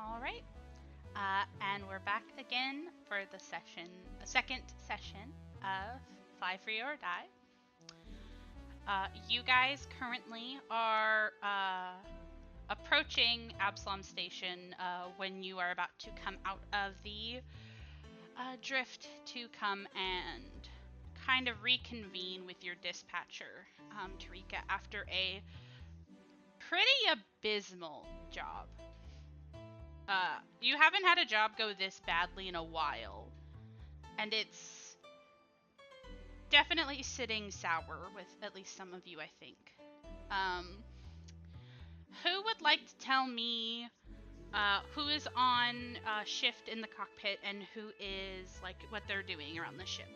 All right. And we're back again for the second session of Fly Free or Die. You guys currently are approaching Absalom Station when you are about to come out of the drift to come and kind of reconvene with your dispatcher, Tarika, after a pretty abysmal job. You haven't had a job go this badly in a while, and it's definitely sitting sour with at least some of you, I think. Who would like to tell me who is on shift in the cockpit and who is, like, what they're doing around the ship?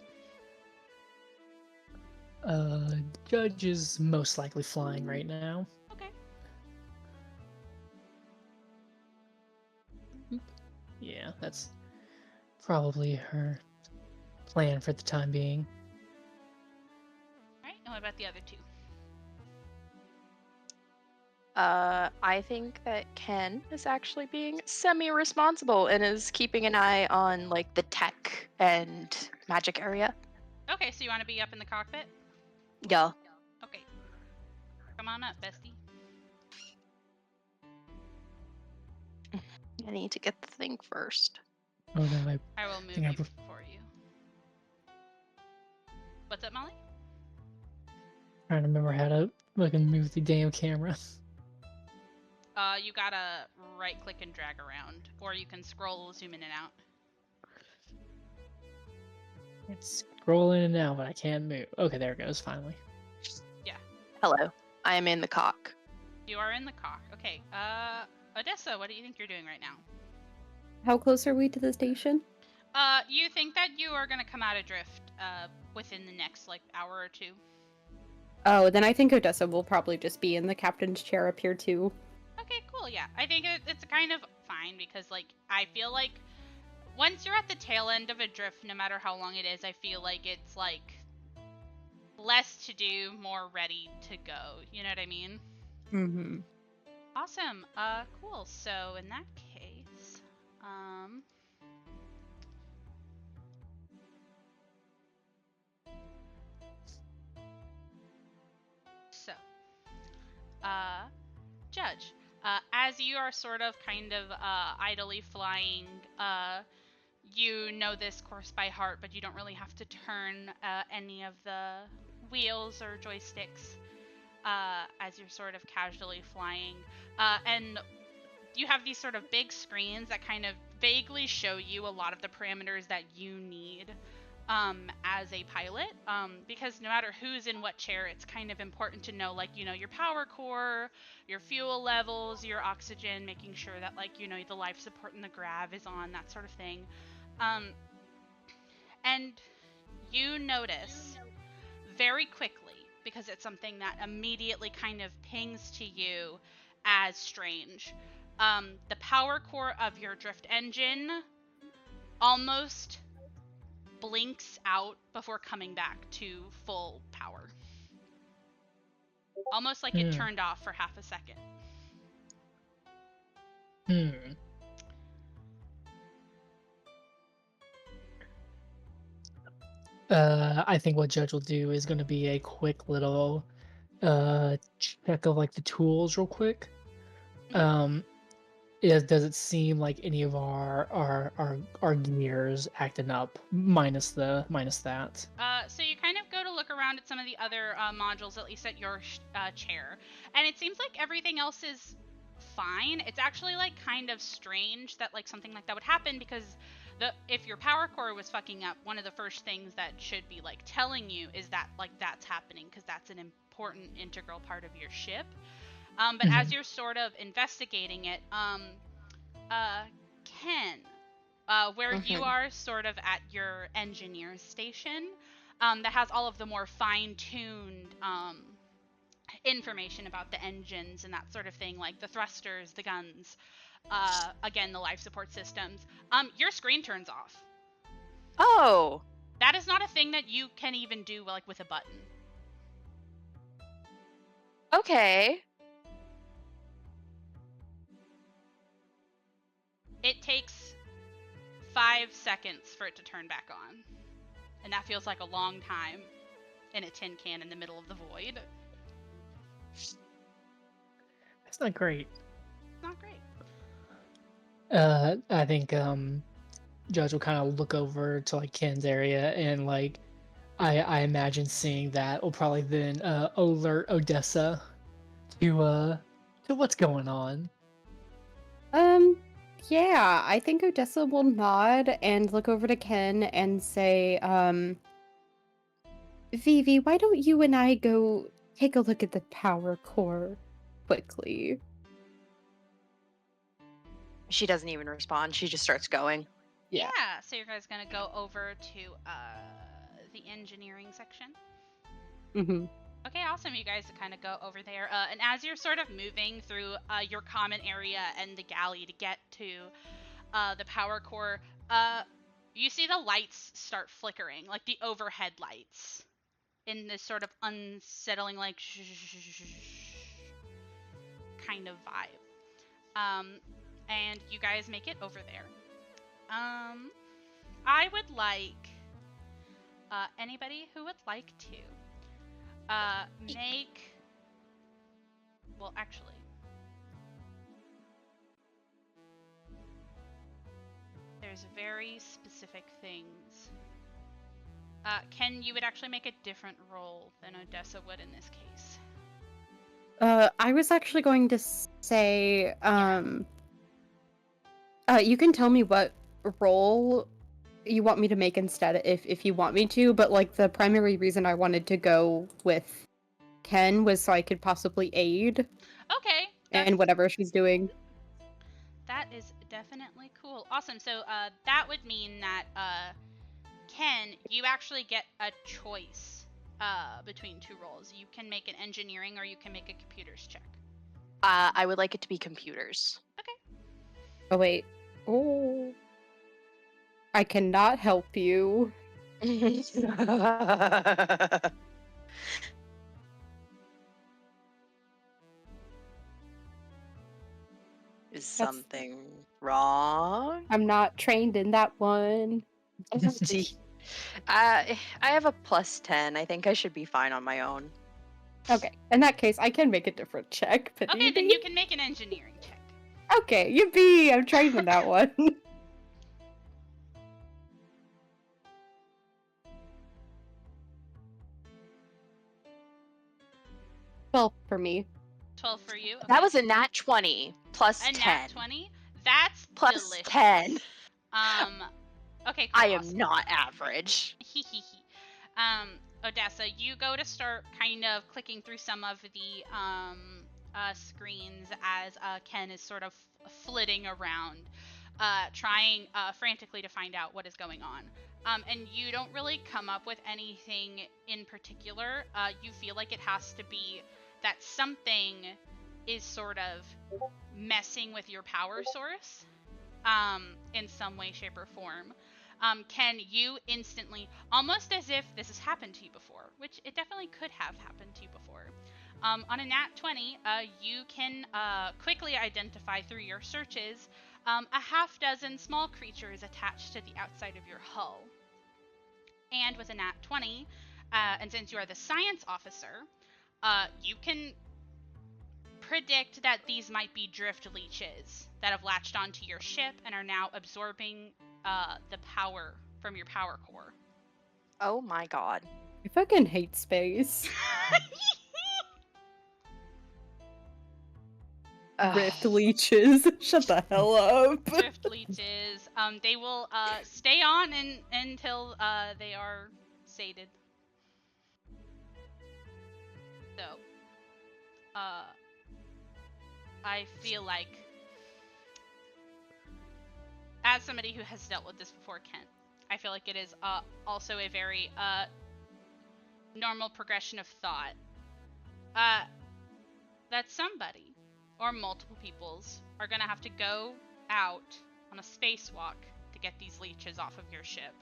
Judge is most likely flying right now. Okay. Yeah, that's probably her plan for the time being. All right. And what about the other two? I think that Ken is actually being semi-responsible and is keeping an eye on like the tech and magic area. Okay, so you want to be up in the cockpit? Yeah. Okay. Come on up, bestie. I need to get the thing first. Oh no, I will move think I you for you. What's up, Molly? trying to remember how to fucking move the damn camera. You gotta right click and drag around, or you can scroll, zoom in and out. It's scrolling in now, but I can't move. Okay, there it goes, finally. Yeah. Hello. I am in the cock. You are in the cock. Okay. Odessa, what do you think you're doing right now? How close are we to the station? You think that you are gonna come out adrift, within the next, like, hour or two. Oh, then I think Odessa will probably just be in the captain's chair up here too. Okay, cool, yeah. I think it's kind of fine because, like, I feel like once you're at the tail end of a drift, no matter how long it is, I feel like it's, like, less to do, more ready to go. You know what I mean? Mm-hmm. Awesome. Cool. So in that case, so, Judge, as you are sort of kind of idly flying, you know this course by heart, but you don't really have to turn any of the wheels or joysticks as you're sort of casually flying. And you have these sort of big screens that kind of vaguely show you a lot of the parameters that you need as a pilot, because no matter who's in what chair, it's kind of important to know, like, you know, your power core, your fuel levels, your oxygen, making sure that, like, you know, the life support and the grav is on, that sort of thing. And you notice very quickly, because it's something that immediately kind of pings to you as strange, the power core of your drift engine almost blinks out before coming back to full power. Almost like it turned off for half a second. I think what Judge will do is going to be a quick little check of like the tools real quick. Does it seem like any of our gears acting up minus that? So you kind of go to look around at some of the other modules, at least at your chair, and it seems like everything else is fine. It's actually, like, kind of strange that, like, something like that would happen, because if your power core was fucking up, one of the first things that should be, like, telling you is that, like, that's happening, because that's an important integral part of your ship. But as you're sort of investigating it, Ken, where you are sort of at your engineer station, that has all of the more fine-tuned information about the engines and that sort of thing, like the thrusters, the guns, again, the life support systems, your screen turns off. Oh. That is not a thing that you can even do, like, with a button. Okay. It takes 5 seconds for it to turn back on. And that feels like a long time in a tin can in the middle of the void. That's not great. Not great. I think Judge will kind of look over to like Ken's area, and like I imagine seeing that will probably then alert Odessa to what's going on. Yeah, I think Odessa will nod and look over to Ken and say, Vivi, why don't you and I go take a look at the power core quickly? She doesn't even respond. She just starts going. Yeah. So you guys gonna go over to the engineering section. Mm-hmm. Okay, awesome. You guys kind of go over there. And as you're sort of moving through your common area and the galley to get to the power core, you see the lights start flickering, like the overhead lights, in this sort of unsettling, like kind of vibe. And you guys make it over there. I would like anybody who would like to make. Well, actually, there's very specific things. Ken, you would actually make a different roll than Odessa would in this case. I was actually going to say, you can tell me what role you want me to make instead if you want me to, but like the primary reason I wanted to go with Ken was so I could possibly aid Okay. and whatever she's doing. That is definitely cool. Awesome. So that would mean that Ken, you actually get a choice between two roles. You can make an engineering or you can make a computers check. I would like it to be computers. Okay. Oh wait. Oh. I cannot help you. Is something wrong? I'm not trained in that one. I have a +10. I think I should be fine on my own. Okay, in that case, I can make a different check. But Okay, then you can make an engineering check. Okay, yippee! I'm trained in that one. 12 for me. 12 for you. Okay. That was a nat 20 plus a 10. nat 20. That's Plus delicious. 10. Okay, cool. I am awesome. not average. Odessa, you go to start kind of clicking through some of the screens as Ken is sort of flitting around, trying frantically to find out what is going on. And you don't really come up with anything in particular. You feel like it has to be that something is sort of messing with your power source in some way, shape, or form. Ken, you instantly, almost as if this has happened to you before, which it definitely could have happened to you before. On a nat 20, you can quickly identify through your searches a half dozen small creatures attached to the outside of your hull. And with a nat 20, and since you are the science officer, you can predict that these might be drift leeches that have latched onto your ship and are now absorbing the power from your power core. Oh my god. I fucking hate space. Rift leeches. Shut the hell up. Drift leeches. They will stay on until they are sated. So, I feel like, as somebody who has dealt with this before, Kent, I feel like it is also a very normal progression of thought that somebody or multiple peoples are gonna have to go out on a spacewalk to get these leeches off of your ship.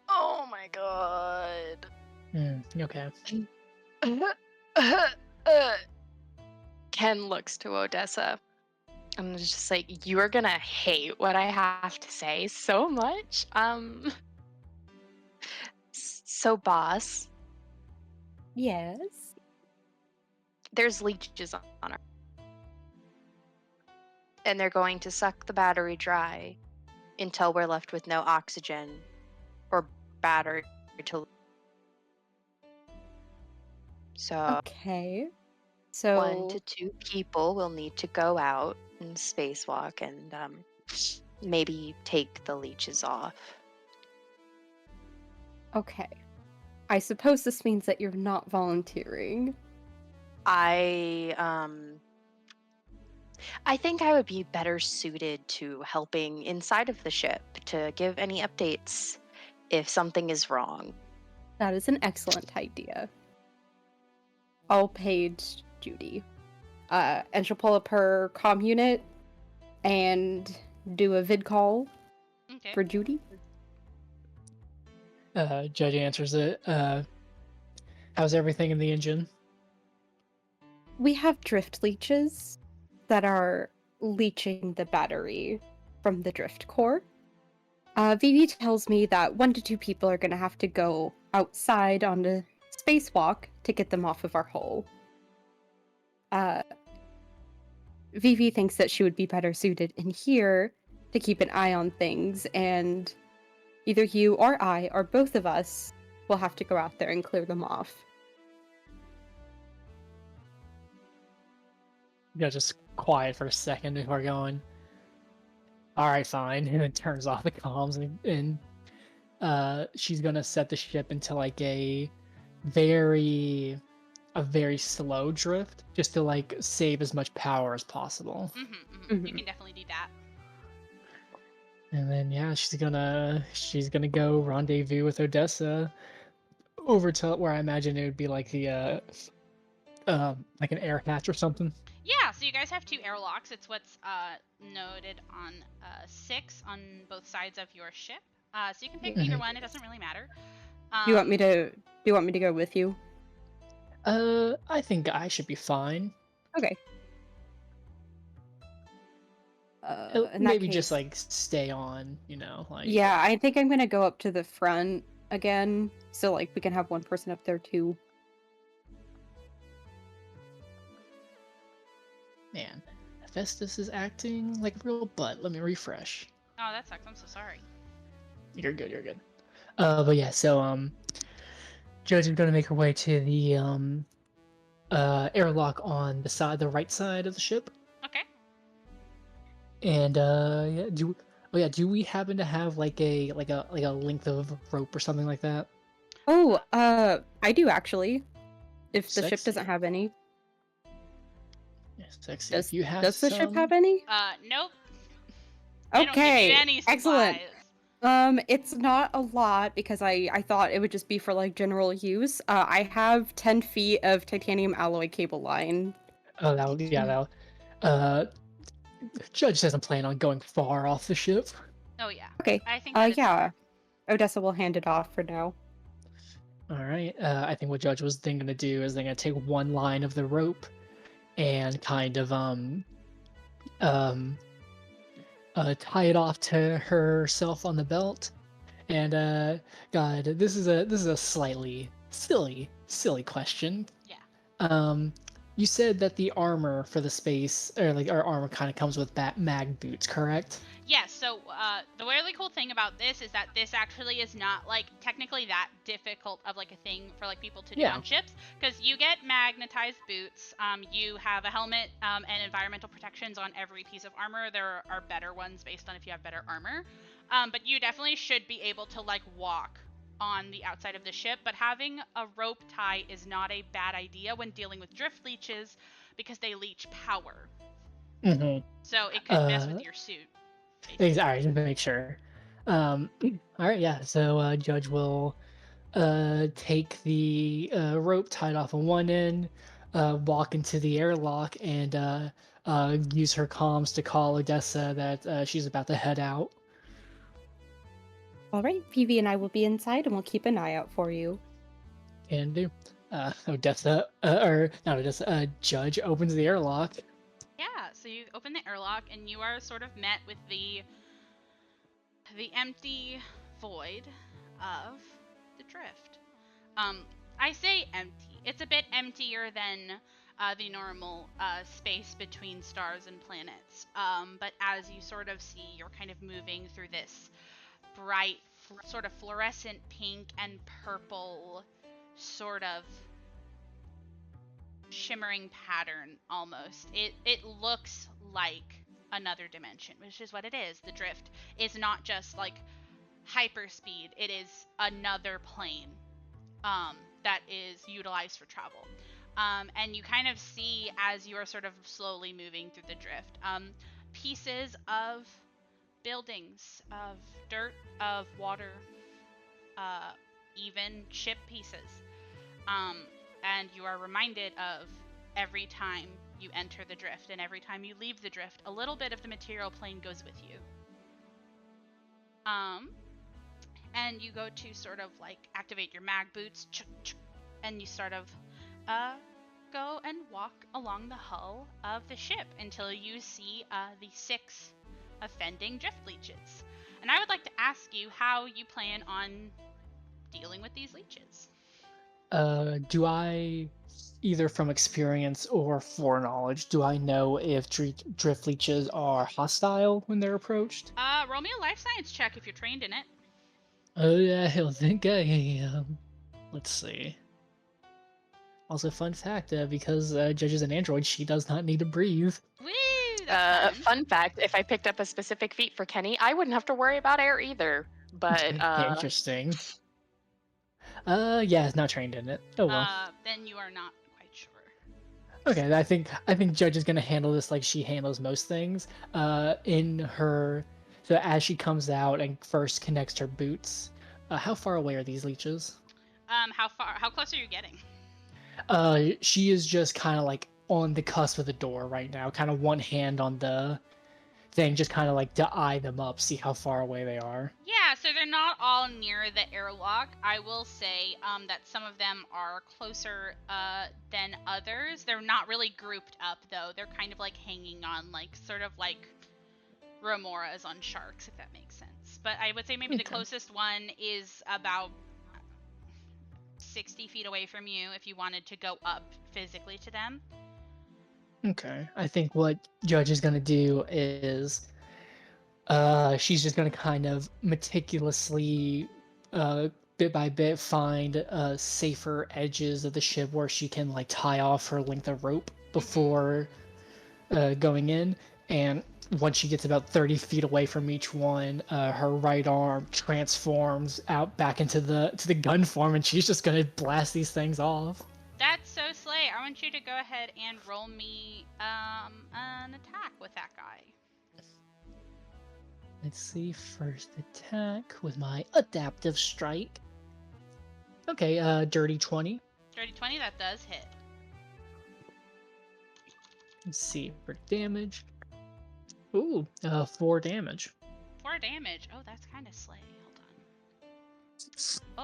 Oh my god. Okay. Ken looks to Odessa. I'm just like, you are gonna hate what I have to say so much. So boss, Yes. there's leeches on her, and they're going to suck the battery dry until we're left with no oxygen or battery to. So Okay. 1 So to 2 people will need to go out and spacewalk and maybe take the leeches off. okay. I suppose this means that you're not volunteering. I think I would be better suited to helping inside of the ship to give any updates if something is wrong. That is an excellent idea. I'll page Judy. And she'll pull up her comm unit and do a vid call Okay. for Judy. Judge answers it. How's everything in the engine? We have drift leeches that are leaching the battery from the drift core. Vivi tells me that 1 to 2 people are going to have to go outside on a spacewalk to get them off of our hull. Vivi thinks that she would be better suited in here to keep an eye on things, and either you or I, or both of us, will have to go out there and clear them off. Yeah, just quiet for a second before going. All right, fine, and then turns off the comms and she's gonna set the ship into like a very slow drift just to like save as much power as possible. You Mhm. can definitely do that. And then yeah, she's gonna go rendezvous with Odessa over to where I imagine it would be like the like an air hatch or something. Yeah, so you guys have 2 airlocks. It's what's noted on 6 on both sides of your ship. So you can pick either Mhm. one. It doesn't really matter. Do you want me to go with you? I think I should be fine. Okay. In that Maybe case, just like stay on, like yeah, I think I'm gonna go up to the front again, so like we can have one person up there too. man, Hephaestus is acting like a real butt. Let me refresh. Oh, that sucks. I'm so sorry. You're good, you're good. But yeah, so Judge is gonna make her way to the airlock on the right side of the ship. Okay. And yeah, do we happen to have like a length of rope or something like that? Oh, I do actually. If the ship Sexy. doesn't have any. Yeah, sexy. Does If you have does the ship have some, any? Nope. They don't give you Okay, any supplies. excellent. It's not a lot because I thought it would just be for like general use. I have 10 feet of titanium alloy cable line. oh, that'll. Uh, Judge doesn't plan on going far off the ship. Oh yeah. Okay. I think that is Yeah. fair. Odessa will hand it off for now. All right. I think what Judge was then gonna do is they're gonna take one line of the rope and kind of tie it off to herself on the belt. And God, this is a slightly silly question. Yeah. You said that the armor for the space, or like our armor, kind of comes with mag boots, correct? Yeah, so the really cool thing about this is that this actually is not like technically that difficult of like a thing for like people to do Yeah. on ships, because you get magnetized boots. You have a helmet and environmental protections on every piece of armor. There are better ones based on if you have better armor, but you definitely should be able to like walk on the outside of the ship. But having a rope tie is not a bad idea when dealing with drift leeches because they leech power. Mm-hmm. So it could mess with your suit. All right, just to make sure. All right, yeah. So Judge will take the rope tied off on one end, walk into the airlock, and use her comms to call Odessa that she's about to head out. All right, PV and I will be inside and we'll keep an eye out for you. Can do. Odessa, or not Odessa, Judge opens the airlock. Yeah, so so you open the airlock, and you are sort of met with the empty void of the drift. I say empty. It's a bit emptier than the normal space between stars and planets. But as you sort of see, you're kind of moving through this bright, sort of fluorescent pink and purple sort of shimmering pattern almost. It looks like another dimension, which is what it is. The drift is not just like hyperspeed, it is another plane that is utilized for travel. And you kind of see, as you are sort of slowly moving through the drift, pieces of buildings, of dirt, of water, even ship pieces. And you are reminded of every time you enter the drift and every time you leave the drift, a little bit of the material plane goes with you. And you go to sort of like activate your mag boots, and you sort of go and walk along the hull of the ship until you see the 6 offending drift leeches. And I would like to ask you how you plan on dealing with these leeches. Do I, either from experience or foreknowledge, do I know if drift leeches are hostile when they're approached? Roll me a life science check if you're trained in it. Oh yeah, I think I am. Let's see. Also, fun fact, because Judge is an android, she does not need to breathe. Woo! That's fun. Fun fact, if I picked up a specific feat for Kenny, I wouldn't have to worry about air either. But Interesting. Yeah, not trained in it. Oh well. Then you are not quite sure. Okay, I think Judge is gonna handle this like she handles most things. In her, so as she comes out and first connects her boots, how far away are these leeches? How close are you getting? She is just kind of like on the cusp of the door right now, kind of one hand on the thing, just kind of like to eye them up, see how far away they are. Yeah, so they're not all near the airlock. I will say that some of them are closer than others. They're not really grouped up, though. They're kind of like hanging on, like sort of like remoras on sharks, if that makes sense. But I would say maybe the Okay. closest one is about 60 feet away from you if you wanted to go up physically to them. Okay, I think what Judge is gonna do is, she's just gonna kind of meticulously, bit by bit, find safer edges of the ship where she can like tie off her length of rope before going in. And once she gets about 30 feet away from each one, her right arm transforms out back into the gun form, and she's just gonna blast these things off. That's so slay. I want you to go ahead and roll me an attack with that guy. Let's see, first attack with my adaptive strike. Okay, dirty 20. Dirty 20, that does hit. Let's see, for damage. Ooh, 4 damage. 4 damage. Oh, that's kind of slay. Hold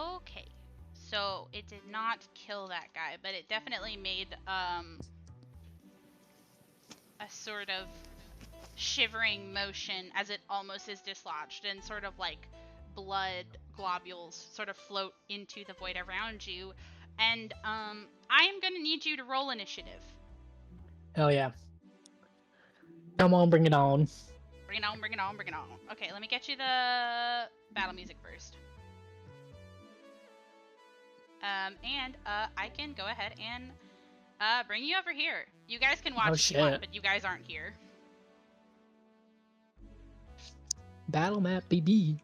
on. Okay. So it did not kill that guy, but it definitely made a sort of shivering motion as it almost is dislodged, and sort of like blood globules sort of float into the void around you. And I am gonna need you to roll initiative. Hell yeah. Come on, bring it on. Bring it on, bring it on, bring it on. Okay, let me get you the battle music first. And I can go ahead and bring you over here. You guys can watch if you want, but you guys aren't here. Battle map, BB.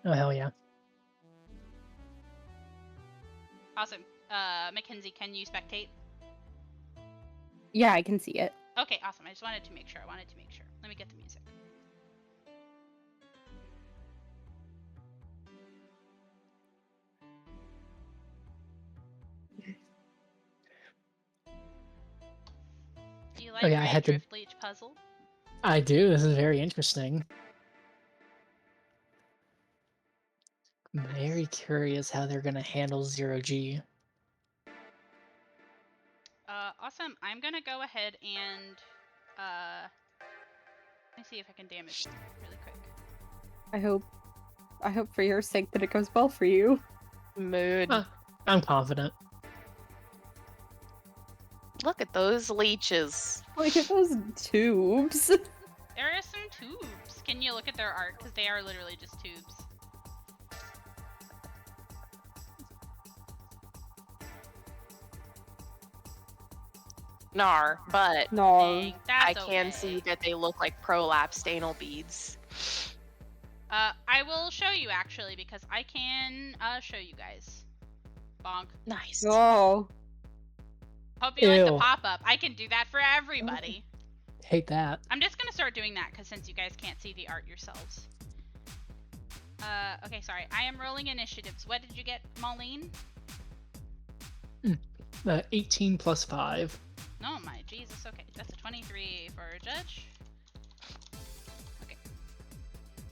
Oh, hell yeah. Awesome. Mackenzie, can you spectate? Yeah, I can see it. Okay, awesome. I just wanted to make sure. Let me get the music. Do you like yeah, I had to- Drift Leech puzzle? I do. This is very interesting. Very curious how they're gonna handle 0G. Awesome. I'm gonna go ahead and let me see if I can damage them really quick. I hope for your sake that it goes well for you. Mood. I'm confident. Look at those leeches. Look at those tubes. There are some tubes. Can you look at their art? Because they are literally just tubes. Nar, but No. Dang, I that's can okay. see that they look like prolapsed anal beads. I will show you actually because I can show you guys. Bonk. Nice. Oh. Hope you like the Ew. pop-up. I can do that for everybody. Hate that. I'm just gonna start doing that because since you guys can't see the art yourselves. Okay, sorry. I am rolling initiatives. What did you get, Maureen? 18 plus 5. Oh my Jesus. Okay, that's a 23 for a judge. Okay.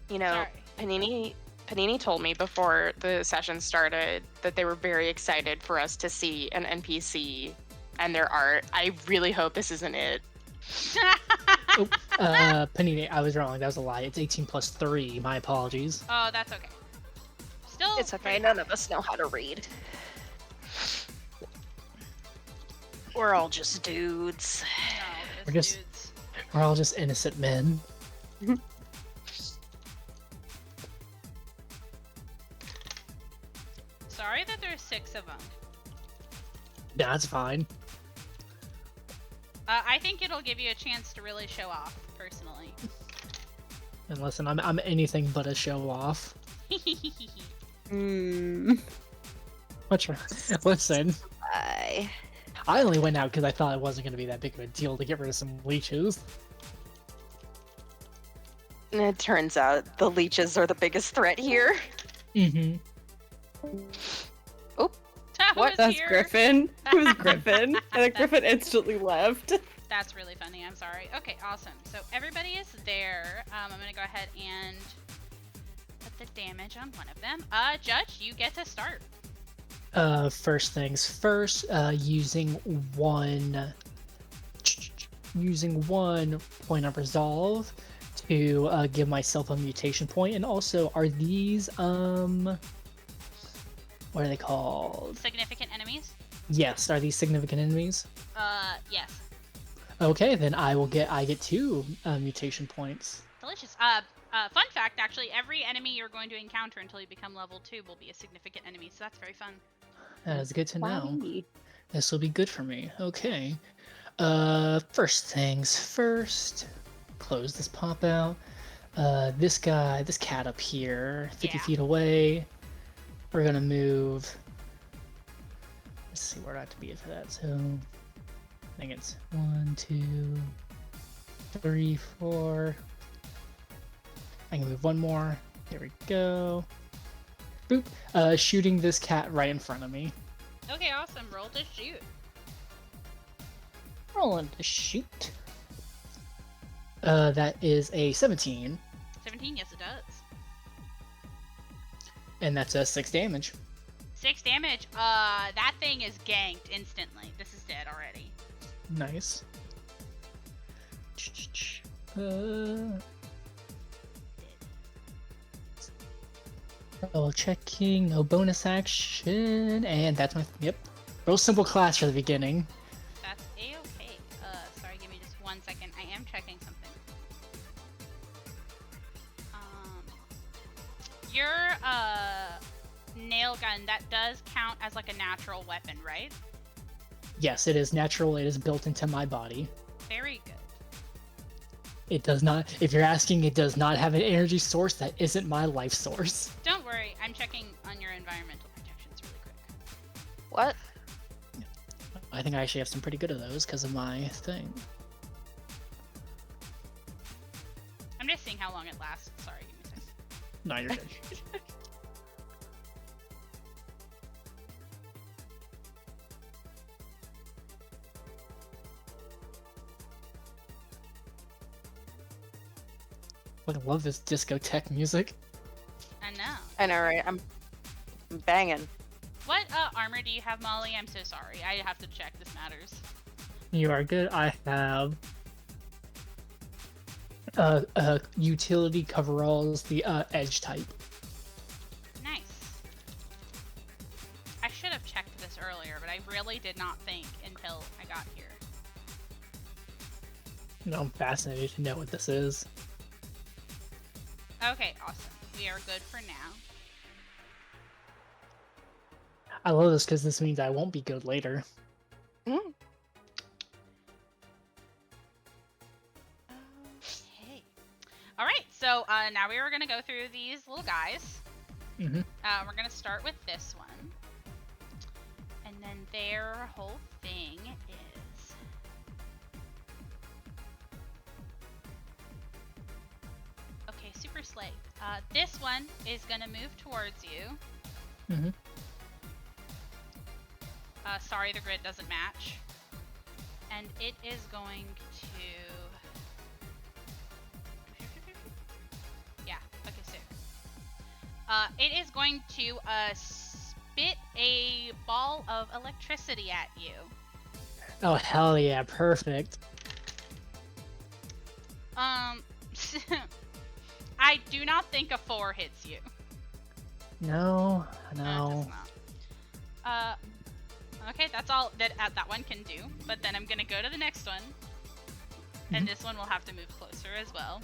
You know, Sorry. Panini told me before the session started that they were very excited for us to see an NPC and their art. I really hope this isn't it. Panini, I was wrong. That was a lie. It's 18 plus 3. My apologies. Oh, that's okay. Still. It's okay. pretty None high. of us know how to read. We're all just dudes. No, We're just- dudes. We're all just innocent men. Sorry that there's 6 of them. That's fine. I think it'll give you a chance to really show off, personally. And listen, I'm anything but a show off. Hmm. What's wrong? Listen, Bye. I only went out because I thought it wasn't going to be that big of a deal to get rid of some leeches. And it turns out the leeches are the biggest threat here. Mm-hmm. That What? was That's here. Griffin. It was Griffin. And then Griffin instantly left. That's really funny. I'm sorry. Okay, awesome. So everybody is there. I'm gonna go ahead and put the damage on one of them. Judge, you get to start. First things first, using one point of resolve to give myself a mutation point, and also are these what are they called? Significant enemies. Yes, are these significant enemies? Yes. Okay, then I get 2 mutation points. Delicious. Fun fact, actually, every enemy you're going to encounter until you become level 2 will be a significant enemy, so that's very fun. That is good to know. Why? This will be good for me. Okay. First things first. Close this pop out. This cat up here, 50 Yeah. feet away. We're gonna move. Let's see where I have to be for that. So I think it's 1, 2, 3, 4. I can move one more. There we go. Boop. Shooting this cat right in front of me. Okay, awesome. Roll to shoot. Rolling to shoot. That is a 17, 17, yes it does. and that's a 6 damage. 6 damage. That thing is ganked instantly. This is dead already. Nice. Checking, no bonus action, and that's my real simple class for the beginning. That's a-okay. Sorry, give me just 1 second. I am checking something. Your, nail gun, that does count as like a natural weapon, right? Yes, it is natural. It is built into my body. Very good. It does not. If you're asking, it does not have an energy source. That isn't my life source. Don't worry, I'm checking on your environmental protections really quick. What? I think I actually have some pretty good of those because of my thing. I'm just seeing how long it lasts. Sorry, give me a second. No, you're good. I love this discotheque music. I know. I know, right? I'm I'm banging. What armor do you have, Molly? I'm so sorry. I have to check. This matters. You are good. I have utility coveralls, the edge type. Nice. I should have checked this earlier, but I really did not think until I got here. No, I'm fascinated to know what this is. Okay, awesome. We are good for now. I love this because this means I won't be good later. Mm. Okay. All right, so now we are going to go through these little guys. Mm-hmm. We're going to start with this one. And then their whole thing is... Okay, super slay. This one is going to move towards you. Mm-hmm. Sorry, the grid doesn't match. And it is going to... Yeah, okay, so... it is going to spit a ball of electricity at you. Oh, hell yeah, perfect. I do not think a 4 hits you. No, It no. does not. Okay, that's all that that one can do. But then I'm gonna go to the next one, and this one will have to move closer as well.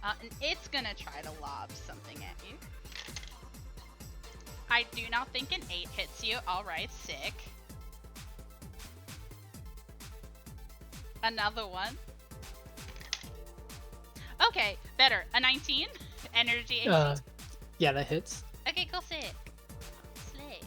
And it's gonna try to lob something at you. I do not think an 8 hits you. All right, sick. Another one. Okay, better. A 19. Energy 18. Yeah, that hits. Okay, cool, sick. Slay.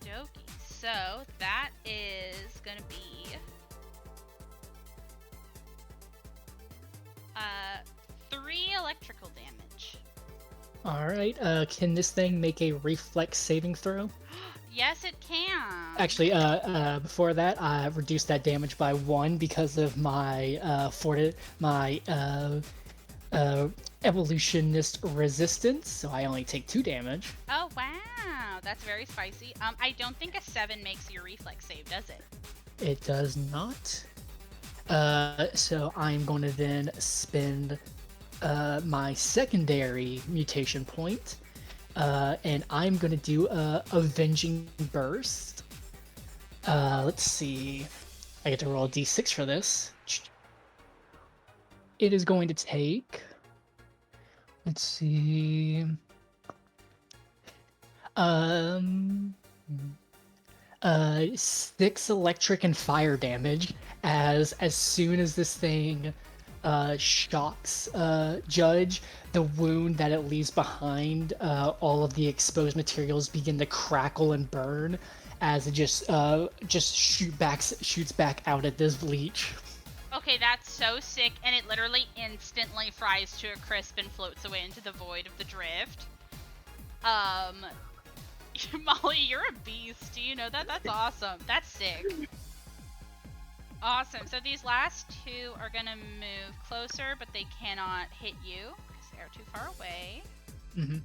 Okey-dokey. So that is gonna be 3 electrical damage. Alright, can this thing make a reflex saving throw? Yes, it can. Actually, before that, I reduced that damage by 1 because of my evolutionist resistance, so I only take 2 damage. Oh wow, that's very spicy. I don't think a 7 makes your reflex save, does it? It does not. So I'm going to then spend my secondary mutation point, and I'm going to do a Avenging Burst. Let's see. I get to roll a d6 for this. It is going to take... Let's see... 6 electric and fire damage as soon as this thing shocks Judge, the wound that it leaves behind, all of the exposed materials begin to crackle and burn as it just shoots back out at this leech. Okay, that's so sick, and it literally instantly fries to a crisp and floats away into the void of the drift. Molly, you're a beast. Do you know that? That's awesome. That's sick. Awesome. So these last 2 are gonna move closer, but they cannot hit you because they're too far away. Mm-hmm.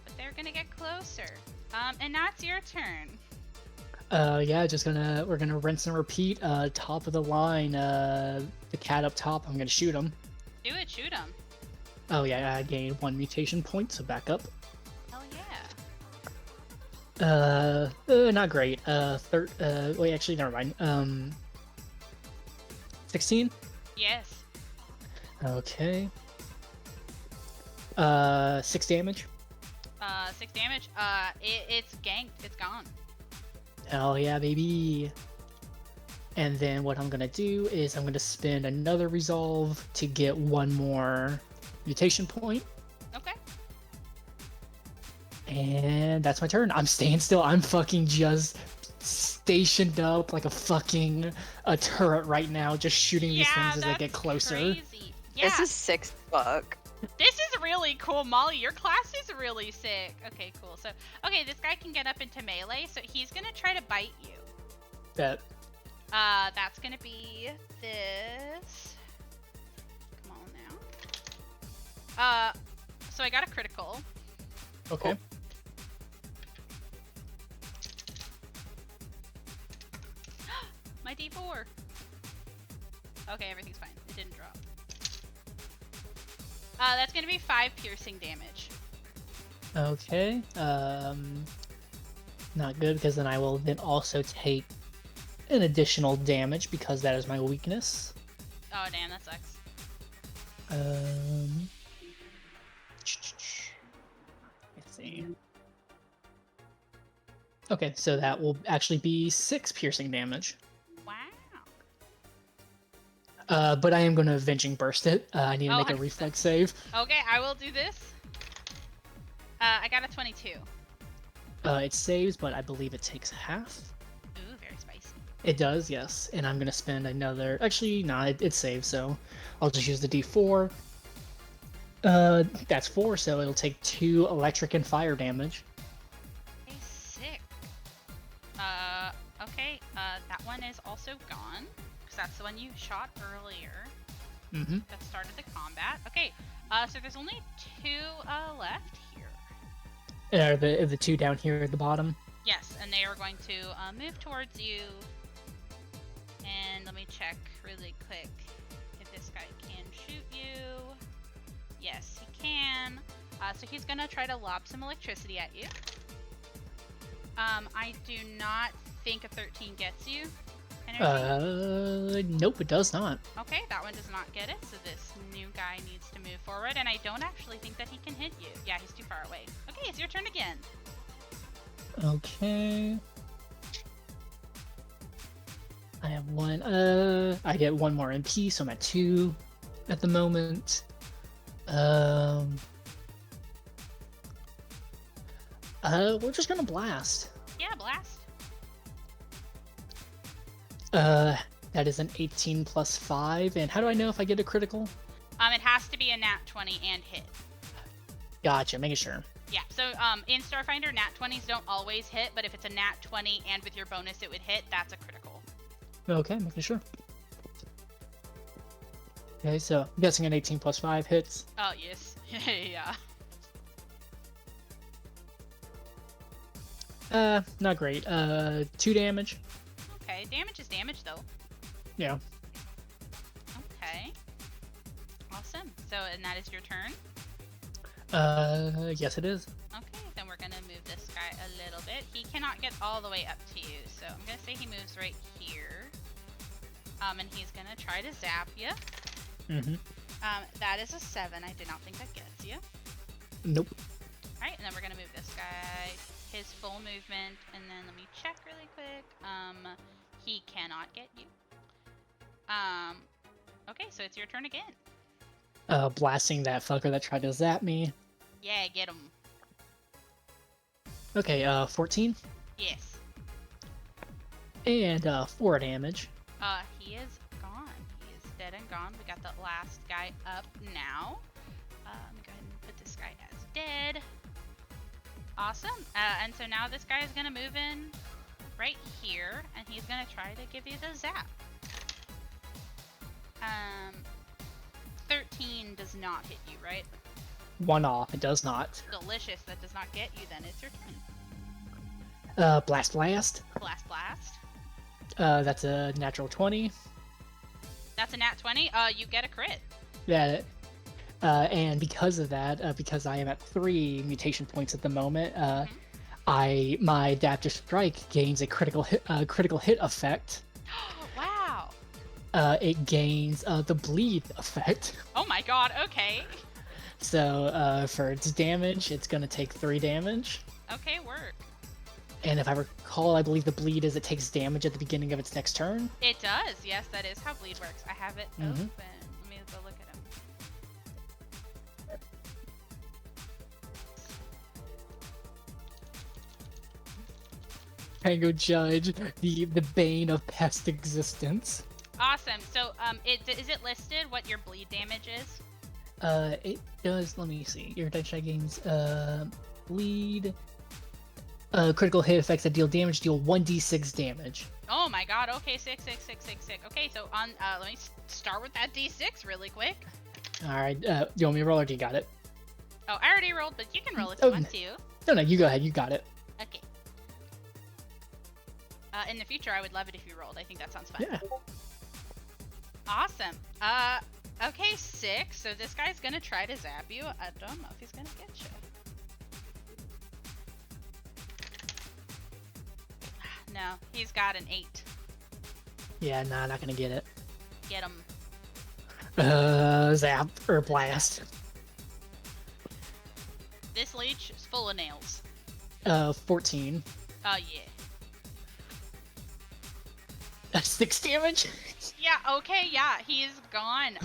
But they're gonna get closer. And now it's your turn. Yeah, we're gonna rinse and repeat. Top of the line, the cat up top. I'm gonna shoot him. Do it. Shoot him. Oh yeah, I gained 1 mutation point, so back up. Hell yeah. Not great. Wait, actually, never mind. 16? Yes. Okay. 6 damage. 6 damage. It's ganked. It's gone. Hell yeah, baby. And then what I'm gonna do is I'm gonna spend another resolve to get 1 more mutation point. Okay. And that's my turn. I'm staying still. I'm fucking just stationed up like a turret right now, just shooting these things as they get closer. Crazy. Yeah. This is 6 fuck. This is really cool, Molly. Your class is really sick. Okay, cool. So, okay, this guy can get up into melee, so he's gonna try to bite you. That. That's gonna be this. Come on now. So I got a critical. Okay. My D4. Okay, everything's fine. It didn't drop. That's gonna be 5 piercing damage. Okay. Not good because then I will then also take an additional damage because that is my weakness. Oh damn, that sucks. Let's see. Okay, so that will actually be 6 piercing damage. Wow. But I am going to Avenging Burst it. I need to Oh, make a 100%. reflex save. Okay, I will do this. I got a 22. It saves, but I believe it takes half. Ooh, very spicy. It does, yes. And I'm going to spend another... Actually, no, it saves, so I'll just use the D4. That's 4, so it'll take 2 electric and fire damage. Okay, sick. Okay, that one is also gone. Because that's the one you shot earlier. Mm-hmm. That started the combat. Okay, so there's only 2 left here. Are the 2 down here at the bottom? Yes, and they are going to move towards you. And let me check really quick if this guy can shoot you. Yes, he can. So he's gonna try to lob some electricity at you. I do not think a 13 gets you. Energy. Nope, it does not. Okay, that one does not get it, so this new guy needs to move forward, and I don't actually think that he can hit you. Yeah, he's too far away. Okay, it's your turn again. Okay. I have 1, I get 1 more MP, so I'm at 2 at the moment. We're just gonna blast. Yeah, blast. That is an 18 plus 5, and how do I know if I get a critical? It has to be a nat 20 and hit. Gotcha, making sure. Yeah, so in Starfinder, nat 20s don't always hit, but if it's a nat 20 and with your bonus it would hit, that's a critical. Okay, making sure. Okay, so I'm guessing an 18 plus 5 hits. Oh, yes. Yeah. Not great. 2 damage. Okay, damage is damage, though. Yeah. Okay. Awesome. So, and that is your turn? Yes it is. Okay, then we're gonna move this guy a little bit. He cannot get all the way up to you, so I'm gonna say he moves right here. And he's gonna try to zap you. Mm-hmm. That is a 7. I did not think that gets you. Nope. Alright, and then we're gonna move this guy his full movement, and then let me check really quick. He cannot get you. Okay, so it's your turn again. Blasting that fucker that tried to zap me. Yeah, get him. Okay, 14. Yes. And 4 damage. He is gone. He is dead and gone. We got the last guy up now. Let me go ahead and put this guy as dead. Awesome. And so now this guy is gonna move in right here, and he's gonna try to give you the zap. 13 does not hit you, right? 1 off. It does not. Delicious. That does not get you. Then it's your turn. Blast. Blast. That's a natural 20. That's a nat 20. You get a crit. Yeah. And because of that, because I am at 3 mutation points at the moment, my adaptive strike gains a critical hit effect. Wow. It gains the bleed effect. Oh my god. Okay. So for its damage, it's gonna take 3 damage. Okay, work. And if I recall, I believe the bleed is it takes damage at the beginning of its next turn. It does. Yes, that is how bleed works. I have it open. Let me go look at him. Tango Judge, the bane of past existence. Awesome. So, is it listed what your bleed damage is? It does. Let me see. Your dice gains bleed. Critical hit effects that deal damage deal 1d6 damage. Oh my god, okay, 6, 6, 6, 6, 6. Okay, so on, let me start with that d6 really quick. Alright, do you want me to roll or do you got it? Oh, I already rolled, but you can roll if you want to. No, you go ahead, you got it. Okay. In the future, I would love it if you rolled. I think that sounds fun. Yeah. Awesome. Okay, 6. So this guy's gonna try to zap you. I don't know if he's gonna get you. No, he's got an 8. Yeah, nah, not gonna get it. Get him. Zap or blast. This leech is full of nails. 14. Oh, yeah. That's 6 damage? Yeah, okay, yeah, he's gone.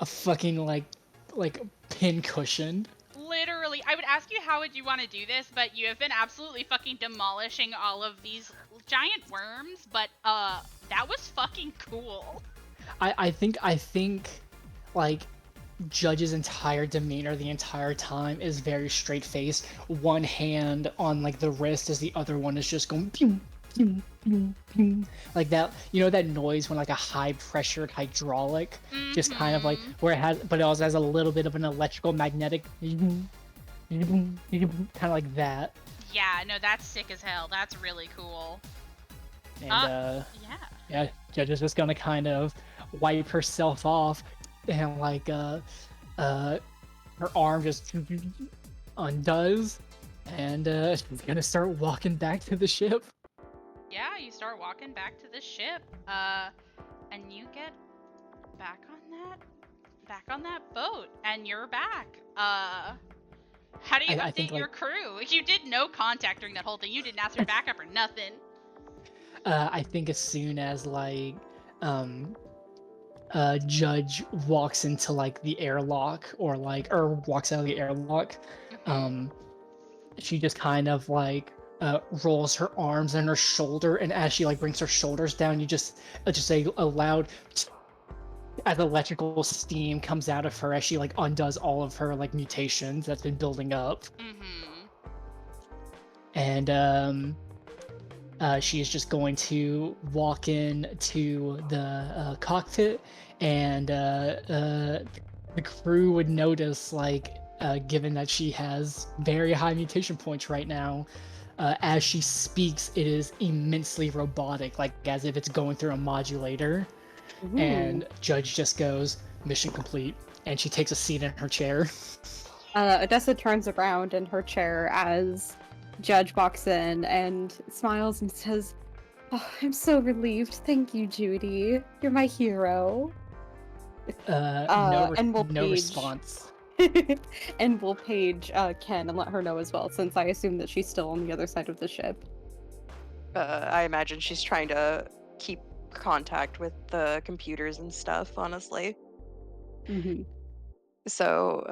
fucking like pin cushion. Literally, I would ask you how would you want to do this, but you have been absolutely fucking demolishing all of these giant worms, but that was fucking cool. I think like Judge's entire demeanor the entire time is very straight faced. One hand on like the wrist as the other one is just going pew, pew, pew, pew. Like that, you know that noise when like a high pressured hydraulic just kind of like where it has, but it also has a little bit of an electrical magnetic kind of like that. Yeah, no, that's sick as hell. That's really cool. And yeah, Judge is just gonna kind of wipe herself off and like her arm just undoes and she's gonna start walking back to the ship. Yeah, you start walking back to the ship, and you get back on that boat, and you're back. How do you I update think, your crew? You did no contact during that whole thing. You didn't ask for backup or nothing. I think as soon as like Judge walks into like the airlock or walks out of the airlock, she just kind of like rolls her arms and her shoulder, and as she like brings her shoulders down, you just say a loud as electrical steam comes out of her as she like undoes all of her like mutations that's been building up. And she is just going to walk in to the cockpit, and the crew would notice, like, given that she has very high mutation points right now, as she speaks, it is immensely robotic, like as if it's going through a modulator. Ooh. And Judge just goes, "Mission complete," and she takes a seat in her chair. Odessa turns around in her chair as Judge walks in and smiles and says, "Oh, I'm so relieved. Thank you, Judy. You're my hero." And we'll no page response. and we'll page Ken and let her know as well, since I assume that she's still on the other side of the ship. I imagine she's trying to keep contact with the computers and stuff, honestly. Mm-hmm. So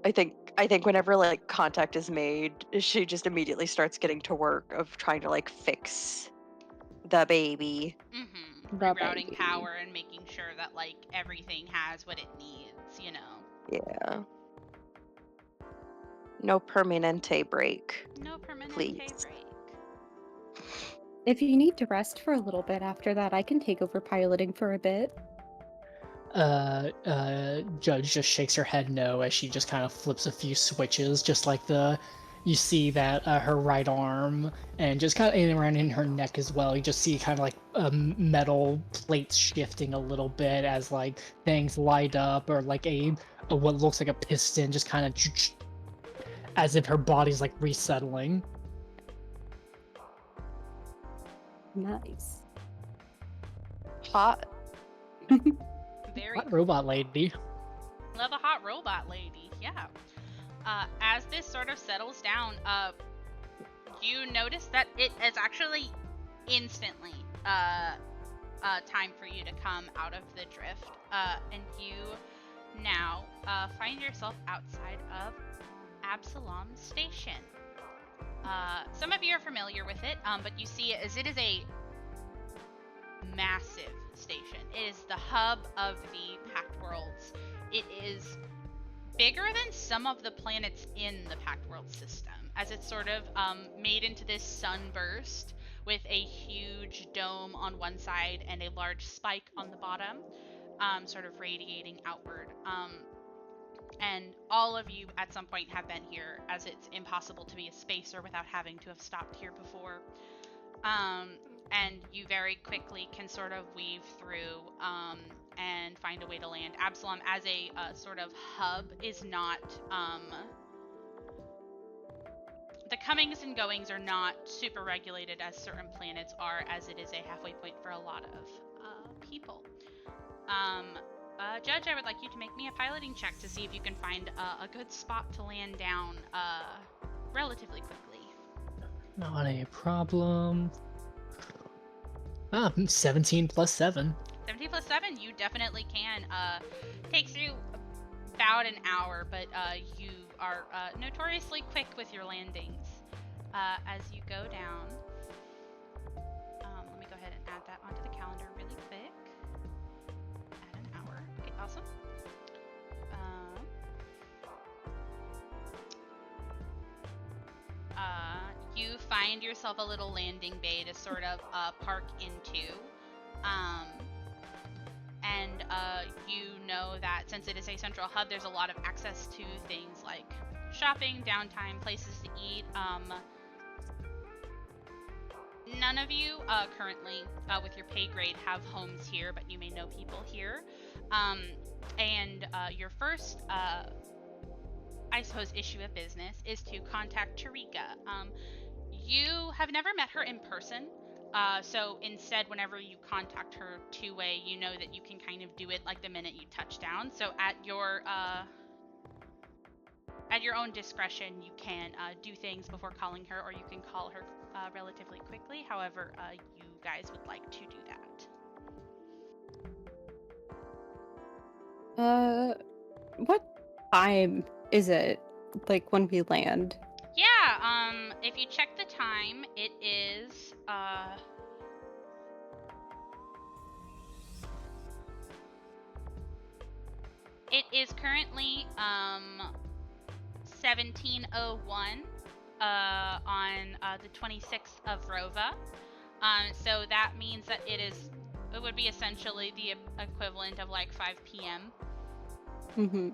I think whenever like contact is made, she just immediately starts getting to work of trying to like fix the baby. Rerouting power and making sure that like everything has what it needs, you know. Yeah. No permanente break. No permanente Please. break. If you need to rest for a little bit after that, I can take over piloting for a bit. Judge just shakes her head no as she just kind of flips a few switches, just like you see that her right arm and just kind of in around in her neck as well. You just see kind of like metal plates shifting a little bit as like things light up, or like a what looks like a piston just kind of as if her body's like resettling. Nice. Hot. Very Hot robot lady. Love a hot robot lady, yeah. As this sort of settles down, you notice that it is actually instantly time for you to come out of the drift, and you now find yourself outside of Absalom Station. Some of you are familiar with it, but you see it as it is massive station. It is the hub of the Pact Worlds. It is bigger than some of the planets in the Pact World system, as it's sort of made into this sunburst with a huge dome on one side and a large spike on the bottom, sort of radiating outward. And all of you at some point have been here, as it's impossible to be a spacer without having to have stopped here before. And you very quickly can sort of weave through and find a way to land. Absalom, as a sort of hub, is not... the comings and goings are not super regulated as certain planets are, as it is a halfway point for a lot of people. Judge, I would like you to make me a piloting check to see if you can find a good spot to land down relatively quickly. Not a problem. 17 plus 7. 17 plus 7, you definitely can. Takes you about an hour, but you are notoriously quick with your landings. As you go down, let me go ahead and add that onto the calendar really quick. Add an hour. Okay, awesome. You find yourself a little landing bay to sort of park into. And you know that since it is a central hub, there's a lot of access to things like shopping, downtime, places to eat. None of you currently, with your pay grade, have homes here, but you may know people here. And your first, I suppose, issue of business is to contact Tarika. You have never met her in person. So instead, whenever you contact her two-way, you know that you can kind of do it like the minute you touch down. So at your own discretion, you can do things before calling her, or you can call her relatively quickly. However, you guys would like to do that. What time is it? Like when we land? Yeah, if you check the time, it is, it is currently, 17:01, on, the 26th of Rova. So that means that it would be essentially the equivalent of like 5 p.m. Mm-hmm.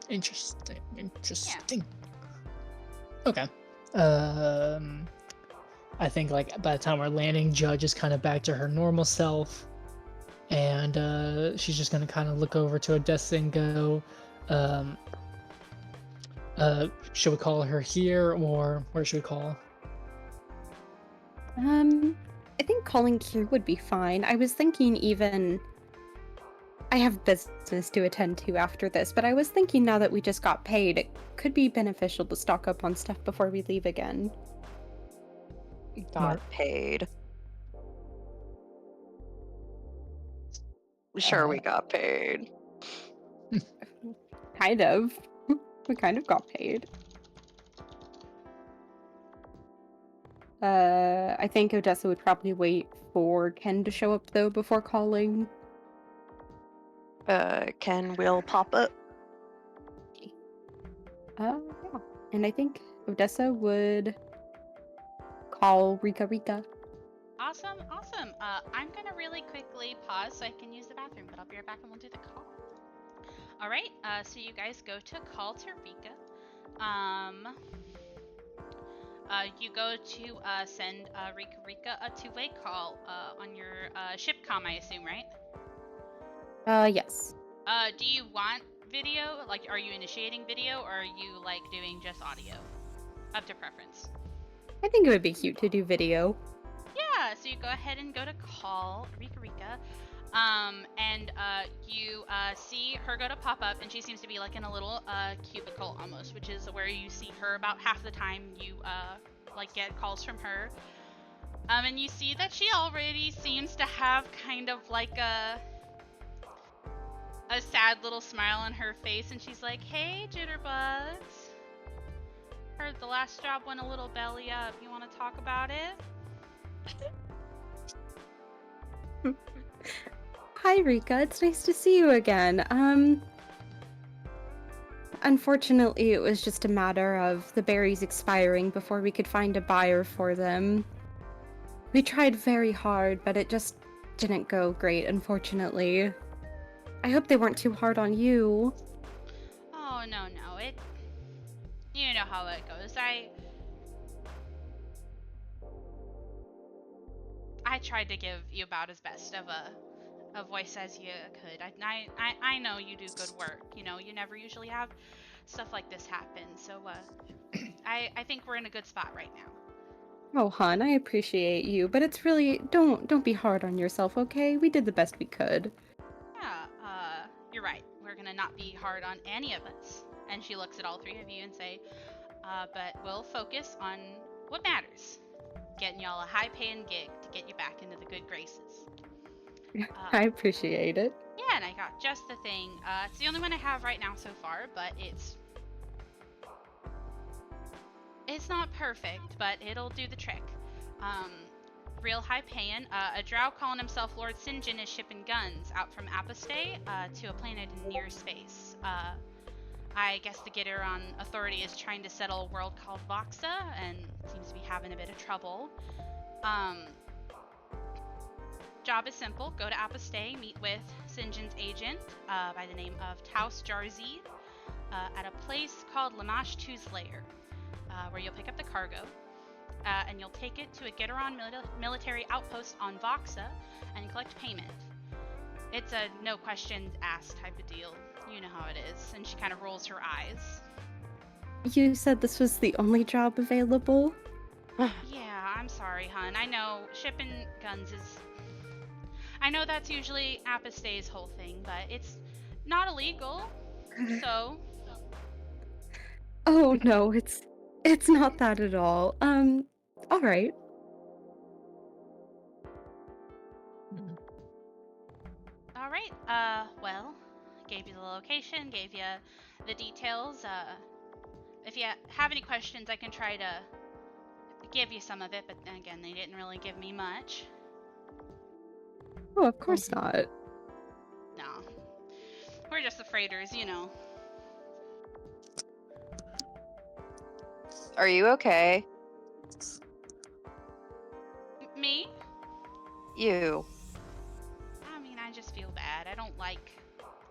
Interesting. Okay. I think like by the time we're landing, Judge is kind of back to her normal self, and she's just gonna kind of look over to Odessa and go, should we call her here, or where should we call? I think calling here would be fine. I was thinking even... I have business to attend to after this, but I was thinking now that we just got paid, it could be beneficial to stock up on stuff before we leave again. Got paid. Sure, we got paid. Kind of. We kind of got paid. I think Odessa would probably wait for Ken to show up, though, before calling. Ken will pop up. Yeah. And I think Odessa would call Rika. Awesome. I'm gonna really quickly pause so I can use the bathroom, but I'll be right back and we'll do the call. All right, so you guys go to call Tarika. You go to send Rika a two-way call on your ship comm, I assume, right? Yes. Do you want video? Like, are you initiating video, or are you like doing just audio? Up to preference. I think it would be cute to do video. Yeah, so you go ahead and go to call Rika, and you see her go to pop up, and she seems to be like in a little cubicle almost, which is where you see her about half the time you like get calls from her. And you see that she already seems to have kind of like a sad little smile on her face, and she's like, "Hey, Jitterbugs. Heard the last job went a little belly up. You want to talk about it? Hi, Rika. It's nice to see you again. Unfortunately, it was just a matter of the berries expiring before we could find a buyer for them. We tried very hard, but it just didn't go great, unfortunately. I hope they weren't too hard on you. Oh, no. You know how it goes. I tried to give you about as best of a voice as you could. I know you do good work. You know, you never usually have stuff like this happen. So I think we're in a good spot right now. Oh, hon, I appreciate you, but it's really don't be hard on yourself, okay? We did the best we could. Yeah, you're right. We're gonna not be hard on any of us. And she looks at all three of you and say, but we'll focus on what matters. Getting y'all a high-paying gig to get you back into the good graces. I appreciate it. Yeah, and I got just the thing. It's the only one I have right now so far, but it's not perfect, but it'll do the trick. Real high paying. A drow calling himself Lord Sinjin is shipping guns out from Apostay to a planet in near space. I guess the Gideron Authority is trying to settle a world called Voxa and seems to be having a bit of trouble. Job is simple. Go to Apostay, meet with Sinjin's agent by the name of Taus Jarzid at a place called Lamash Tuzlayer, where you'll pick up the cargo. And you'll take it to a Gideron military outpost on Voxa and collect payment. It's a no questions asked type of deal. You know how it is. And she kind of rolls her eyes. You said this was the only job available? Yeah, I'm sorry, hun. I know shipping guns is... I know that's usually Apostay's whole thing, but it's not illegal, so... Oh no, it's not that at all. All right. All right. Well, gave you the location, gave you the details. If you have any questions, I can try to give you some of it, but then again, they didn't really give me much. Oh, of course not. No. We're just the freighters, you know. Are you okay? Me? You. I mean, I just feel bad. I don't like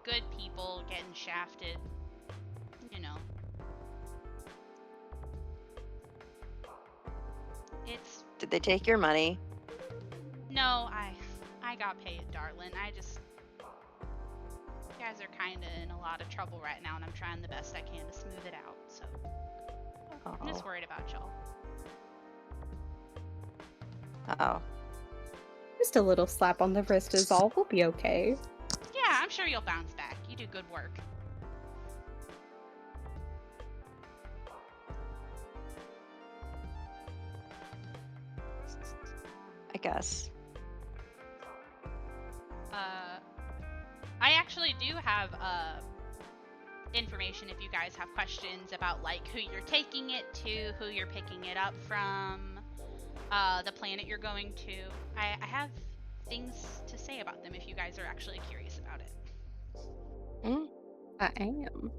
good people getting shafted, you know. It's... Did they take your money? No, I got paid, darling. You guys are kind of in a lot of trouble right now, and I'm trying the best I can to smooth it out, so... I'm just worried about y'all. Oh. Just a little slap on the wrist is all. We'll be okay. Yeah, I'm sure you'll bounce back. You do good work. I guess. I actually do have information if you guys have questions about like who you're taking it to, who you're picking it up from, the planet you're going to. I have things to say about them if you guys are actually curious about it. I am.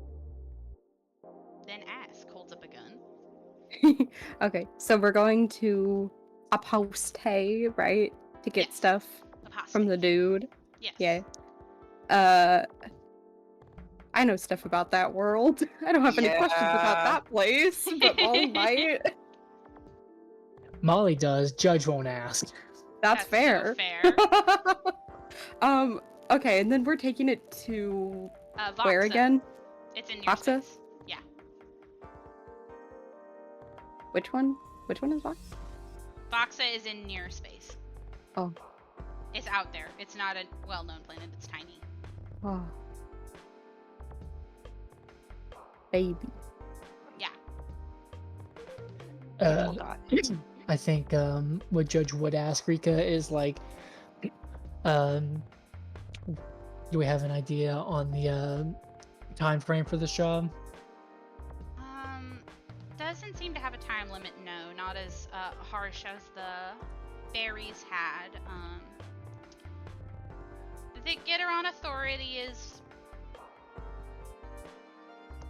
Then ask. Holds up a gun. Okay, so we're going to Apostay, right? To get Yes. stuff from the dude. Yes. Yeah. I know stuff about that world. I don't have any questions about that place, but Molly might. Molly does. Judge won't ask. That's fair. So fair. Okay, and then we're taking it to Voxa. where again? It's in your Voxa? space. Yeah. Which one? Which one is Vox? Voxa is in near space. Oh. It's out there. It's not a well-known planet. It's tiny. Oh. Baby. Yeah. Oh God. I think what Judge would ask Rika is like, do we have an idea on the time frame for this job? Doesn't seem not as harsh as the berries had. The Gideron Authority is,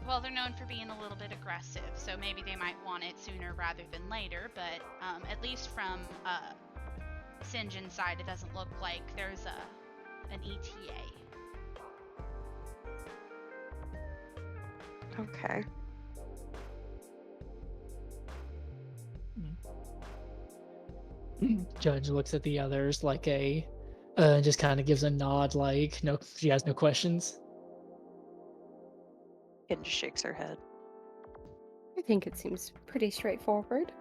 well, they're known for being a little bit aggressive, so maybe they might want it sooner rather than later, but at least from St. John's side, it doesn't look like there's an ETA. Okay. Judge looks at the others like just kind of gives a nod, like no, she has no questions. And just shakes her head. I think it seems pretty straightforward.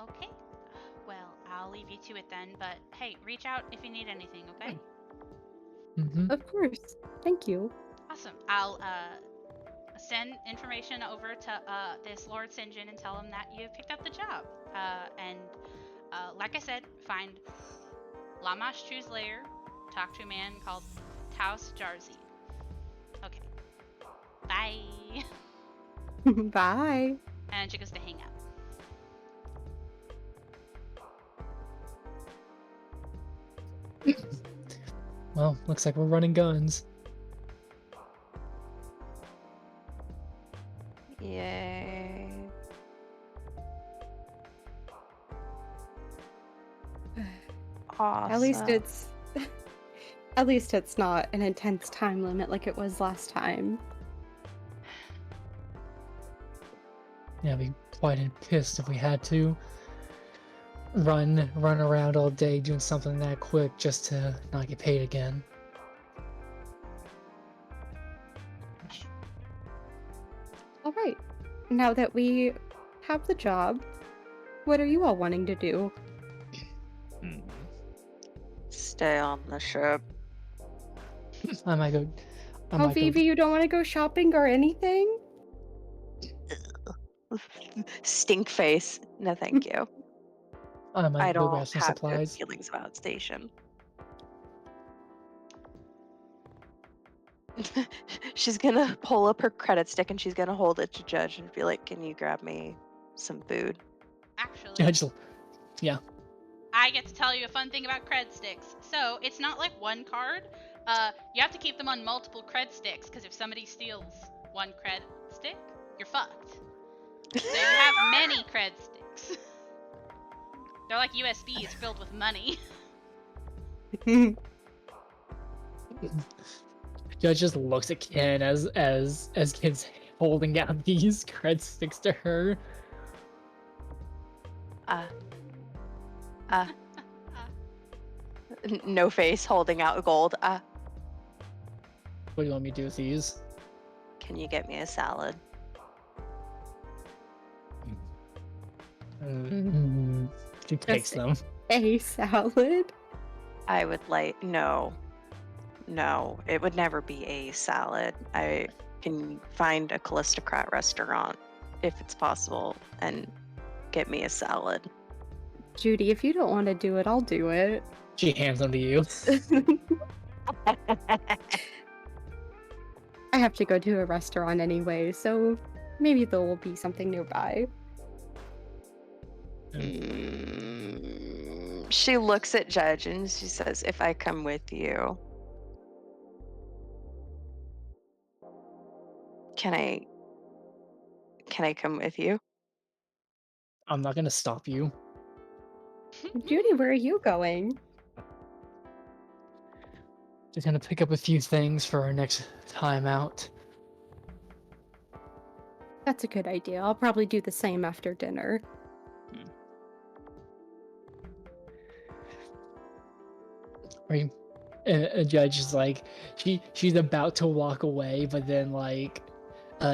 Okay. Well, I'll leave you to it then, but hey, reach out if you need anything, okay? Mm-hmm. Of course. Thank you. Awesome. I'll send information over to this Lord St. John and tell him that you picked up the job. And like I said, find Lamash Chu's lair, talk to a man called Taos Jarzi. Okay. Bye. Bye. And she goes to hang up. Well, looks like we're running guns. Yay. Awesome. At least it's not an intense time limit like it was last time. Yeah, I'd be quite pissed if we had to run around all day doing something that quick just to not get paid again. All right. Now that we have the job, what are you all wanting to do? Stay on the ship. I might go. Oh, Vivi, you don't want to go shopping or anything? Stink face. No, thank you. I might I go don't grab some have good supplies. feelings about station. She's gonna pull up her credit stick and she's gonna hold it to Judge and be like, "Can you grab me some food?" Actually, Judge, yeah. I get to tell you a fun thing about cred sticks. So it's not like one card. You have to keep them on multiple cred sticks, because if somebody steals one cred stick, you're fucked. So you have many cred sticks. They're like USBs filled with money. Judge just looks at Ken as Ken's holding out these cred sticks to her. No face, holding out gold. What do you want me to do with these? Can you get me a salad? She takes them. A salad? I would like no, it would never be a salad. I can find a Callistocrat restaurant if it's possible and get me a salad. Judy, if you don't want to do it, I'll do it. She hands them to you. I have to go to a restaurant anyway, so maybe there will be something nearby. She looks at Judge and she says, "If I come with you, can I come with you?" I'm not gonna stop you. Judy, where are you going? Just gonna pick up a few things for our next time out. That's a good idea. I'll probably do the same after dinner. Right? A Judge is like, she's about to walk away, but then like,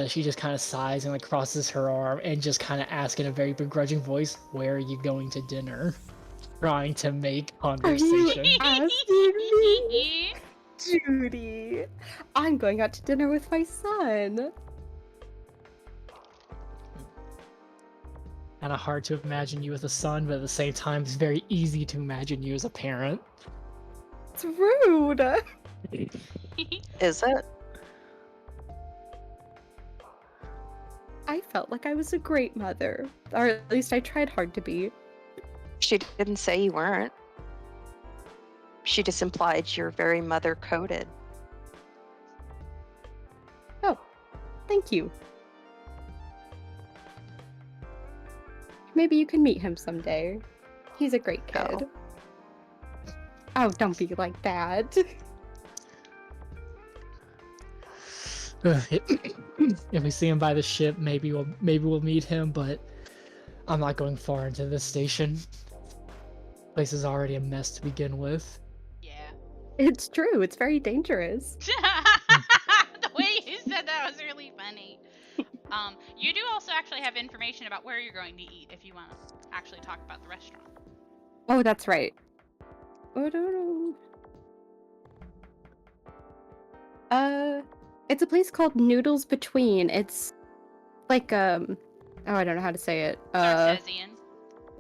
she just kind of sighs and like crosses her arm and just kind of asks in a very begrudging voice, "Where are you going to dinner?" Trying to make conversation. Asking me? Judy, I'm going out to dinner with my son. Kind of hard to imagine you as a son, but at the same time, it's very easy to imagine you as a parent. It's rude. Is it? I felt like I was a great mother, or at least I tried hard to be. She didn't say you weren't. She just implied you're very mother coded. Oh, thank you. Maybe you can meet him someday. He's a great No. kid. Oh, don't be like that. If we see him by the ship, maybe we'll meet him, but I'm not going far into this station. Place is already a mess to begin with. Yeah. It's true. It's very dangerous. The way you said that was really funny. You do also actually have information about where you're going to eat if you want to actually talk about the restaurant. Oh, that's right. Oh, no. It's a place called Noodles Between. It's like oh, I don't know how to say it. Sarcesian.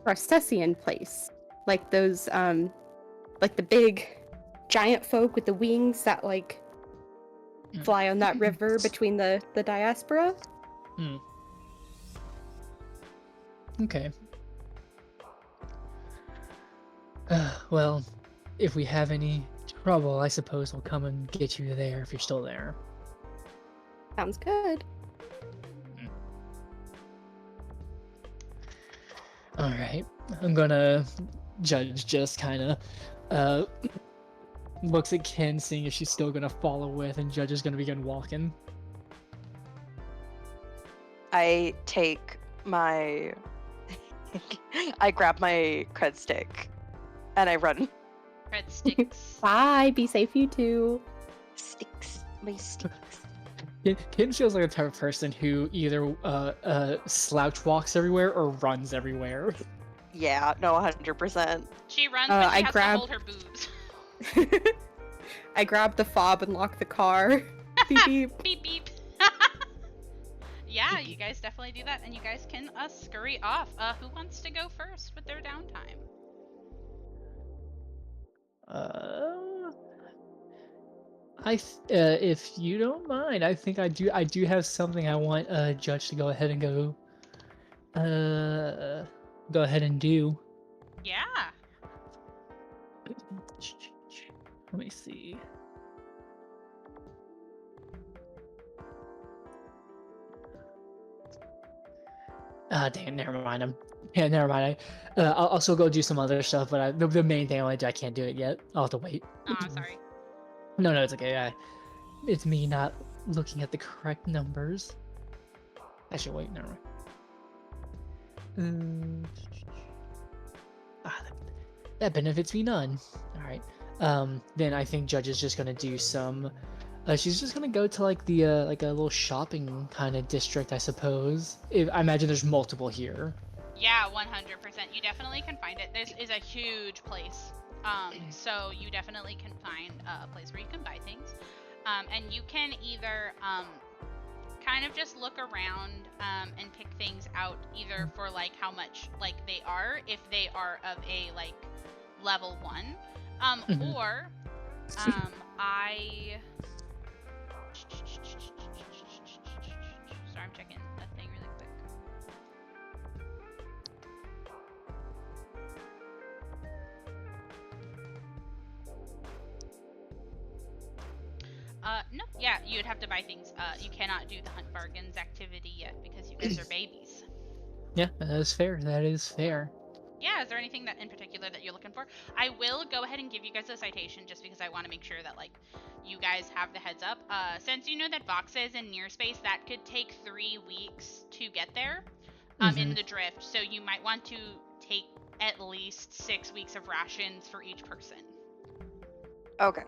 Carcessian place. Like those like the big giant folk with the wings that like fly on that river between the diaspora. Hmm. Okay. Well, if we have any trouble, I suppose we'll come and get you there if you're still there. Sounds good. All right. I'm gonna Judge just kind of looks at Ken, seeing if she's still gonna follow with, and Judge is gonna begin walking. I take my. I grab my cred stick and I run. Red sticks. Bye. Be safe, you too. Sticks. My sticks. Ken feels like the type of person who either slouch walks everywhere or runs everywhere. Yeah, no, 100%. She runs, but she I has grab- to hold her boobs. I grab the fob and lock the car. Beep beep. Beep beep. Yeah, you guys definitely do that, and you guys can scurry off. Who wants to go first with their downtime? If you don't mind, I think I do have something I want Judge to go ahead and go ahead and do. Yeah. Let me see. Dang, never mind. Never mind. I'll also go do some other stuff, but the main thing I want to do, I can't do it yet. I'll have to wait. Oh, I'm sorry. No, it's okay. It's me not looking at the correct numbers. Actually, wait, never mind. That benefits me none. All right. Then I think Judge is just gonna do some. She's just gonna go to like the like a little shopping kind of district, I suppose. I imagine there's multiple here. Yeah, 100%. You definitely can find it. This is a huge place. So you definitely can find a place where you can buy things. And you can either kind of just look around and pick things out either for like how much like they are, if they are of a like level 1, or I sorry, I'm checking that thing really quick. No, yeah, you'd have to buy things. You cannot do the hunt bargains activity yet because you guys are babies. Yeah, that is fair. That is fair. Yeah, is there anything that in particular that you're looking for? I will go ahead and give you guys a citation just because I want to make sure that like you guys have the heads up. Since you know that Vox is in near space, that could take 3 weeks to get there in the drift. So you might want to take at least 6 weeks of rations for each person. Okay.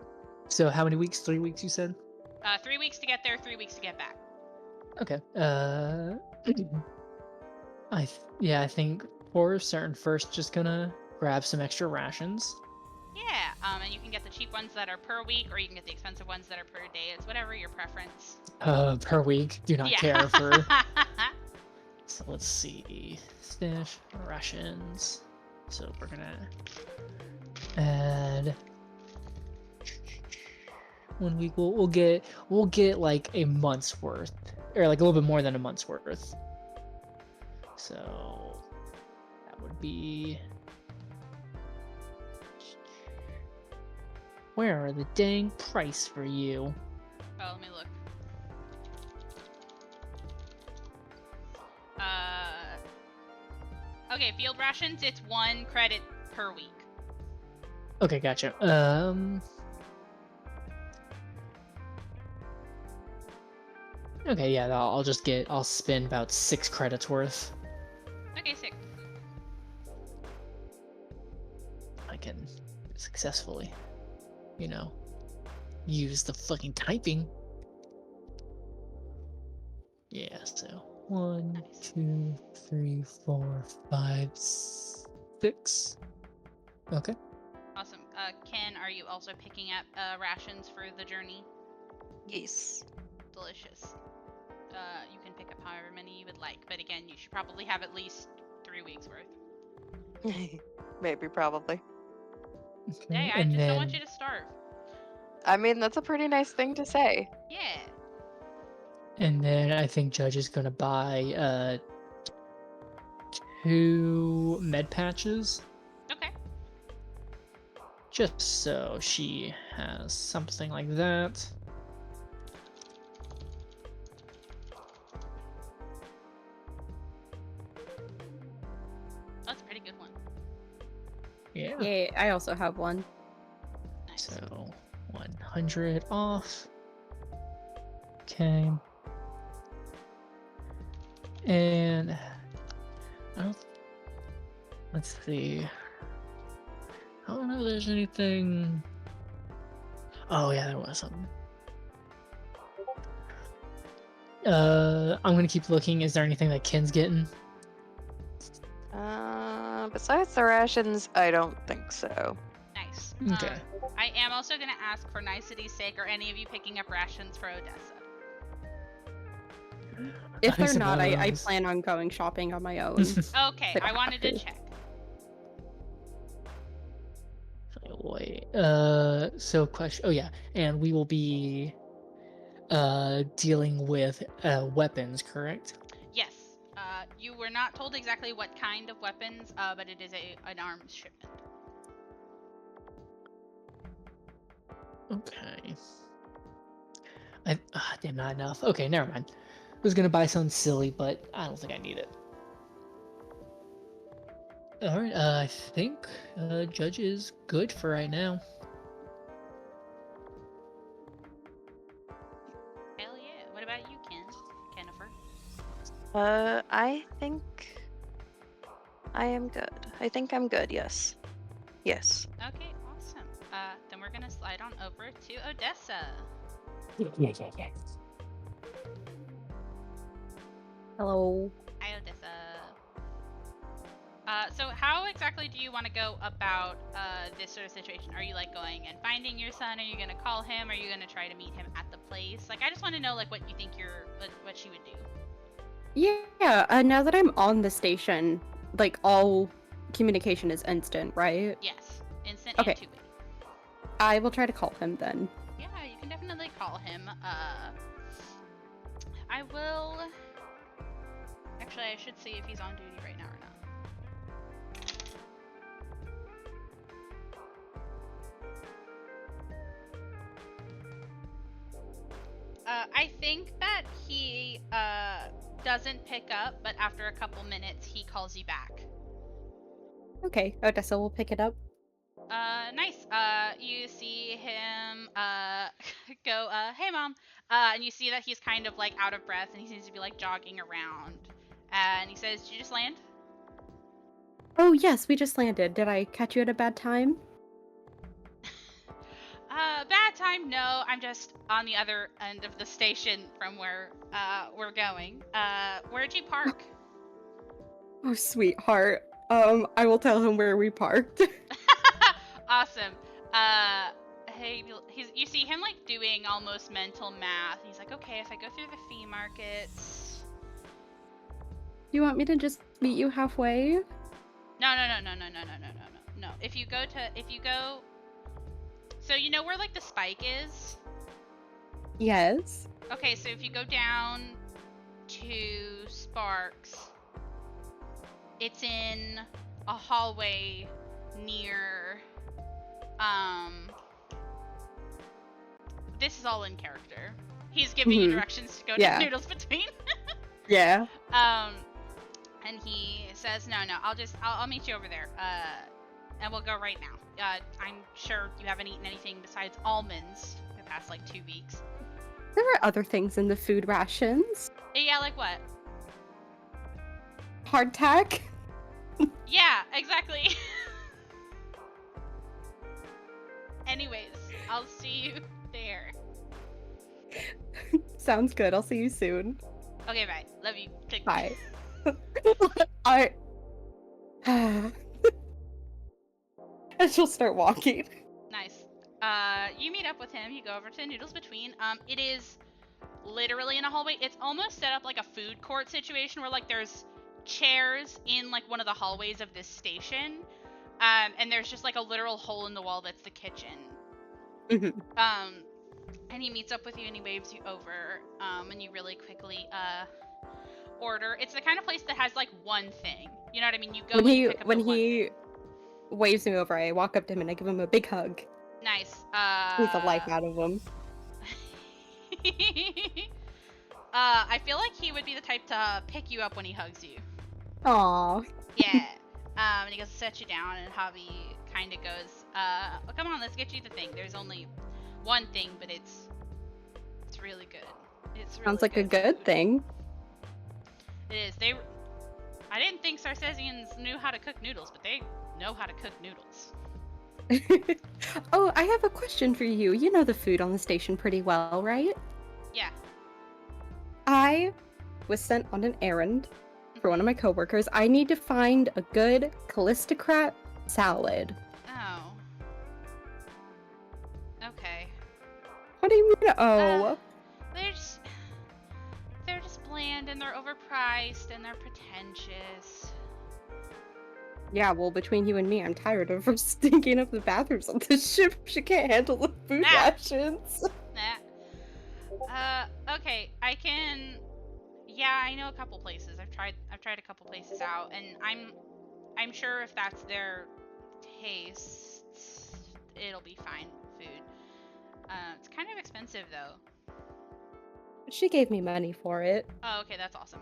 So how many weeks? 3 weeks, you said? 3 weeks to get there, 3 weeks to get back. Okay. I think for certain first, just gonna grab some extra rations. Yeah, and you can get the cheap ones that are per week, or you can get the expensive ones that are per day. It's whatever your preference. Per week. Do not care for. So let's see. Stash rations. So we're gonna add 1 week. We'll get like a month's worth, or like a little bit more than a month's worth. So that would be. Where are the dang price for you? Oh, let me look. Okay, field rations, it's 1 credit per week. Okay, gotcha. Okay, yeah, I'll spend about 6 credits worth. Okay, sick. I can successfully, you know, use the fucking typing. Yeah, so 1, Nice. 2, 3, 4, 5, 6. Okay. Awesome. Ken, are you also picking up rations for the journey? Yes. Delicious. You can pick up however many you would like, but again, you should probably have at least 3 weeks worth. Maybe, probably. Okay, Hey, I and just then don't want you to starve. I mean, that's a pretty nice thing to say. Yeah. I think Judge is gonna buy 2 med patches. Okay. Just so she has something like that. That's a pretty good one. Yeah. Yeah, I also have one. Nice. So 100 off. Okay. And I don't. Let's see. I don't know if there's anything. Oh yeah, there was something. I'm gonna keep looking. Is there anything that Ken's getting? Besides the rations, I don't think so. Nice. Okay. I am also going to ask, for nicety's sake, are any of you picking up rations for Odessa? If they're not, I suppose. plan on going shopping on my own. Okay, They don't I wanted to have to. check. Wait. So question. Oh yeah, and we will be dealing with weapons, correct? Yes. You were not told exactly what kind of weapons, but it is an arms shipment. Okay. Damn, not enough. Okay, never mind. I was gonna buy something silly, but I don't think I need it. All right. I think Judge is good for right now. Hell yeah. What about you, Ken? Kennifer? I think I am good. I think I'm good, yes. Yes. Okay, awesome. Then we're gonna slide on over to Odessa. Yeah. Hello. Hi, Odessa. So how exactly do you want to go about this sort of situation? Are you like going and finding your son? Are you gonna call him? Are you gonna try to meet him at the place? Like, I just want to know like what you think what she would do. Yeah, now that I'm on the station, like all communication is instant, right? Yes, instant Okay. and two-way. I will try to call him then. Yeah, you can definitely call him. I will. Actually, I should see if he's on duty right now or not. I think that he doesn't pick up, but after a couple minutes, he calls you back. Okay, Odessa will pick it up. Nice. You see him go, hey mom. And you see that he's kind of like out of breath and he seems to be like jogging around. And he says, did you just land? Oh yes, we just landed. Did I catch you at a bad time? Bad time? No, I'm just on the other end of the station from where we're going. Where'd you park? Oh, sweetheart. I will tell him where we parked. Awesome. Hey, you see him like doing almost mental math. He's like, okay, if I go through the flea markets. You want me to just meet you halfway? No. If you go, so you know where like the spike is? Yes. Okay, so if you go down to Sparks, it's in a hallway near, this is all in character. He's giving you Mhm. directions to go Yeah. to Noodles Between. Yeah. And he says, no, I'll meet you over there. And we'll go right now. I'm sure you haven't eaten anything besides almonds the past, like, 2 weeks. There are other things in the food rations. Yeah, like what? Hardtack. Yeah, exactly. Anyways, I'll see you there. Sounds good. I'll see you soon. Okay, bye. Love you. Click. Bye. I. And she'll start walking. Nice. You meet up with him. You go over to Noodles Between. It is literally in a hallway. It's almost set up like a food court situation where, like, there's chairs in, like, one of the hallways of this station. And there's just, like, a literal hole in the wall that's the kitchen. Mhm. And he meets up with you and he waves you over. And you really quickly, order. It's the kind of place that has, like, one thing. You know what I mean? You go and you pick up the one thing. Waves me over, I walk up to him and I give him a big hug. Nice. Squeeze the life out of him. I feel like he would be the type to pick you up when he hugs you. Aw. Yeah. And he goes to set you down, and Javi kind of goes, well, come on, let's get you the thing. There's only one thing, but it's really good. It's really Sounds like a food. good thing. It is. I didn't think Sarcesians knew how to cook noodles, but they know how to cook noodles. Oh, I have a question for you. You know the food on the station pretty well, right? Yeah. I was sent on an errand for one of my coworkers. I need to find a good Callistocrat salad. Oh. Okay. What do you mean? Oh. They're just bland, and they're overpriced, and they're pretentious. Yeah, well, between you and me, I'm tired of her stinking up the bathrooms on this ship. She can't handle the food rations. Nah. Okay, I can. Yeah, I know a couple places. I've tried a couple places out, and I'm sure if that's their taste, it'll be fine food. It's kind of expensive though. She gave me money for it. Oh, okay, that's awesome.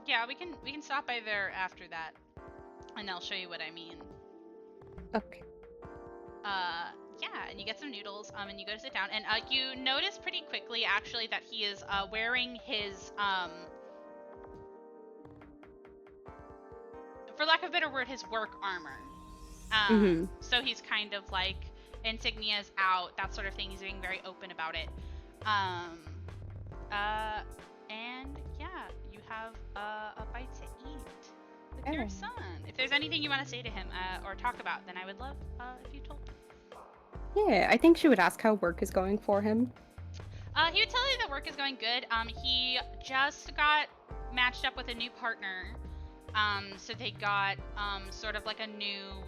Yeah, we can stop by there after that, and I'll show you what I mean. Okay. Yeah, and you get some noodles, and you go to sit down, and you notice pretty quickly, actually, that he is wearing his, for lack of a better word, his work armor. So he's kind of like, insignias out, that sort of thing. He's being very open about it. And yeah, you have a bite to eat with your son. If there's anything you want to say to him or talk about, then I would love if you told me. Yeah, I think she would ask how work is going for him. He would tell you that work is going good. He just got matched up with a new partner. So they got sort of like a new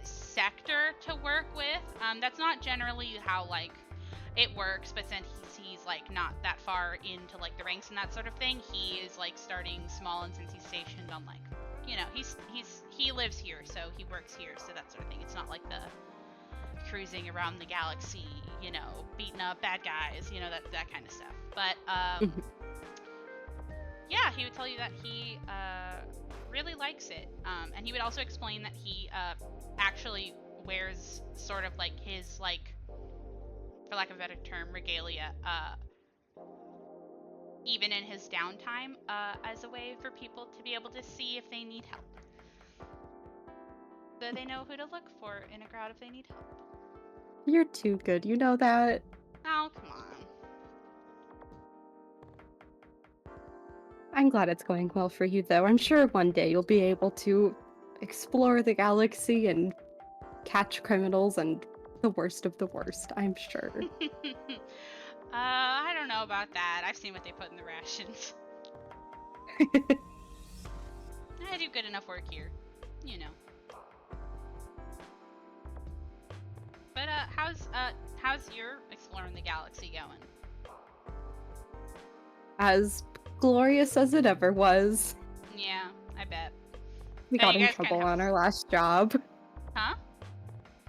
sector to work with. That's not generally how, like, it works, but since he's like not that far into, like, the ranks and that sort of thing, he is, like, starting small, and since he's stationed on, like, you know, he lives here, so he works here, so that sort of thing. It's not like the cruising around the galaxy, you know, beating up bad guys, you know, that kind of stuff. But yeah, he would tell you that he really likes it, and he would also explain that he actually wears sort of like his, like, for lack of a better term, regalia, even in his downtime, as a way for people to be able to see if they need help. So they know who to look for in a crowd if they need help. You're too good, you know that. Oh, come on. I'm glad it's going well for you, though. I'm sure one day you'll be able to explore the galaxy and catch criminals and the worst of the worst, I'm sure. I don't know about that. I've seen what they put in the rations. I do good enough work here, you know. But how's your exploring the galaxy going? as glorious as it ever was. Yeah, I bet. We So got you in guys kinda trouble have- on our last job. Huh?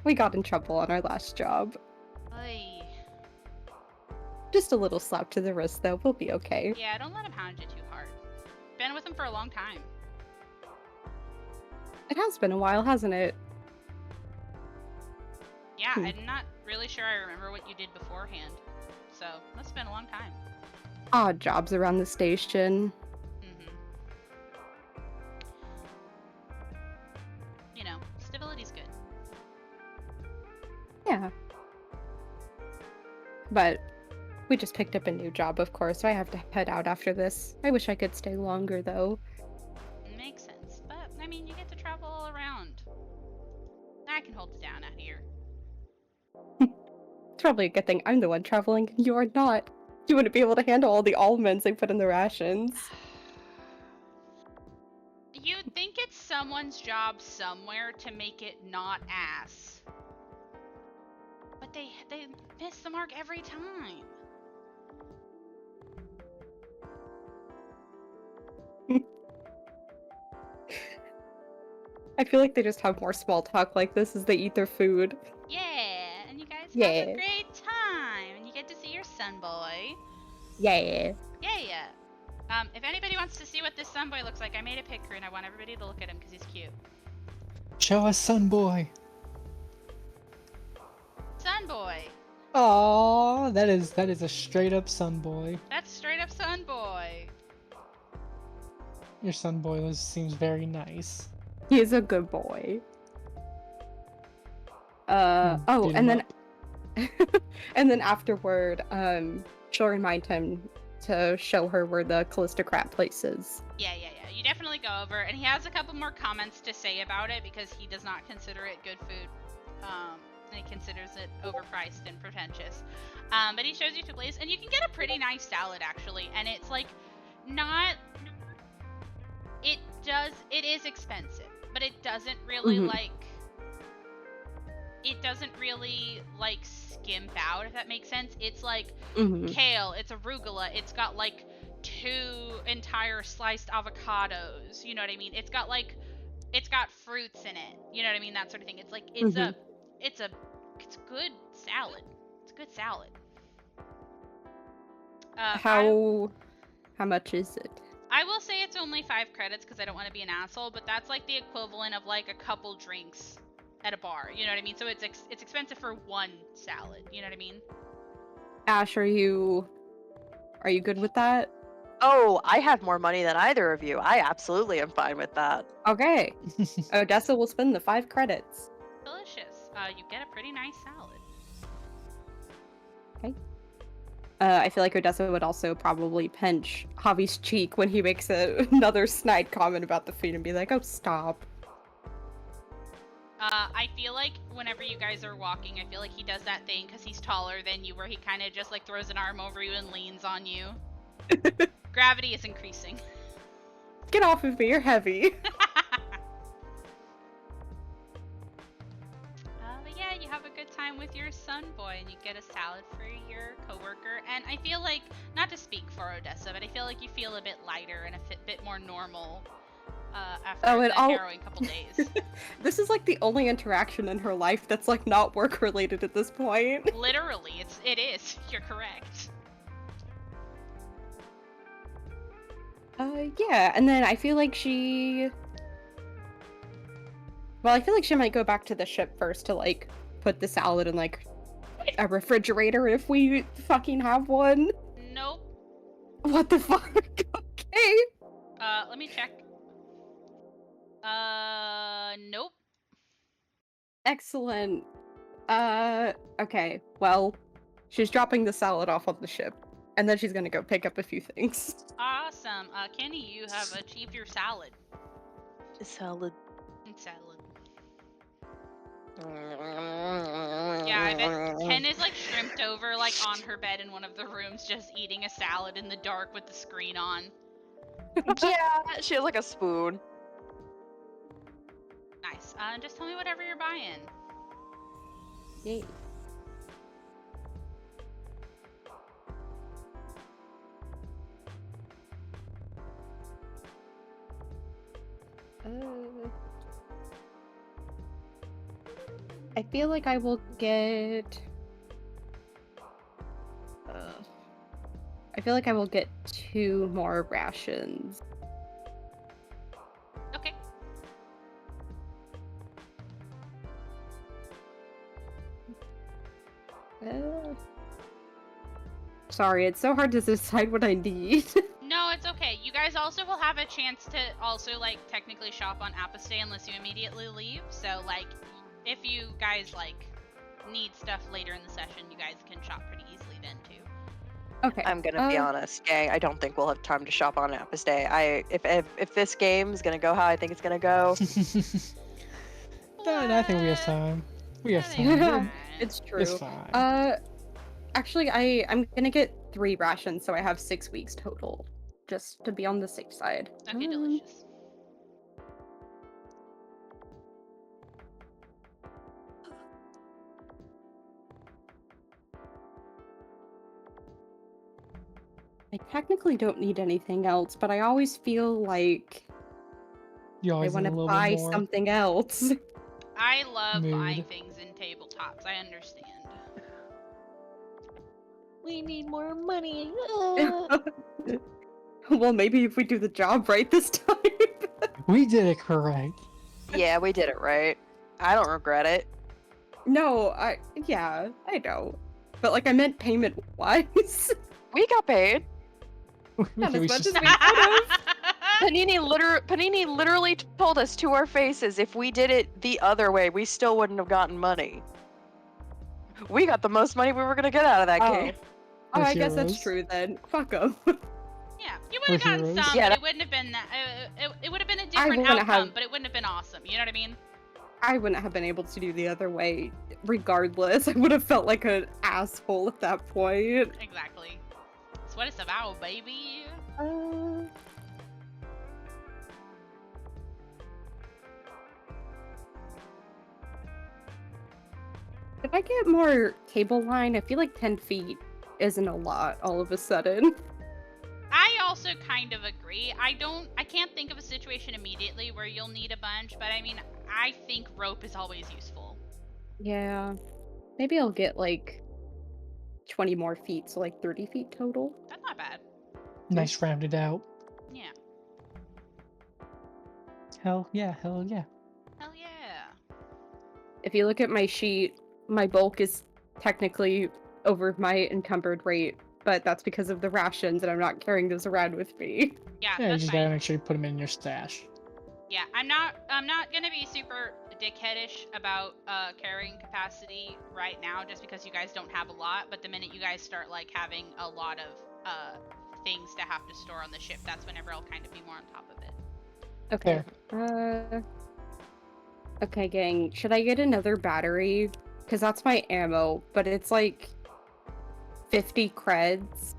We got in trouble on our last job. Oy. Just a little slap to the wrist, though. We'll be okay. Yeah, don't let him hound you too hard. Been with him for a long time. It has been a while, hasn't it? Yeah, Hmm. I'm not really sure I remember what you did beforehand. So, must have been a long time. Odd jobs around the station. Mm-hmm. You know, stability's good. Yeah. But we just picked up a new job, of course, so I have to head out after this. I wish I could stay longer, though. Makes sense. But, I mean, you get to travel all around. I can hold it down out here. It's probably a good thing I'm the one traveling and you're not. You wouldn't be able to handle all the almonds they put in the rations. You'd think it's someone's job somewhere to make it not ass. But they miss the mark every time. I feel like they just have more small talk like this as they eat their food. Yeah, and you guys have Yeah. a great time, and you get to see your son boy. Yeah. Yeah. If anybody wants to see what this sun boy looks like, I made a picture, and I want everybody to look at him because he's cute. Show us, son boy. Sun boy. Aww, that is a straight up son boy. That's straight up sun boy. Your son boy seems very nice. He is a good boy. Hmm, Oh, beat and him then up. and then afterward, she'll remind him to show her where the Callistocrat place is. Yeah. You definitely go over, and he has a couple more comments to say about it because he does not consider it good food. And he considers it overpriced and pretentious. But he shows you to place, and you can get a pretty nice salad actually, and it's like not. It is expensive, but it doesn't really Mhm. It doesn't really like skimp out, if that makes sense. It's like Mhm. kale, it's arugula, it's got like 2 entire sliced avocados, you know what I mean? It's got fruits in it, you know what I mean? That sort of thing. It's like it's Mhm. good salad. It's a good salad. I How much is it? will say it's only 5 credits because I don't want to be an asshole, but that's like the equivalent of like a couple drinks at a bar, you know what I mean? So it's expensive for one salad, you know what I mean? Ash, are you good with that? Oh, I have more money than either of you. I absolutely am fine with that. Okay. Odessa will spend the 5 credits. Delicious. You get a pretty nice salad. I feel like Odessa would also probably pinch Javi's cheek when he makes another snide comment about the food and be like, "Oh, stop." I feel like whenever you guys are walking, I feel like he does that thing because he's taller than you, where he kind of just like throws an arm over you and leans on you. Gravity is increasing. Get off of me, you're heavy. But yeah, you have a good time with your son boy, and you get a salad for your coworker. And I feel like, not to speak for Odessa, but I feel like you feel a bit lighter and a bit more normal after the harrowing couple days. This is like the only interaction in her life that's like not work related at this point. Literally, it is. You're correct. Yeah, and then I feel like she might go back to the ship first to like put the salad in like a refrigerator if we fucking have one. Nope. What the fuck? Okay. Let me check. Nope. Excellent. Okay. Well, she's dropping the salad off on the ship, and then she's gonna go pick up a few things. Awesome. Kenny, you have achieved your salad. Salad. Salad. Yeah, I bet Ken is like shrimped over like on her bed in one of the rooms just eating a salad in the dark with the screen on. Yeah, she has like a spoon. Nice. Just tell me whatever you're buying. Yay. I feel like I will get. I feel like I will get 2 more rations. Okay. Sorry, it's so hard to decide what I need. No, it's okay. You guys also will have a chance to also, like, technically shop on Apostay unless you immediately leave. So, like, if you guys, like, need stuff later in the session, you guys can shop pretty easily then, too. Okay. I'm gonna be honest, gang. I don't think we'll have time to shop on Apostay. If this game is gonna go how I think it's gonna go, No, I think we have time. We have I time. think Yeah, fine. it's true. It's fine. Actually, I'm gonna get 3 rations, so I have 6 weeks total, just to be on the safe side. Okay, delicious. I technically don't need anything else, but I always feel like You I always want need a to little buy bit more. something else. I love buying Mood. things in tabletops. I understand. We need more money. Well, maybe if we do the job right this time. We did it correct. yeah, we did it right. I don't regret it. No, yeah, I know. But like I meant payment wise. We got paid. Not as We much should- as we could have. Panini literally told us to our faces if we did it the other way, we still wouldn't have gotten money. We got the most money we were gonna get out of that game. Oh, We're I guess that's heroes. true then. Fuck them. Yeah, you would have We're gotten heroes. some, Yeah, but it wouldn't have been that. It would have been a I different wouldn't outcome, have- but it wouldn't have been awesome. You know what I mean? I wouldn't have been able to do the other way regardless. I would have felt like an asshole at that point. Exactly. That's what it's about, baby. If I get more cable line, I feel like 10 feet isn't a lot all of a sudden. I also kind of agree. I can't think of a situation immediately where you'll need a bunch, but I mean, I think rope is always useful. Yeah. Maybe I'll get like 20 more feet, so like 30 feet total. That's not bad. Nice rounded out. Yeah. Hell yeah, hell yeah. Hell yeah. If you look at my sheet, my bulk is technically over my encumbered rate, but that's because of the rations and I'm not carrying those around with me. Yeah, Yeah, you that's just fine. gotta make sure you put them in your stash. Yeah, I'm not gonna be super dickheadish about carrying capacity right now just because you guys don't have a lot, but the minute you guys start like having a lot of things to have to store on the ship, that's whenever I'll kind of be more on top of it. Okay. Okay, gang. Should I get another battery? Because that's my ammo, but it's like 50 creds.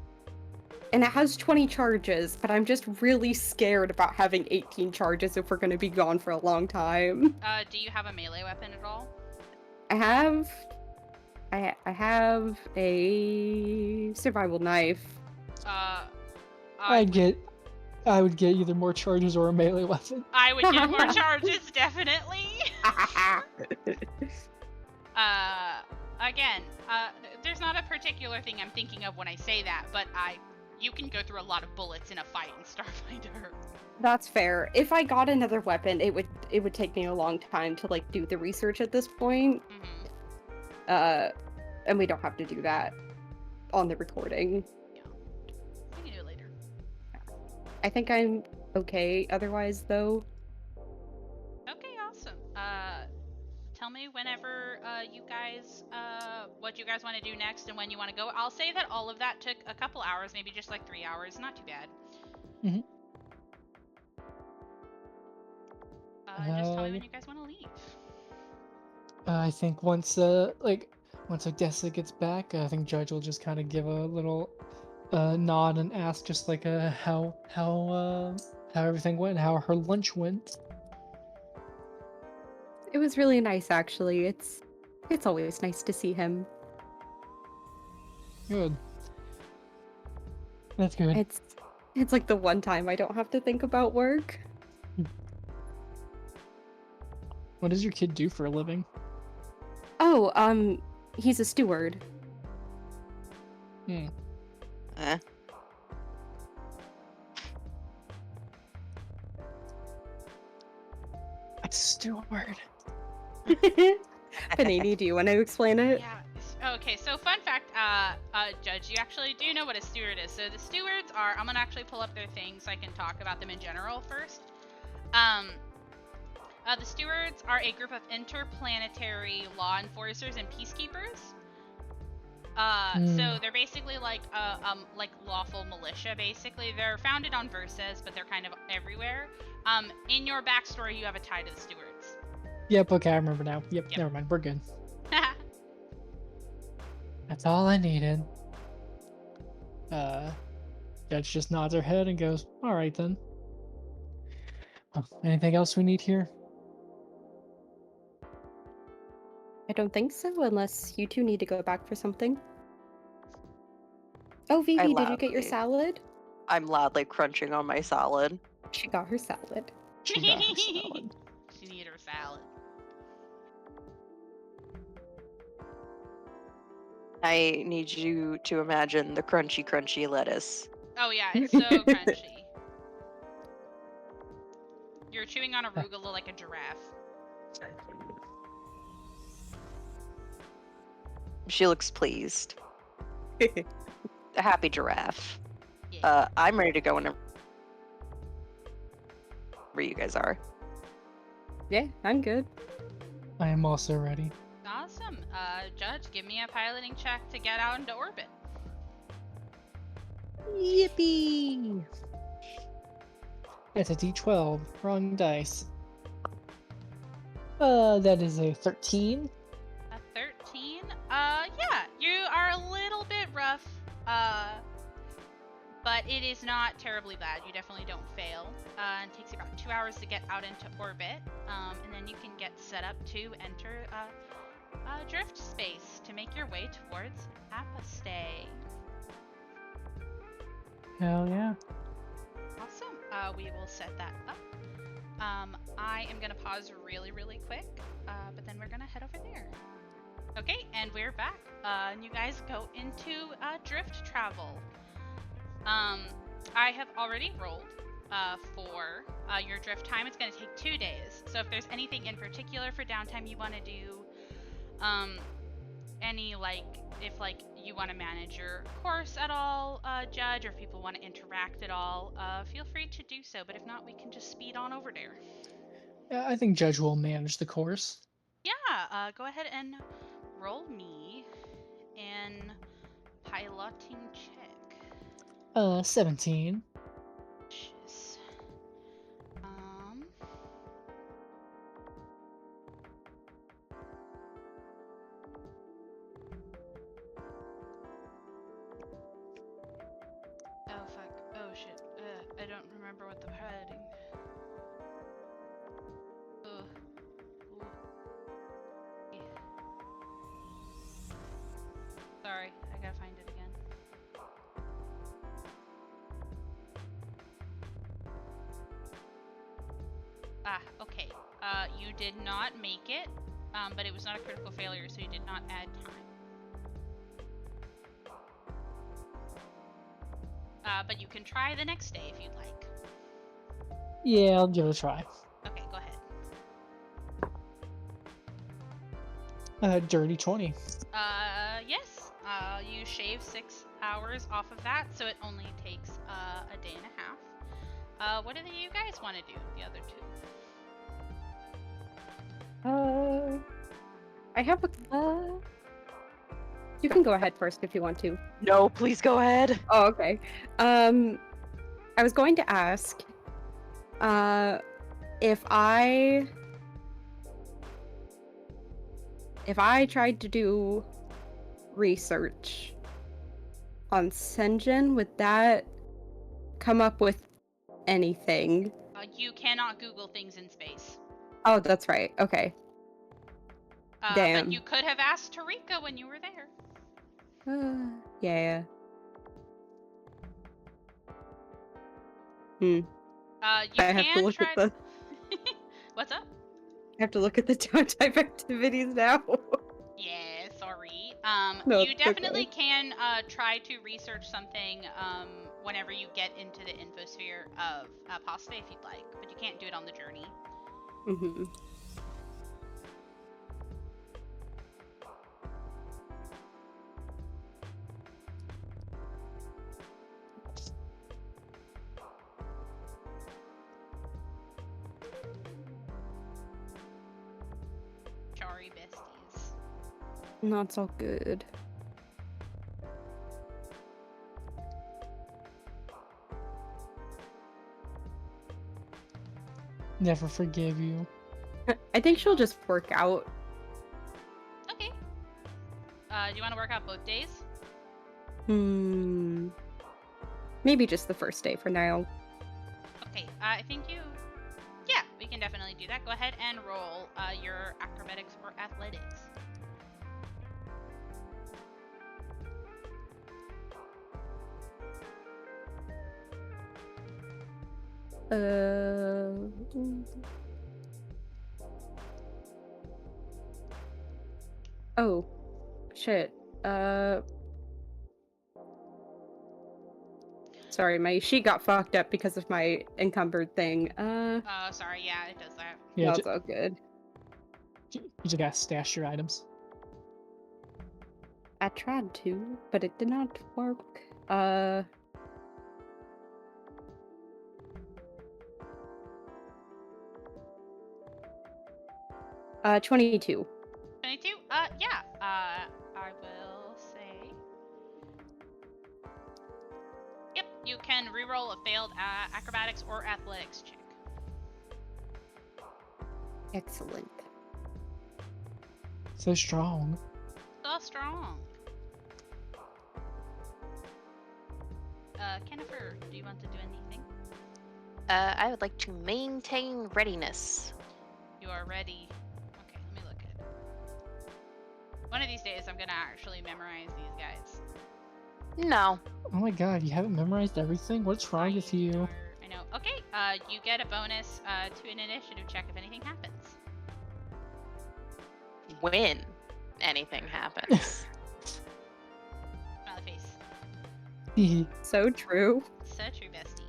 And it has 20 charges, but I'm just really scared about having 18 charges if we're going to be gone for a long time. Do you have a melee weapon at all? I have a survival knife. I would get either more charges or a melee weapon. would get more charges, definitely. Again, there's not a particular thing I'm thinking of when I say that, but you can go through a lot of bullets in a fight in Starfighter. That's fair. If I got another weapon, it would take me a long time to like do the research at this point. Mm-hmm. And we don't have to do that on the recording. We can do it later. I think I'm okay otherwise though. Okay, awesome. Tell me whenever you guys, what you guys want to do next and when you want to go. I'll say that all of that took a couple hours, maybe just like 3 hours. Not too bad. Mhm. Just tell me Yeah. when you guys want to leave. I think once Odessa gets back, I think Judge will just kind of give a little nod and ask just like how everything went, how her lunch went. It was really nice actually. It's always nice to see him. Good. That's good. It's like the one time I don't have to think about work. What does your kid do for a living? Oh, he's a steward. Hmm. Eh. A steward. Panini, do you want to explain it? Yeah. Okay, so fun fact, Judge, you actually do know what a steward is. So the stewards are, I'm gonna actually pull up their thing so I can talk about them in general first. The stewards are a group of interplanetary law enforcers and peacekeepers. So they're basically like lawful militia. Basically, they're founded on Versus, but they're kind of everywhere. In your backstory, you have a tie to the stewards. Yep, okay, I remember now. Yep, Yep. never mind, we're good. That's all I needed. Judge just nods her head and goes, alright then. Well, anything else we need here? I don't think so, unless you two need to go back for something. Oh, Vivi, did you get your loudly- salad? I'm loudly crunching on my salad. She got her salad. She got her salad. She need her salad. I need you to imagine the crunchy, crunchy lettuce. Oh yeah, it's so crunchy. You're chewing on arugula like a giraffe. She looks pleased. A happy giraffe. Yeah. I'm ready to go whenever you guys are. Yeah, I'm good. I am also ready. Awesome. Judge, give me a piloting check to get out into orbit. Yippee! That's a D12. Wrong dice. That is a 13. A 13? Yeah, you are a little bit rough, but it is not terribly bad. You definitely don't fail. It takes you about 2 hours to get out into orbit, and then you can get set up to enter drift space to make your way towards Apostay. Hell yeah. Awesome. We will set that up. I am gonna pause really quick, but then we're gonna head over there. Okay, and we're back. And you guys go into drift travel. I have already rolled for your drift time. It's gonna take 2 days. So if there's anything in particular for downtime you want to do, any if you want to manage your course at all, Judge, or if people want to interact at all, feel free to do so. But if not, we can just speed on over there. Yeah, I think Judge will manage the course. Yeah, go ahead and roll me in piloting check. 17. Jeez. Oh fuck. Oh shit. I don't remember what the piloting. Ugh. Ooh. Sorry, I gotta find it again. Okay. You did not make it, but it was not a critical failure, so you did not add time. But you can try the next day if you'd like. Yeah, I'll give it a try. Okay, go ahead. Dirty 20. Yes. You shave 6 hours off of that, so it only takes a day and a half. What do you guys want to do? The other two. I have a. You can go ahead first if you want to. No, please go ahead. Oh, okay. I was going to ask, if I tried to do research on Senjin, would that come up with anything? You cannot Google things in space. Oh, that's right. Okay. Damn. But you could have asked Tarika when you were there. Yeah. You I have to can look try. at the. What's up? have to look at the type activities now. Yeah, sorry. No, You it's definitely okay. can try to research something whenever you get into the infosphere of Apostate if you'd like, but you can't do it on the journey. Mm-hmm. Sorry, besties. No, it's all good. Never forgive you. I think she'll just work out. Okay. Do you want to work out both days? Maybe just the first day for now. Okay, I think you... Yeah, we can definitely do that. Go ahead and roll your acrobatics or athletics. Oh, shit. Sorry, my sheet got fucked up because of my encumbered thing. Oh, sorry, yeah, it does that. Yeah, No, it's all good. you just gotta stash your items. I tried to, but it did not work. 22. 22? Yeah. I will say... Yep, you can reroll a failed acrobatics or athletics check. Excellent. So strong. So strong. Kennifer, do you want to do anything? I would like to maintain readiness. You are ready. Okay, let me look at it. One of these days, I'm gonna actually memorize these guys. No. Oh my god, you haven't memorized everything? What's wrong with you? I know. Okay, you get a bonus to an initiative check if anything happens. When anything happens. Smiley face. So true. So true, bestie.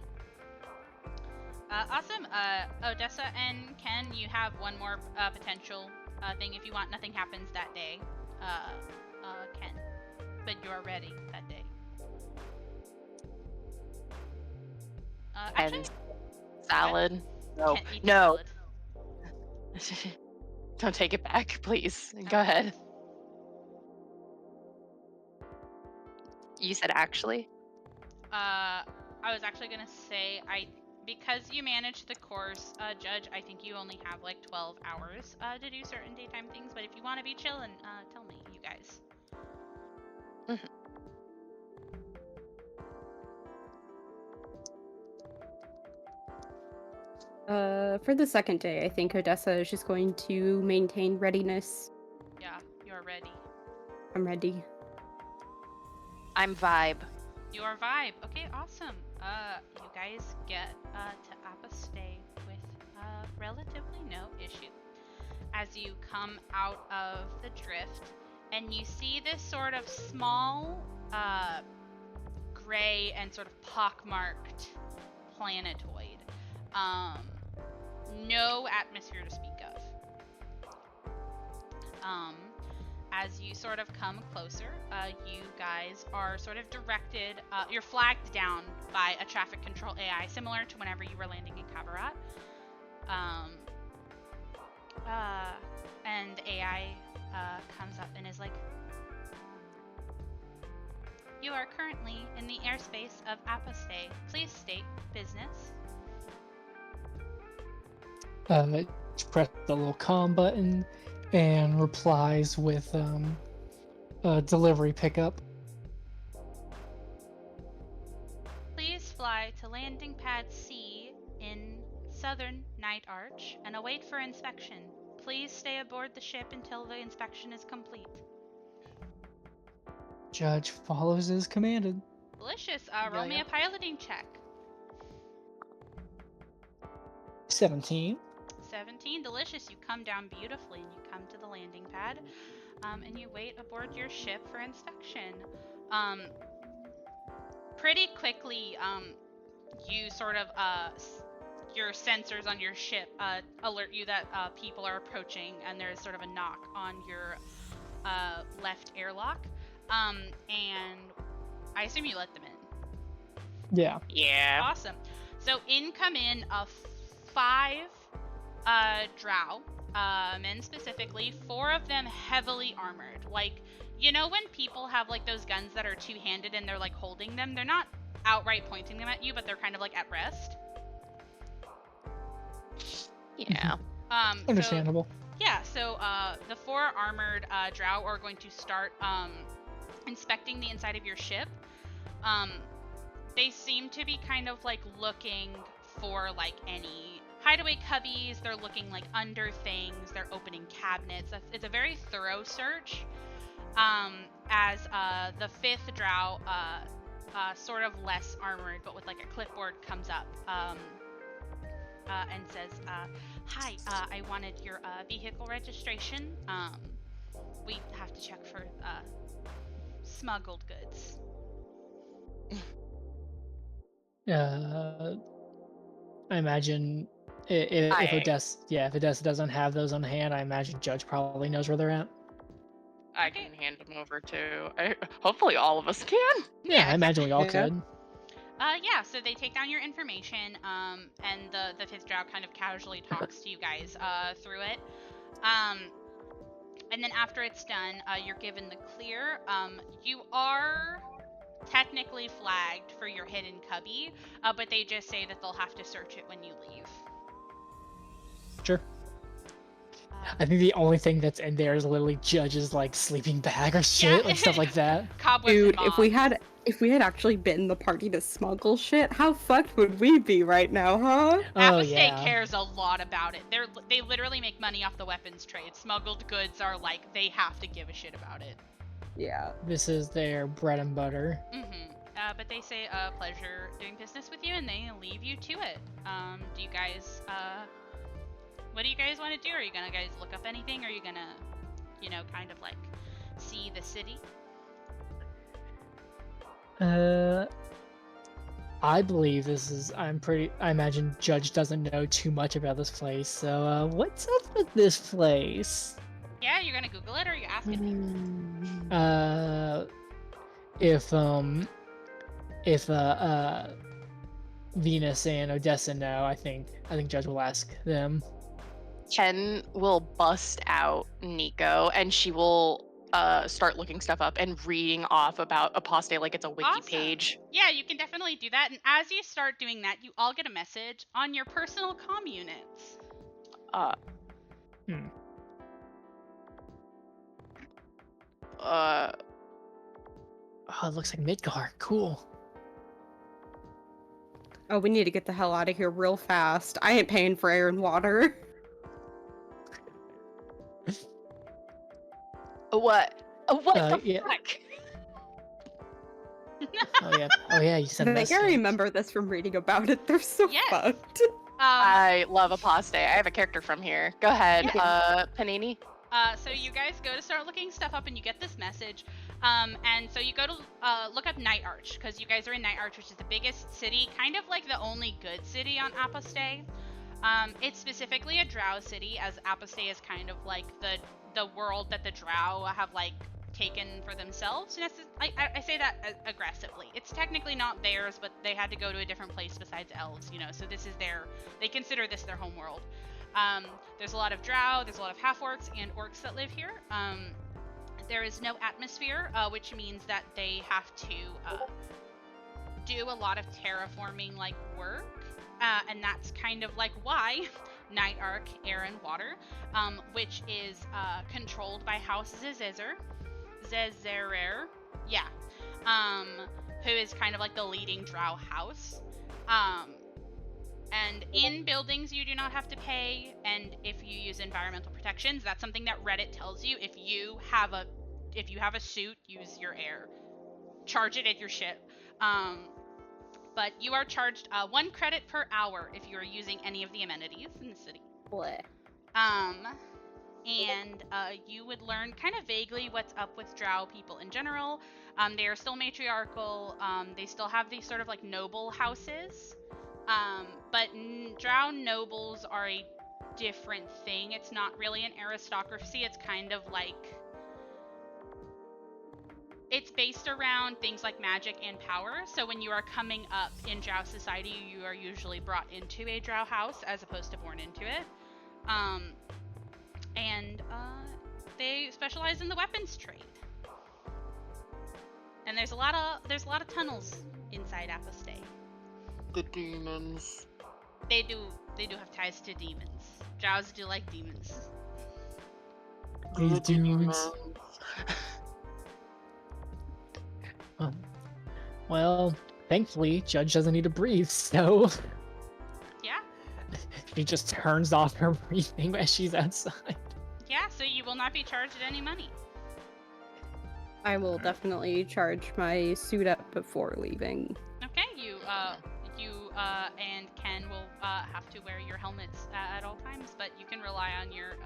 Awesome. Odessa and Ken, you have one more potential thing if you want. Nothing happens that day, Ken, but you are ready that day. Actually, And salad. No. Ken, eat No. salad. Don't take it back, please. Go Alright. ahead. You said actually? I was actually gonna say because you managed the course, Judge. I think you only have like 12 hours to do certain daytime things. But if you want to be chillin', tell me, you guys. For the second day, I think Odessa is just going to maintain readiness. Yeah, you're ready. I'm ready. I'm vibe. Your vibe. Okay, awesome. You guys get to Apostate with relatively no issue. As you come out of the drift, and you see this sort of small, gray and sort of pockmarked planetoid. No atmosphere to speak of. As you sort of come closer, you guys are sort of directed, you're flagged down by a traffic control AI, similar to whenever you were landing in Kabarat. And the AI comes up and is like, "You are currently in the airspace of Apostate. Please state business." Press the little comm button and replies with delivery pickup. Please fly to landing pad C in Southern Night Arch and await for inspection. Please stay aboard the ship until the inspection is complete. Judge follows as commanded. Delicious. Roll me a piloting check. 17. 17. Delicious. You come down beautifully and you come to the landing pad, and you wait aboard your ship for inspection. Pretty quickly, you sort of your sensors on your ship alert you that people are approaching, and there's sort of a knock on your left airlock. And I assume you let them in. Yeah. Yeah. Awesome. So in come in 5 drow, men specifically. 4 of them heavily armored. Like, you know when people have like those guns that are two-handed and they're like holding them? They're not outright pointing them at you, but they're kind of like at rest. Yeah. Understandable. So the 4 armored drow are going to start inspecting the inside of your ship. They seem to be kind of like looking for like any hideaway cubbies. They're looking like under things. They're opening cabinets. It's a very thorough search. As the 5th drow, sort of less armored, but with like a clipboard, comes up and says, "Hi, I wanted your vehicle registration. We have to check for smuggled goods." I imagine if Odessa doesn't have those on hand, I imagine Judge probably knows where they're at. I can hand them over too. Hopefully all of us can. Yeah, I imagine we all Yeah. could. So they take down your information, and the 5th drow kind of casually talks to you guys through it. And then after it's done, you're given the clear. You are technically flagged for your hidden cubby, but they just say that they'll have to search it when you leave. Sure. I think the only thing that's in there is literally Judge's like sleeping bag or shit, Yeah. like stuff like that. Cobwebs Dude, and if we moths. had actually been the party to smuggle shit, how fucked would we be right now, huh? Oh Apostate yeah. cares a lot about it. They literally make money off the weapons trade. Smuggled goods are like, they have to give a shit about it. Yeah. This is their bread and butter. But they say, pleasure doing business with you, and they leave you to it. Do you guys, what do you guys want to do? Are you gonna guys look up anything? Are you gonna, kind of like see the city? I believe this is. I imagine Judge doesn't know too much about this place. So, what's up with this place? Yeah, you're gonna Google it, or are you asking me? If Venus and Odessa know, I think Judge will ask them. Ken will bust out Nico, and she will start looking stuff up and reading off about Apostate like it's a wiki Awesome. page. Yeah, you can definitely do that. And as you start doing that, you all get a message on your personal comm units. Oh, it looks like Midgar. Cool. Oh, we need to get the hell out of here real fast. I ain't paying for air and water. What? What the Yeah. fuck? Oh yeah. You sent a I think I message. remember this from reading about it. They're so Yes. fucked. I love Apostate. I have a character from here. Go ahead, Panini. So you guys go to start looking stuff up, and you get this message. And so you go to look up Night Arch, because you guys are in Night Arch, which is the biggest city, kind of like the only good city on Apostate. It's specifically a drow city, as Apostate is kind of like the world that the drow have like taken for themselves. And I say that aggressively. It's technically not theirs, but they had to go to a different place besides elves, so this is they consider this their home world. There's a lot of drow, there's a lot of half-orcs and orcs that live here. There is no atmosphere, which means that they have to do a lot of terraforming like work, and that's kind of like why Night Arc, Air and Water, which is controlled by House Zezerer, who is kind of like the leading drow house. And in buildings you do not have to pay, and if you use environmental protections, that's something that Reddit tells you. If you have a suit, use your air. Charge it at your ship. But you are charged 1 credit per hour if you are using any of the amenities in the city. Bleh. And you would learn kind of vaguely what's up with Drow people in general. They are still matriarchal. They still have these sort of like noble houses. But Drow nobles are a different thing. It's not really an aristocracy. It's kind of like... It's based around things like magic and power. So when you are coming up in Drow society, you are usually brought into a Drow house as opposed to born into it. And they specialize in the weapons trade. And there's a lot of tunnels inside Apostate. The demons. They do have ties to demons. Drows do like demons. These dudes. Well, thankfully, Judge doesn't need to breathe, so Yeah. she just turns off her breathing as she's outside. Yeah, so you will not be charged any money. I will definitely charge my suit up before leaving. Okay, you and Ken will have to wear your helmets at all times, but you can rely on your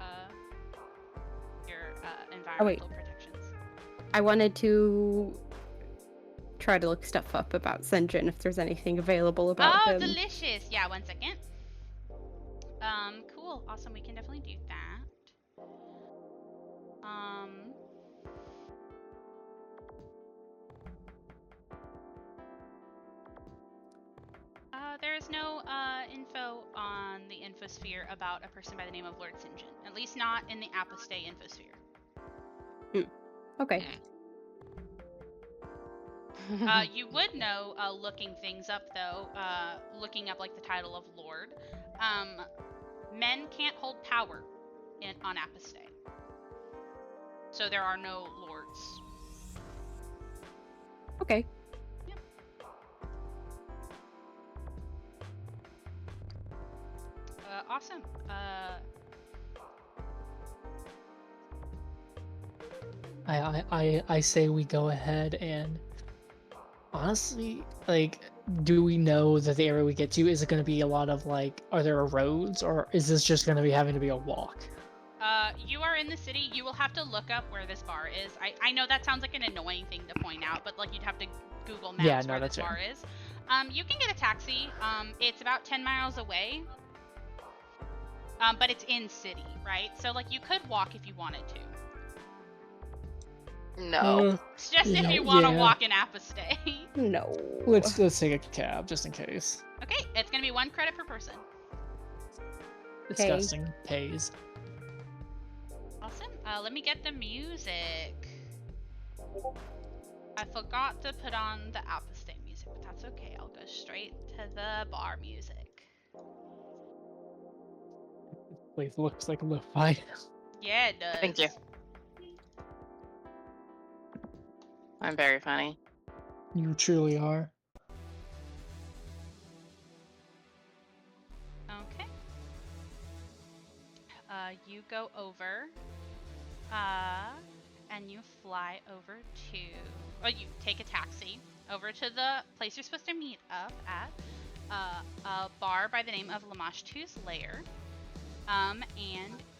environmental protections. I wanted to try to look stuff up about Senjin if there's anything available about him. Delicious! Yeah, 1 second. Cool, awesome. We can definitely do that. There is no info on the infosphere about a person by the name of Lord Sinjin. At least not in the Apostate infosphere. Okay. You would know, looking things up though, looking up like the title of Lord. Men can't hold power on Apostate. So there are no lords. Okay. Yep. Awesome. I say we go ahead and honestly, like, do we know that the area we get to, is it going to be a lot of like, are there roads, or is this just going to be having to be a walk? You are in the city. You will have to look up where this bar is. I know that sounds like an annoying thing to point out, but like you'd have to Google Maps where this bar is. You can get a taxi. It's about 10 miles away. But it's in city, right? So like you could walk if you wanted to. No. It's just if you want to walk in Apostate. No. Let's take a cab just in case. Okay, it's gonna be 1 credit per person. Disgusting. Pays. Awesome. Let me get the music. I forgot to put on the Apostate music, but that's okay. I'll go straight to the bar music. Place looks like a lo-fi. Yeah, it does. Thank you. I'm very funny. You truly are. Okay. You go over, and you fly over to, or you take a taxi over to the place you're supposed to meet up at, a bar by the name of Lamash 2's Lair. And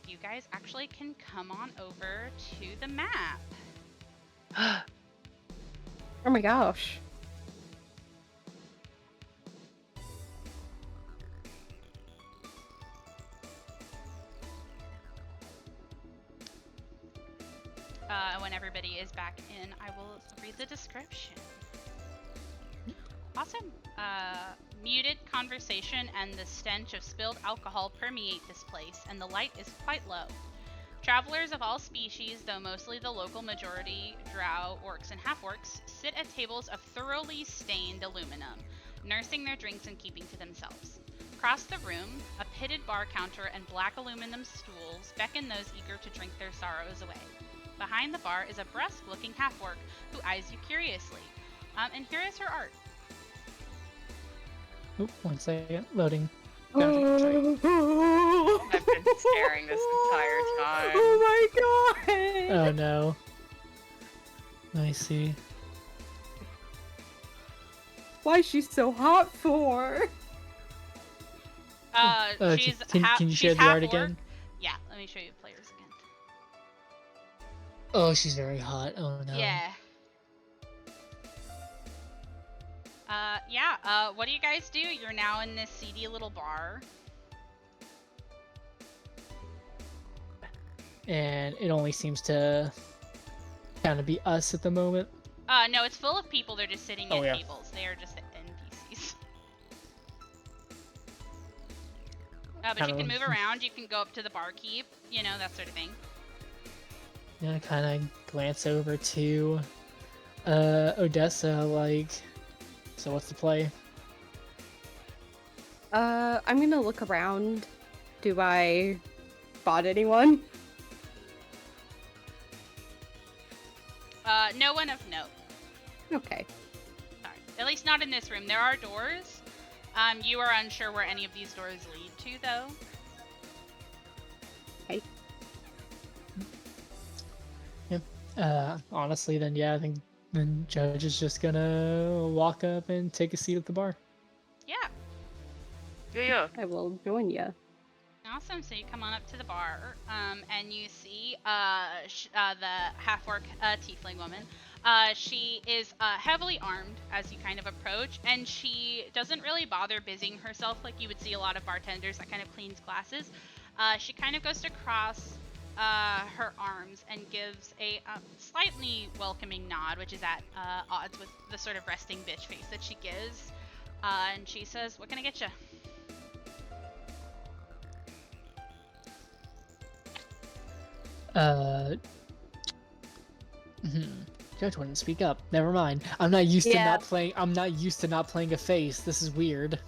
you guys actually can come on over to the map. Oh my gosh. When everybody is back in, I will read the description. Awesome. Muted conversation and the stench of spilled alcohol permeate this place, and the light is quite low. Travelers of all species, though mostly the local majority, drow, orcs, and half-orcs, sit at tables of thoroughly stained aluminum, nursing their drinks and keeping to themselves. Across the room, a pitted bar counter and black aluminum stools beckon those eager to drink their sorrows away. Behind the bar is a brusque-looking half-orc who eyes you curiously. And here is her art. Oop, 1 second. Loading. I've been staring this entire time. Oh my god! Oh no. I see. Why is she so hot for? She's can you she's share the half art orc. again? Yeah, let me show you the players again. Oh, she's very hot. Oh no. Yeah. What do you guys do? You're now in this seedy little bar. And it only seems to kind of be us at the moment. No, it's full of people. They're just sitting Oh, at yeah. tables. They are just NPCs. But you Kinda can like- move around. You can go up to the barkeep. You know, that sort of thing. Yeah, kind of glance over to Odessa, like, so what's the play? I'm gonna look around. Do I spot anyone? No one of note. Okay. Sorry. At least not in this room. There are doors. You are unsure where any of these doors lead to, though. Honestly, then yeah, I think then Judge is just gonna walk up and take a seat at the bar. Yeah. Yeah. I will join you. Awesome. So you come on up to the bar, and you see the half-orc tiefling woman. She is heavily armed as you kind of approach, and she doesn't really bother busying herself like you would see a lot of bartenders that kind of cleans glasses. She kind of goes to cross her arms and gives a slightly welcoming nod, which is at odds with the sort of resting bitch face that she gives. And she says, "What can I get you?" Judge wouldn't speak up. Never mind. I'm not used to Yeah. not playing. I'm not used to not playing a face. This is weird.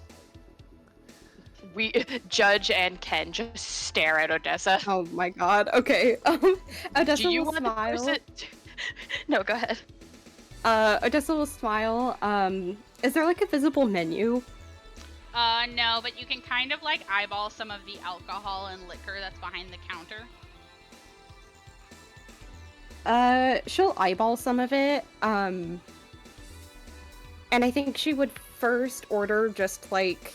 We Judge and Ken just stare at Odessa. Oh my god. Okay. Odessa Do you will want to smile. force it? No, go ahead. Odessa will smile. Is there like a visible menu? No, but you can kind of like eyeball some of the alcohol and liquor that's behind the counter. She'll eyeball some of it. And I think she would first order just like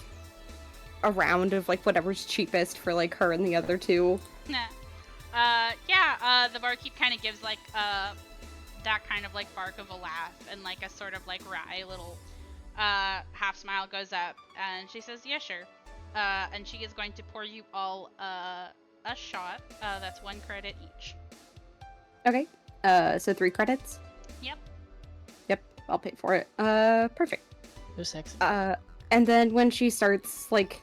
a round of like whatever's cheapest for like her and the other two. Nah. The barkeep kind of gives like that kind of like bark of a laugh and like a sort of like wry little half smile goes up, and she says, "Yeah, sure." And she is going to pour you all a shot. That's 1 credit each. Okay. So 3 credits. Yep. Yep, I'll pay for it. Perfect. So sexy. And then when she starts like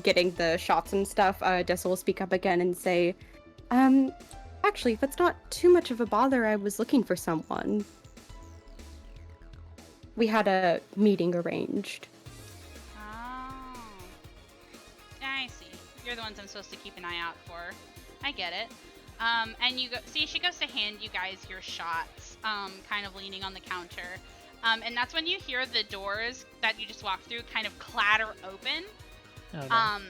getting the shots and stuff, Dessa will speak up again and say, actually, if it's not too much of a bother, I was looking for someone. We had a meeting arranged. Oh. I see. You're the ones I'm supposed to keep an eye out for. I get it. And you go see she goes to hand you guys your shots, kind of leaning on the counter. And that's when you hear the doors that you just walked through kind of clatter open. Oh, no.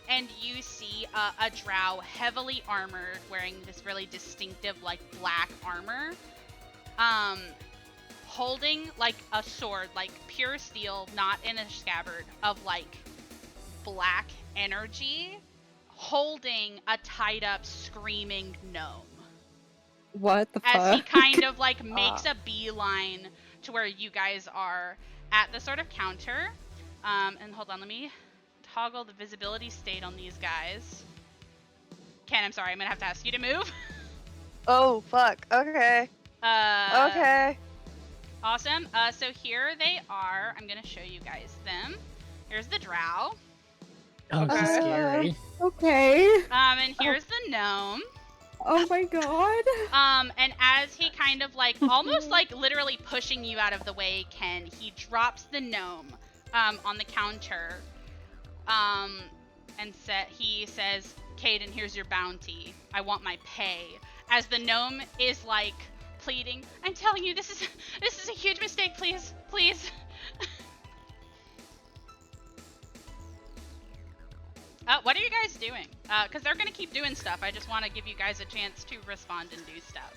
And you see a drow heavily armored, wearing this really distinctive like black armor. Holding like a sword, like pure steel, not in a scabbard, of like black energy, holding a tied up screaming gnome. What the fuck? As he kind of like makes a beeline to where you guys are at the sort of counter. And hold on, let me toggle the visibility state on these guys. Ken, I'm sorry, I'm gonna have to ask you to move. Oh, fuck. Okay. Okay. Awesome. So here they are. I'm gonna show you guys them. Here's the drow. Oh, this is scary. Okay. And here's the gnome. Oh my god. And as he kind of like, almost like literally pushing you out of the way, Ken, he drops the gnome, on the counter. And he says, "Caden, here's your bounty. I want my pay." As the gnome is like pleading, "I'm telling you, this is a huge mistake. Please, please." What are you guys doing? Because they're gonna keep doing stuff. I just want to give you guys a chance to respond and do stuff.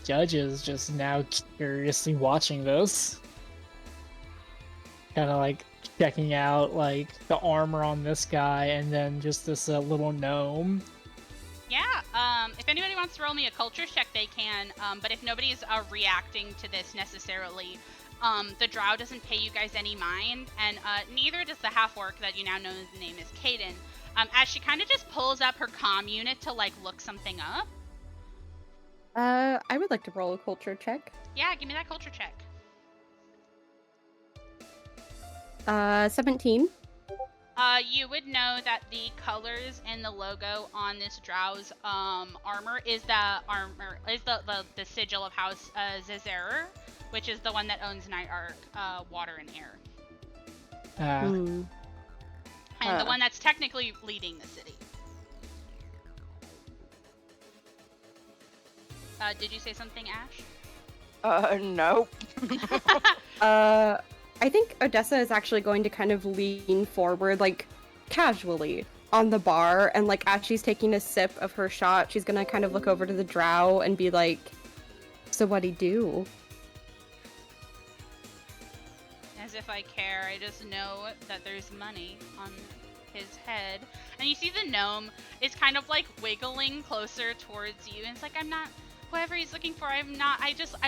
Judge is just now curiously watching this. Kind of like checking out like the armor on this guy, and then just this little gnome. Yeah, if anybody wants to roll me a culture check, they can. But if nobody's reacting to this necessarily, the drow doesn't pay you guys any mind, and neither does the half-orc that you now know his name is Caden. As she kind of just pulls up her comm unit to like look something up. I would like to roll a culture check. Yeah, give me that culture check. 17. You would know that the colors and the logo on this drow's armor is the sigil of House Zezerer, which is the one that owns Night Ark, Water and Air, and the one that's technically leading the city. Did you say something, Ash? Nope. I think Odessa is actually going to kind of lean forward, like, casually on the bar, and, like, as she's taking a sip of her shot, she's gonna kind of look over to the drow and be like, so what'd he do? As if I care, I just know that there's money on his head. And you see the gnome is kind of, like, wiggling closer towards you, and it's like, I'm not, whoever he's looking for, I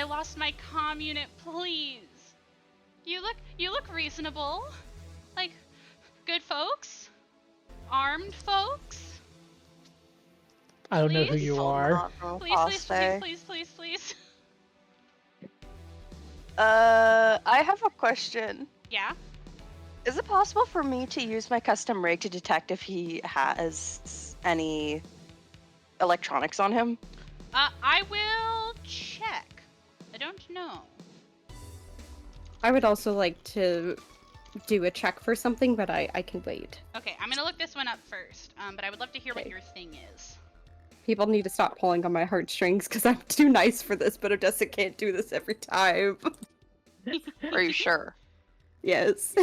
lost my comm unit, please. You look reasonable. Like, good folks? Armed folks? I don't know who Please? you are. Please. I have a question. Yeah? Is it possible for me to use my custom rig to detect if he has any electronics on him? I will check. I don't know. I would also like to do a check for something, but I can wait. Okay, I'm gonna look this one up first, but I would love to hear what Okay. your thing is. People need to stop pulling on my heartstrings because I'm too nice for this, but Odessa can't do this every time. Are you sure? Yes.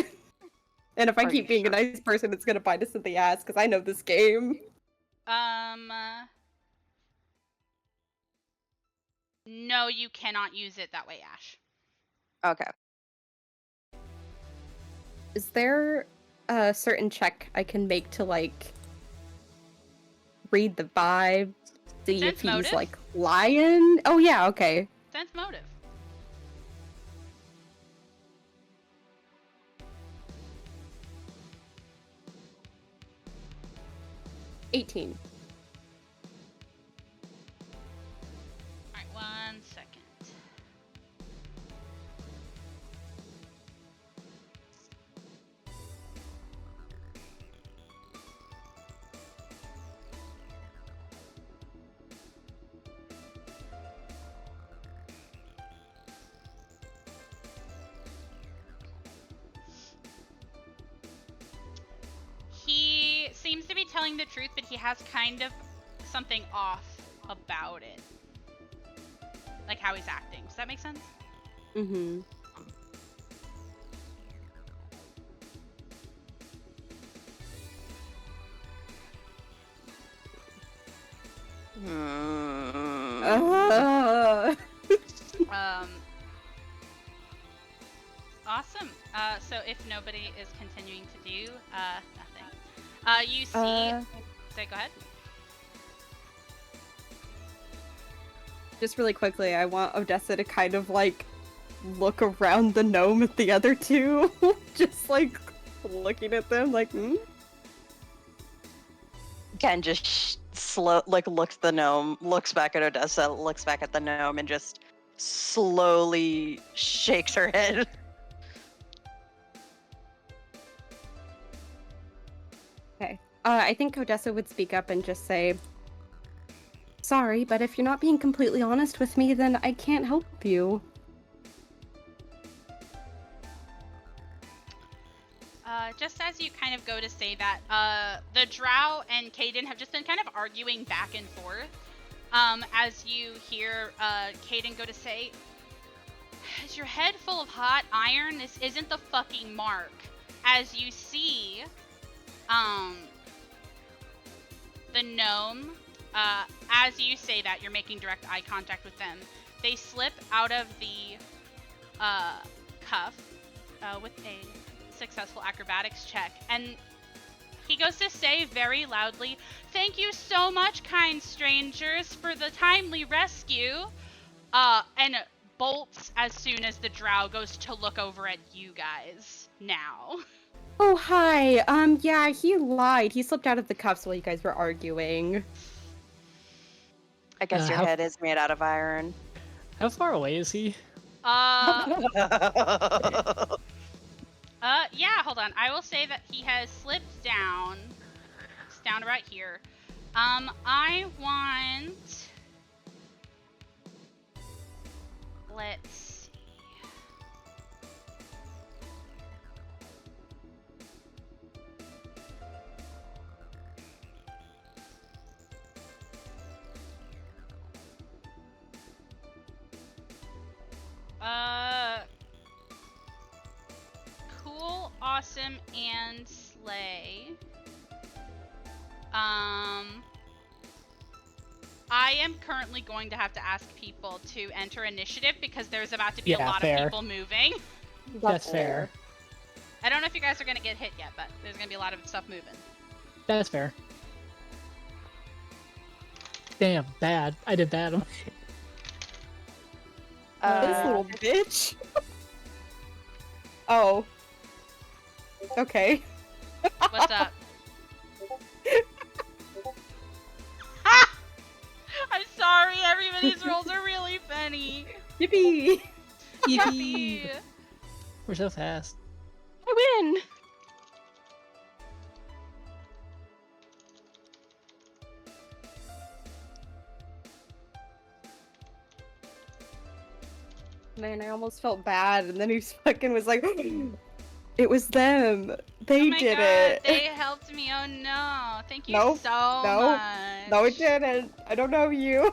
And if I Are keep you being sure? a nice person, it's gonna bite us in the ass because I know this game. No, you cannot use it that way, Ash. Okay. Is there a certain check I can make to, like, read the vibe, see Sense if he's, motive? like, lying? Oh, yeah, okay. Sense motive. $18. Alright, 1 second. He seems to be telling the truth, but he has kind of something off about it. Like how he's acting. Does that make sense? Mm-hmm. Awesome. So if nobody is continuing to do nothing, you see. Say, go ahead. Just really quickly, I want Odessa to kind of, like, look around the gnome at the other two. Just, like, looking at them, like, hmm? Ken just looks the gnome, looks back at Odessa, looks back at the gnome, and just slowly shakes her head. Okay. I think Odessa would speak up and just say, sorry, but if you're not being completely honest with me, then I can't help you. Just as you kind of go to say that, the drow and Caden have just been kind of arguing back and forth. As you hear Caden go to say, is your head full of hot iron? This isn't the fucking mark. As you see, the gnome, as you say that, you're making direct eye contact with them. They slip out of the cuff with a successful acrobatics check, and he goes to say very loudly, "Thank you so much, kind strangers, for the timely rescue," and bolts as soon as the drow goes to look over at you guys now. Oh, hi. Yeah, he lied. He slipped out of the cuffs while you guys were arguing. I guess your how- head is made out of iron. How far away is he? Yeah, hold on. I will say that he has slipped down. It's down right here. I want... Let's see. Cool, awesome, and slay. I am currently going to have to ask people to enter initiative because there's about to be a Yeah, lot fair. of people moving. That's fair. I don't know if you guys are going to get hit yet, but there's going to be a lot of stuff moving. That's fair. Damn, bad. I did bad. This little bitch. Oh. Okay. What's up? Ah! I'm sorry, everybody's rolls are really funny. Yippee! Yippee! We're so fast. I win. Man, I almost felt bad, and then he fucking was like, "It was them. They Oh my did God, it." they helped me. Oh no. Thank you Nope, so nope, much. No, it didn't. I don't know you.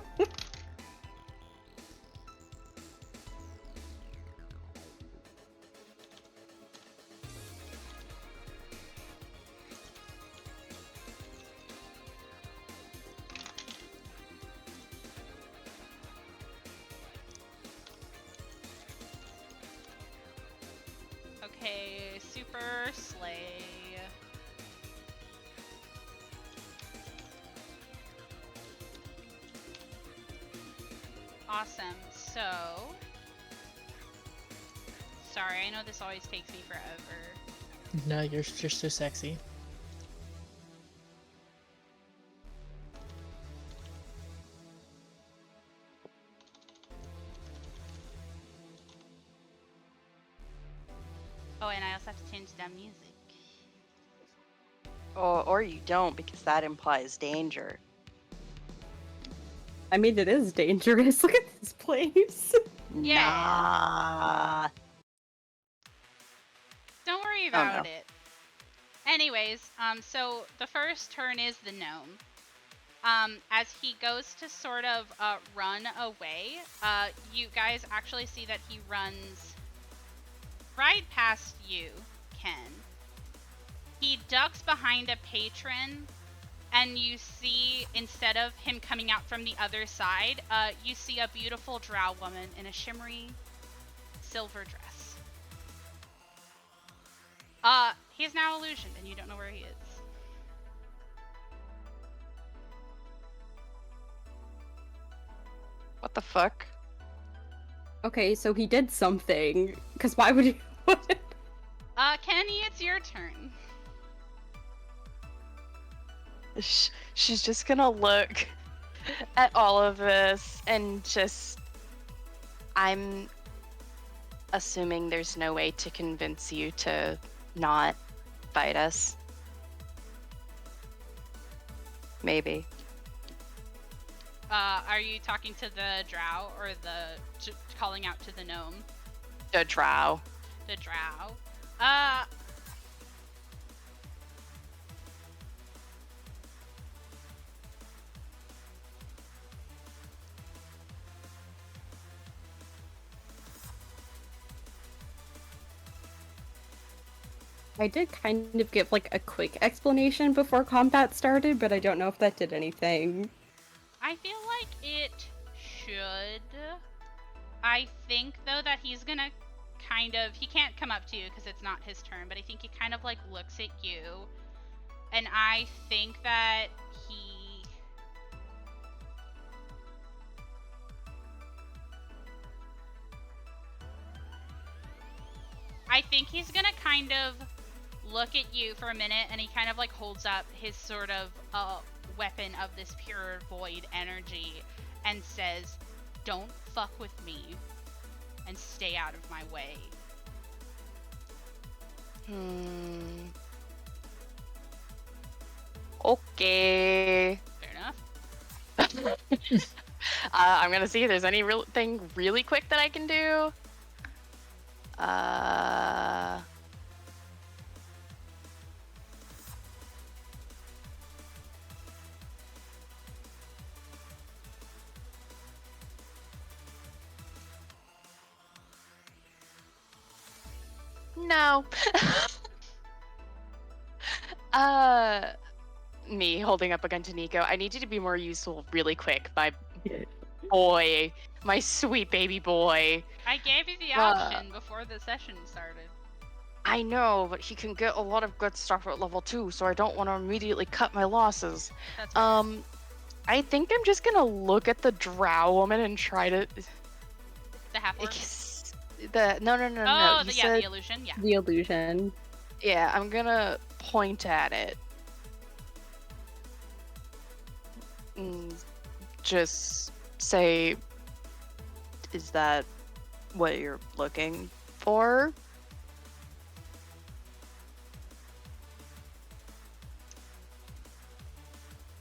Okay, super slay. Awesome. So, sorry, I know this always takes me forever. No, you're just so sexy. Oh, and I also have to change the music. Or you don't, because that implies danger. I mean, it is dangerous. Look at this place. Yeah. Nah. Don't worry Oh, about no. it. Anyways, so the first turn is the gnome. As he goes to sort of run away, you guys actually see that he runs right past you, Ken. He ducks behind a patron, and you see, instead of him coming out from the other side, you see a beautiful drow woman in a shimmery silver dress. He's now illusioned, and you don't know where he is. What the fuck? Okay, so he did something. Because why would he? Kenny, it's your turn. She's just gonna look at all of this and just... I'm assuming there's no way to convince you to not fight us. Maybe. Are you talking to the drow or calling out to the gnome? The drow. The drow. I did kind of give like a quick explanation before combat started, but I don't know if that did anything. I feel like it should. I think, though, that he's gonna he can't come up to you because it's not his turn, but I think he kind of like looks at you, and I think that he's gonna kind of look at you for a minute, and he kind of like holds up his sort of weapon of this pure void energy and says, "Don't fuck with me and stay out of my way." Okay. Fair enough. I'm gonna see if there's any thing really quick that I can do. No. Me holding up a gun to Nico. I need you to be more useful really quick, my boy. My sweet baby boy. I gave you the option before the session started. I know, but he can get a lot of good stuff at level 2, so I don't want to immediately cut my losses. That's right. I think I'm just gonna look at the drow woman and try to... The half-orc? No. Oh, the illusion, yeah. The illusion. Yeah, I'm gonna point at it. Just say, is that what you're looking for?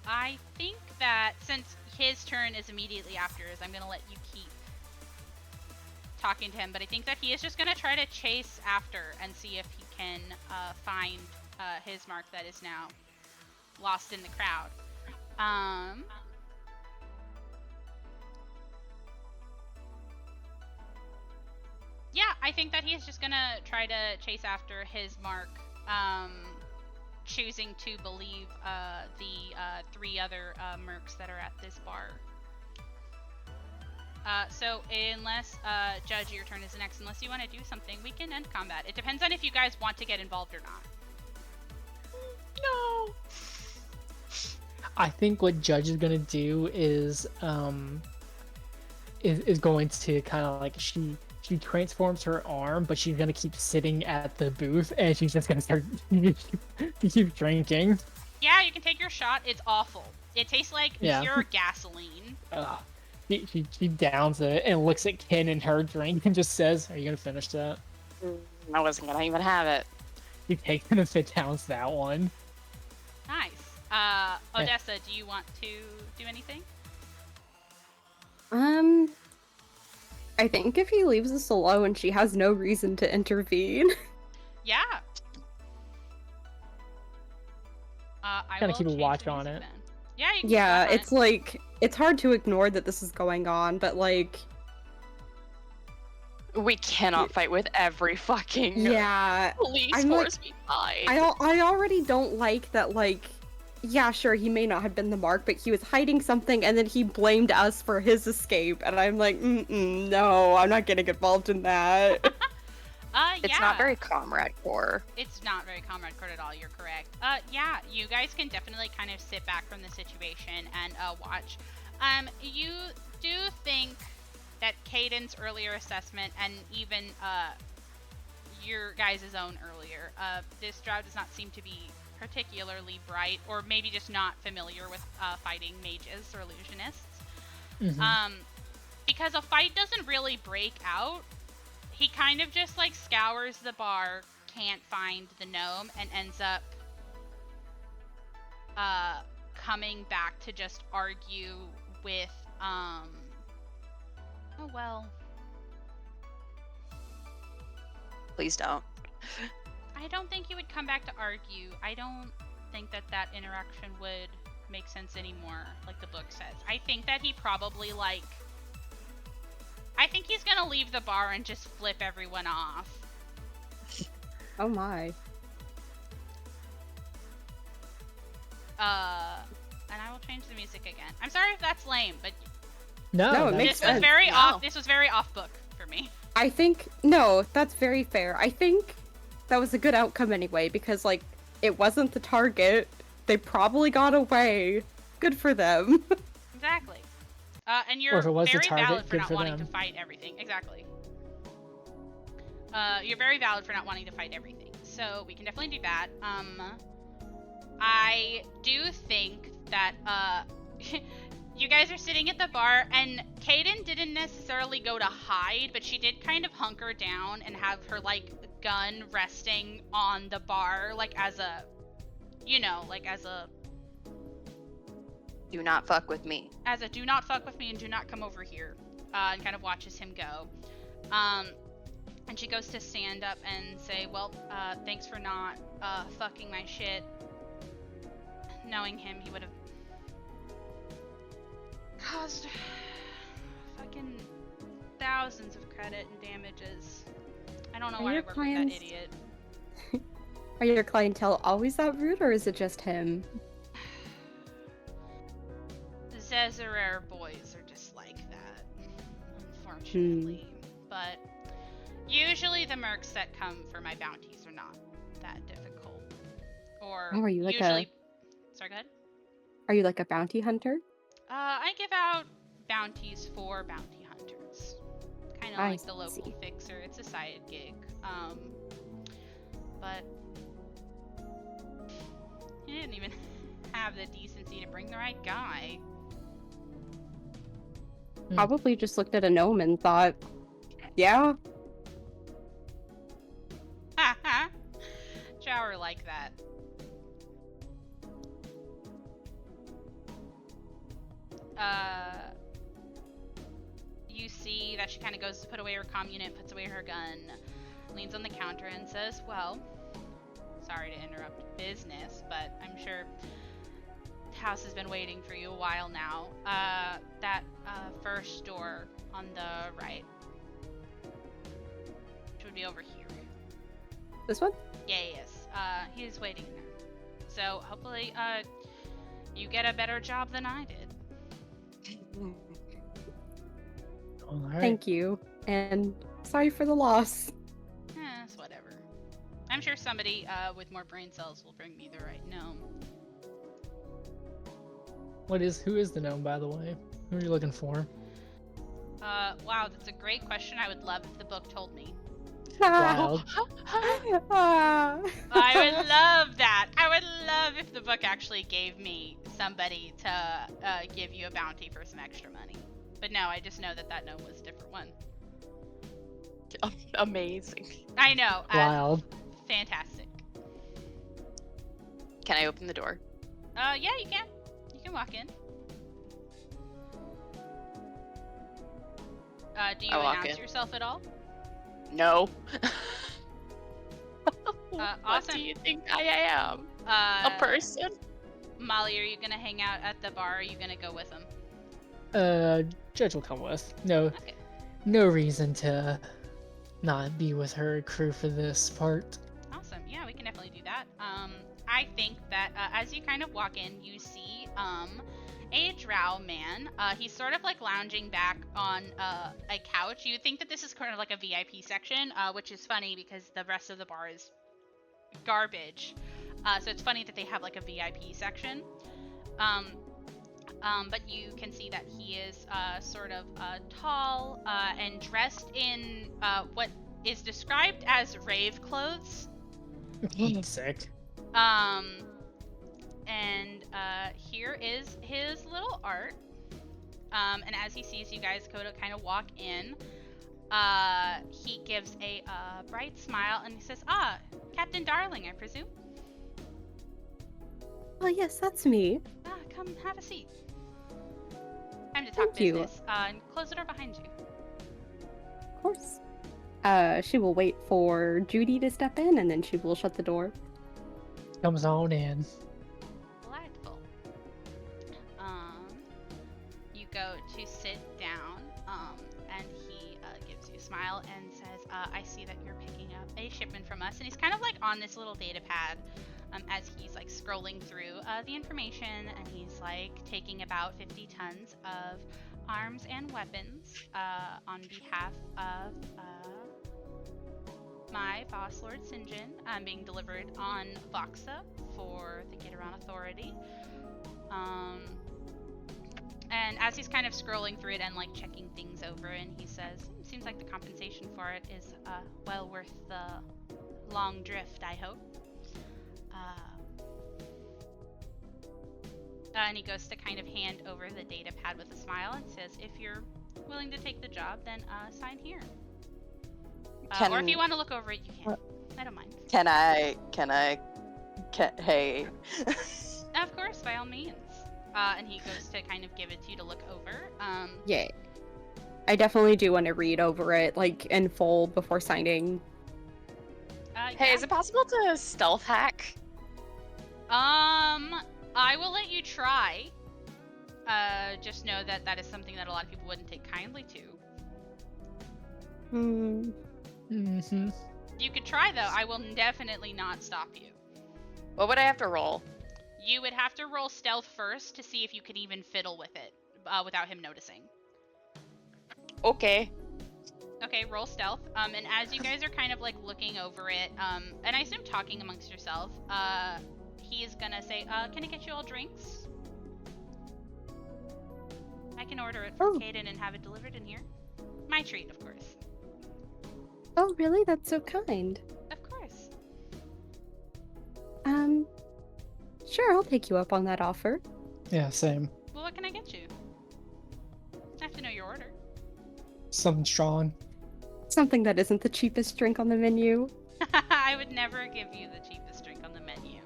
I think that since his turn is immediately after yours, I'm going to let you keep talking to him, but I think that he is just going to try to chase after and see if he can find his mark that is now lost in the crowd. Yeah, I think that he's just going to try to chase after his mark, choosing to believe the 3 other mercs that are at this bar. So unless, Judge, your turn is next, unless you want to do something, we can end combat. It depends on if you guys want to get involved or not. No. I think what Judge is gonna do is going to kind of like she transforms her arm, but she's gonna keep sitting at the booth, and she's just gonna start keep drinking. Yeah, you can take your shot. It's awful. It tastes like pure gasoline. She downs it and looks at Ken and her drink and just says, "Are you gonna finish that?" I wasn't gonna even have it. You take and fit downs that one. Nice. Odessa, do you want to do anything? I think if he leaves us alone, she has no reason to intervene. Yeah. I Gotta will keep a change watch the on music it. then. Yeah, you can Yeah, keep a watch on it's like, it's hard to ignore that this is going on, but like... We cannot fight with every fucking Yeah, police I'm force we find. I already don't like that, like, yeah, sure, he may not have been the mark, but he was hiding something, and then he blamed us for his escape, and I'm like, no, I'm not getting involved in that. It's not very comrade core. It's not very comrade core at all, you're correct. Yeah, you guys can definitely kind of sit back from the situation and watch. You do think that Caden's earlier assessment, and even your guys' own earlier, this drow does not seem to be particularly bright, or maybe just not familiar with fighting mages or illusionists. Mm-hmm. Because a fight doesn't really break out, he kind of just like scours the bar, can't find the gnome, and ends up coming back to just argue with oh well. Please don't. I don't think he would come back to argue. I don't think that that interaction would make sense anymore, like the book says. I think that he probably I think he's gonna leave the bar and just flip everyone off. Oh my. And I will change the music again. I'm sorry if that's lame, but No, it makes this was sense. very No. off. This was very off book for me. I think no, that's very fair. I think that was a good outcome anyway because like it wasn't the target. They probably got away. Good for them. Exactly. And Or you're if it was the very valid target, for good not for wanting to them. fight everything. Exactly. You're very valid for not wanting to fight everything. So we can definitely do that. I do think that you guys are sitting at the bar, and Kaden didn't necessarily go to hide, but she did kind of hunker down and have her like gun resting on the bar, like as a, as a Do not fuck with me. do not fuck with me and do not come over here, and kind of watches him go. And she goes to stand up and say, well, thanks for not fucking my shit. Knowing him, he would have caused fucking thousands of credit and damages. I don't know Are why I your work with that clients- idiot. Are your clientele always that rude, or is it just him? The Zezerer boys are just like that, unfortunately. But usually the mercs that come for my bounties are not that difficult. Or Oh, are you like usually... Sorry, go ahead. Are you like a bounty hunter? I give out bounties for bounty hunters. Kind of I like the local see. fixer. It's a side gig. But he didn't even have the decency to bring the right guy. Probably just looked at a gnome and thought, yeah, Haha. Shower like that. You see that she kind of goes to put away her comm unit, puts away her gun, leans on the counter and says, well, sorry to interrupt business, but I'm sure the house has been waiting for you a while now. That first door on the right, which would be over here. this one? Yeah, yes. He is waiting there. So hopefully, you get a better job than I did. All right. Thank you, and sorry for the loss. It's whatever. I'm sure somebody with more brain cells will bring me the right gnome. Who is the gnome, by the way? Who are you looking for? Wow, that's a great question. I would love if the book told me. Wild. Ah. I would love that. I would love if the book actually gave me somebody to give you a bounty for some extra money. But no, I just know that gnome was a different one. Amazing. I know. Wild. Fantastic. Can I open the door? Yeah, you can. You can walk in. Do you I walk announce in. yourself at all? No. What Awesome. do you think I am? A person? Molly, are you gonna hang out at the bar? Or are you gonna go with him? Judge will come with. No, Okay. no reason to not be with her crew for this part. Awesome. Yeah, we can definitely do that. I think that as you kind of walk in, you see a drow man. He's sort of like lounging back on a couch. You think that this is kind of like a VIP section, which is funny because the rest of the bar is garbage. So it's funny that they have like a VIP section. But you can see that he is sort of tall and dressed in what is described as rave clothes. Sick. And here is his little art. And as he sees you guys go to kind of walk in, he gives a bright smile and he says, Captain Darling, I presume? Oh yes, that's me. Come have a seat. Time to talk Thank you. business. And close the door behind you. Of course. She will wait for Judy to step in, and then she will shut the door. Comes on in. Delightful. You go to sit down, and he gives you a smile and says, I see that you're picking up a shipment from us. And he's kind of like on this little data pad as he's like scrolling through the information, and he's like taking about 50 tons of arms and weapons on behalf of my boss, Lord Sinjin. I'm being delivered on Voxa for the Gideron Authority. And as he's kind of scrolling through it and like checking things over, and he says, seems like the compensation for it is well worth the long drift, I hope. And he goes to kind of hand over the data pad with a smile and says, if you're willing to take the job, then sign here. Or if you want to look over it, you can. I don't mind. Hey. Of course, by all means. And he goes to kind of give it to you to look over. Yeah. I definitely do want to read over it, like, in full before signing. Hey, Yeah. is it possible to stealth hack? I will let you try. Just know that that is something that a lot of people wouldn't take kindly to. Mm-hmm. You could try, though. I will definitely not stop you. What would I have to roll? You would have to roll stealth first to see if you could even fiddle with it without him noticing. Okay. Okay, roll stealth. And as you guys are kind of like looking over it, and I assume talking amongst yourself, he is gonna say, can I get you all drinks? I can order it for Caden and have it delivered in here. My treat, of course. Oh, really? That's so kind. Of course. Sure, I'll take you up on that offer. Yeah, same. Well, what can I get you? I have to know your order. Something strong. Something that isn't the cheapest drink on the menu. I would never give you the cheapest drink on the menu.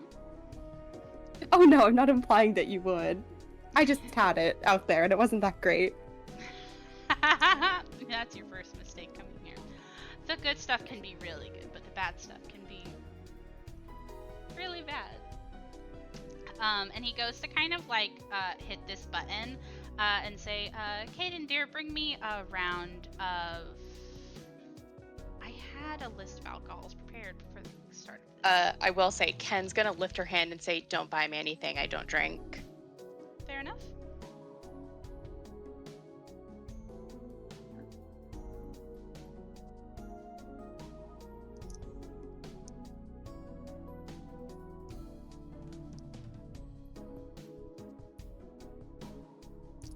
Oh no, I'm not implying that you would. I just had it out there and it wasn't that great. That's your first mistake coming here. The good stuff can be really good, but the bad stuff can be really bad. And he goes to kind of like hit this button and say, Caden, dear, bring me a round of... I had a list of alcohols prepared for the start of this. I will say, Ken's gonna lift her hand and say, don't buy me anything, I don't drink. Fair enough.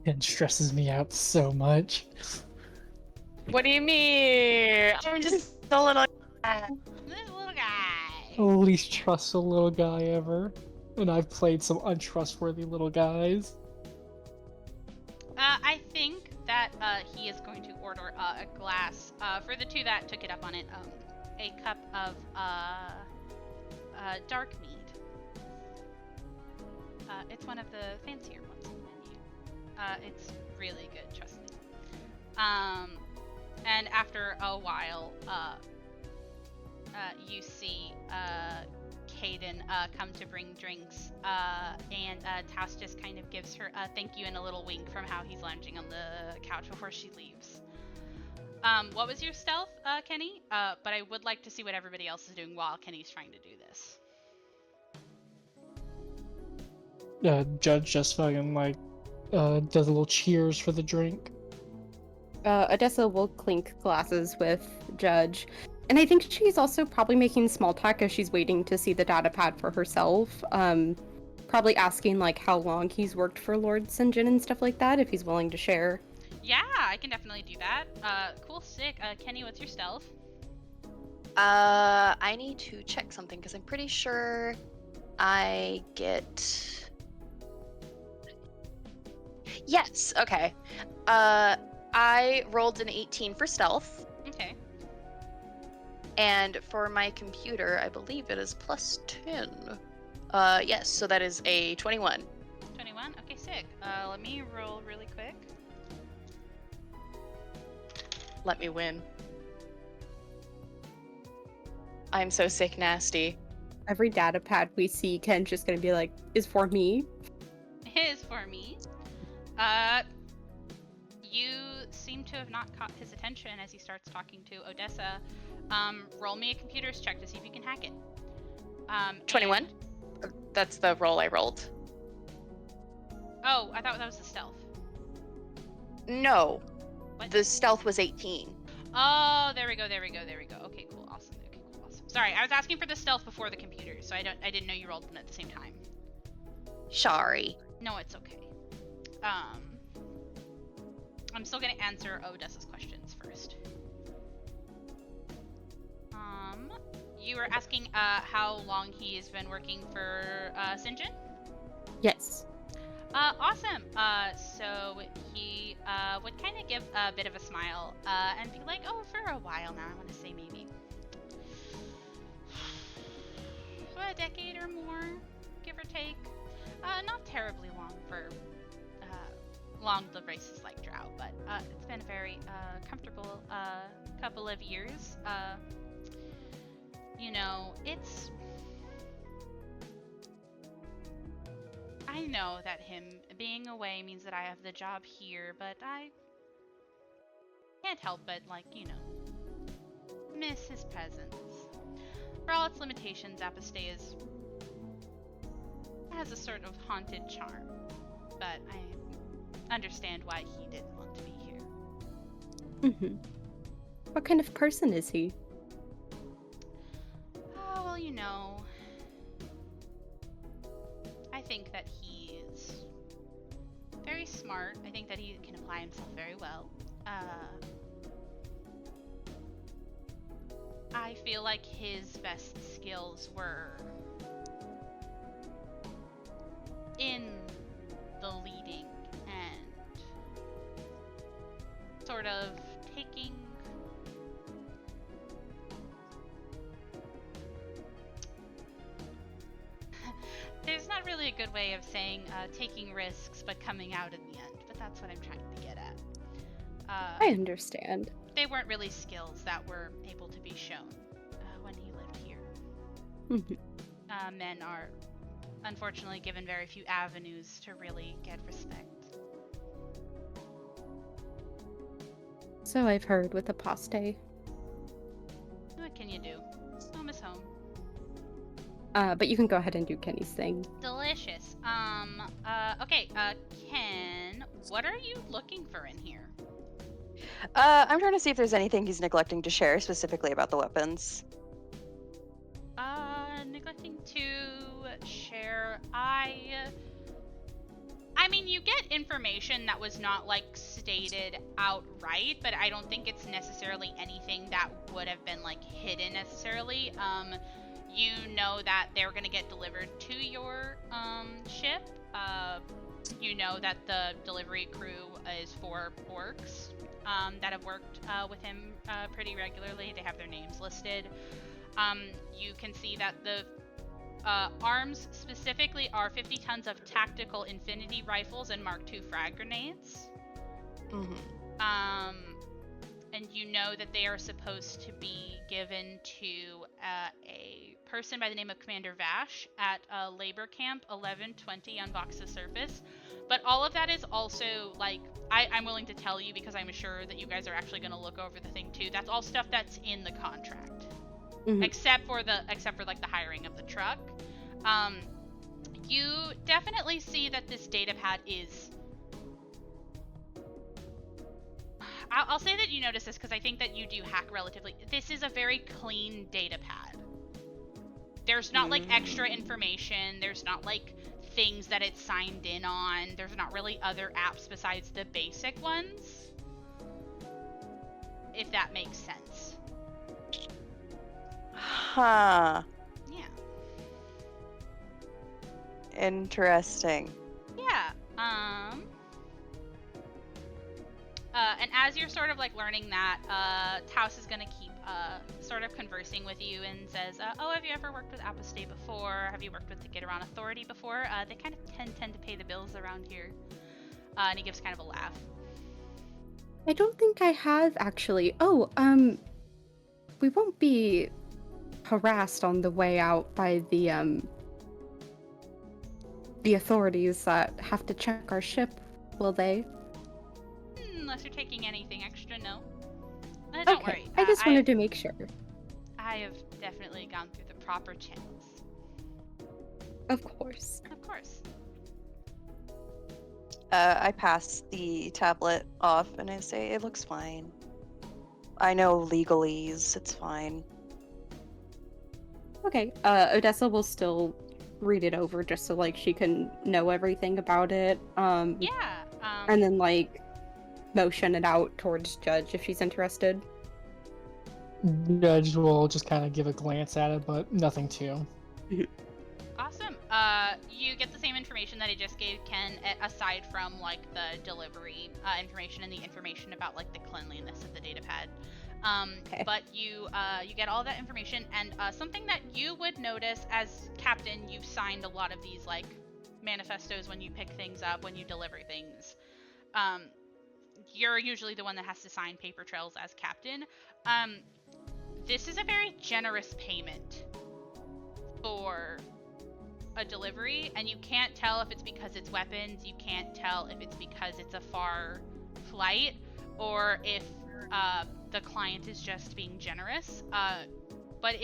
It stresses me out so much. What do you mean? I'm just a little... This little guy. Least trust a little guy ever. And I've played some untrustworthy little guys. I think that he is going to order a glass, for the two that took it up on it, a cup of dark mead. It's one of the fancier ones on the menu. It's really good, trust me. And after a while, you see Caden come to bring drinks, and Tass just kind of gives her a thank you and a little wink from how he's lounging on the couch before she leaves. What was your stealth, Kenny? But I would like to see what everybody else is doing while Kenny's trying to do this. Judge just fucking like does a little cheers for the drink. Odessa will clink glasses with Judge. And I think she's also probably making small talk as she's waiting to see the data pad for herself. Probably asking like how long he's worked for Lord Sinjin and stuff like that, if he's willing to share. Yeah, I can definitely do that. Cool, sick. Kenny, what's your stealth? I need to check something because I'm pretty sure I get... Yes, okay. I rolled an 18 for stealth. Okay. And for my computer, I believe it is plus 10. Yes, so that is a 21. 21? Okay, sick. Let me roll really quick. Let me win. I'm so sick nasty. Every data pad we see, Ken's just gonna be like, is for me. His for me. You seem to have not caught his attention as he starts talking to Odessa. Roll me a computer's check to see if you can hack it. 21? That's the roll I rolled. Oh, I thought that was the stealth. No, What? the stealth was 18. Oh, there we go. Okay, cool, awesome. Sorry, I was asking for the stealth before the computer, so I didn't know you rolled them at the same time. Sorry. No, it's okay. I'm still gonna answer Odessa's questions first. You were asking how long he's been working for Sinjin? Yes. Awesome. So he would kind of give a bit of a smile and be like, oh, for a while now. I want to say maybe a decade or more, give or take. Not terribly long for long-lived races like Drow, but it's been a very comfortable couple of years. You know, I know that him being away means that I have the job here, but I can't help but, like, you know, miss his presence. For all its limitations, Apostay has a sort of haunted charm, but I understand why he didn't want to be here. Mm-hmm. What kind of person is he? Oh, well, you know, I think that he's very smart. I think that he can apply himself very well. I feel like his best skills were in the leading and sort of taking there's not really a good way of saying taking risks but coming out in the end, but that's what I'm trying to get at. I understand. They weren't really skills that were able to be shown when he lived here. Mm-hmm. Men are unfortunately given very few avenues to really get respect. So I've heard with Apostate. What can you do? Home is home. But you can go ahead and do Kenny's thing. Delicious. Okay, Ken, what are you looking for in here? I'm trying to see if there's anything he's neglecting to share specifically about the weapons. Neglecting to share. I mean, you get information that was not, like, stated outright, but I don't think it's necessarily anything that would have been, like, hidden necessarily. You know that they're gonna get delivered to your, ship. You know that the delivery crew is 4 orcs, that have worked, with him, pretty regularly. They have their names listed. You can see that the arms specifically are 50 tons of tactical infinity rifles and Mark II frag grenades. Mm-hmm. And you know that they are supposed to be given to a person by the name of Commander Vash at Labor Camp 1120 on Vox's surface. But all of that is also, like, I'm willing to tell you because I'm sure that you guys are actually going to look over the thing too. That's all stuff that's in the contract. Mhm. Except for like the hiring of the truck. You definitely see that this data pad is. I'll say that you notice this because I think that you do hack relatively. This is a very clean data pad. There's not like extra information. There's not like things that it's signed in on. There's not really other apps besides the basic ones. If that makes sense. Huh. Yeah. Interesting. Yeah. And as you're sort of like learning that, Taos is gonna keep sort of conversing with you and says, "Oh, have you ever worked with Apostay before? Have you worked with the Gideron Authority before? They kind of tend to pay the bills around here." And he gives kind of a laugh. I don't think I have actually. Oh, we won't be harassed on the way out by the authorities that have to check our ship, will they? Unless you're taking anything extra, no. Don't Okay, worry. I just wanted to make sure. I have definitely gone through the proper channels. Of course. Of course. I pass the tablet off and I say, it looks fine. I know legalese, it's fine. Okay. Odessa will still read it over just so like she can know everything about it. Yeah. And then like motion it out towards Judge if she's interested. Judge will just kind of give a glance at it, but nothing too. Awesome. You get the same information that I just gave Ken, aside from like the delivery information and the information about like the cleanliness of the data pad. Okay. But you get all that information, and something that you would notice as captain, you've signed a lot of these like manifestos when you pick things up, when you deliver things. You're usually the one that has to sign paper trails as captain. This is a very generous payment for a delivery, and you can't tell if it's because it's weapons, you can't tell if it's because it's a far flight, or if the client is just being generous. But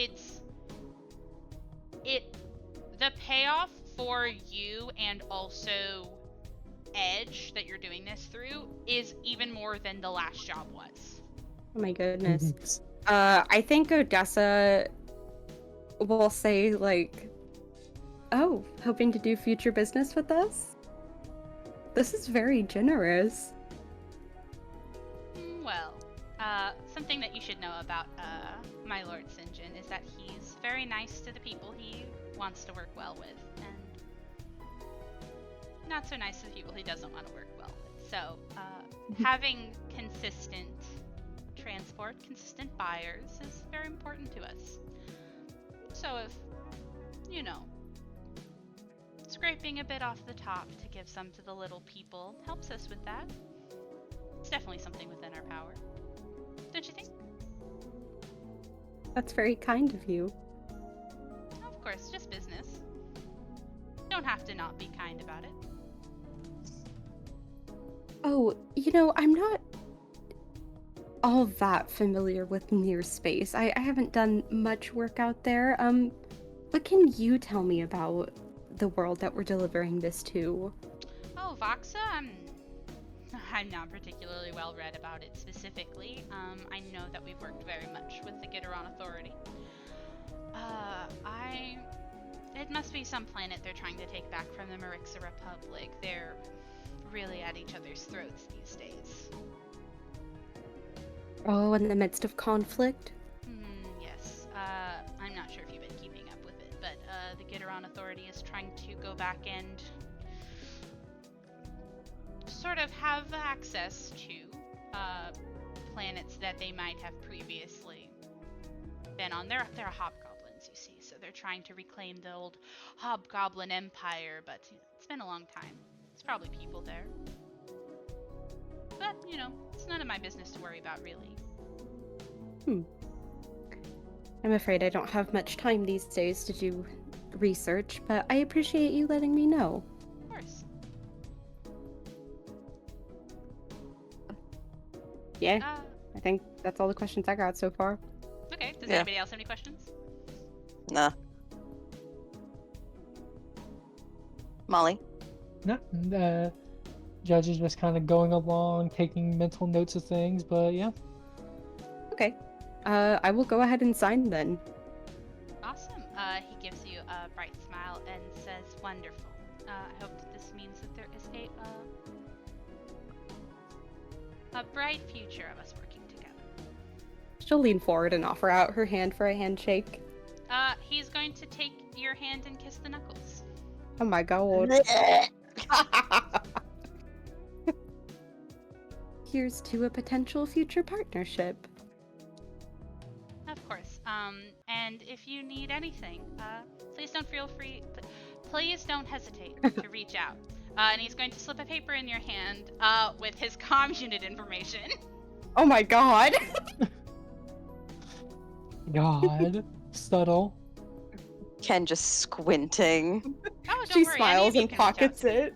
the payoff for you and also Edge that you're doing this through is even more than the last job was. Oh my goodness. I think Odessa will say like, oh, hoping to do future business with us? This is very generous. Well, something that you should know about my Lord St. John is that he's very nice to the people he wants to work well with, and not so nice to the people he doesn't want to work well with. So, having consistent transport, consistent buyers is very important to us. So if, scraping a bit off the top to give some to the little people helps us with that, it's definitely something within our power. Don't you think? That's very kind of you. Of course, just business. Don't have to not be kind about it. Oh, I'm not all that familiar with near space. I haven't done much work out there. What can you tell me about the world that we're delivering this to? Oh, Voxa, I'm not particularly well read about it specifically. I know that we've worked very much with the Gideron Authority. It must be some planet they're trying to take back from the Marixa Republic. They're really at each other's throats these days. Oh, in the midst of conflict? Yes. I'm not sure if you've been keeping up with it, but the Gideron Authority is trying to go back and sort of have access to planets that they might have previously been on. They're hobgoblins, you see, so they're trying to reclaim the old hobgoblin empire, but it's been a long time. It's probably people there. But, it's none of my business to worry about, really. I'm afraid I don't have much time these days to do research, but I appreciate you letting me know. Of course. Yeah, I think that's all the questions I got so far. Okay, does Yeah. anybody else have any questions? Nah. Molly? No, Judge is just kind of going along, taking mental notes of things, but yeah. Okay. I will go ahead and sign then. Awesome. He gives you a bright smile and says, wonderful. I hope that this means that there is a bright future of us working together. She'll lean forward and offer out her hand for a handshake. He's going to take your hand and kiss the knuckles. Oh my god. Here's to a potential future partnership. Of course. And if you need anything, please don't feel free. Please don't hesitate to reach out. And he's going to slip a paper in your hand with his comm unit information. Oh my god. God. Subtle. Ken just squinting. Oh, don't She worry, any smiles of you and can reach out pockets to me. it.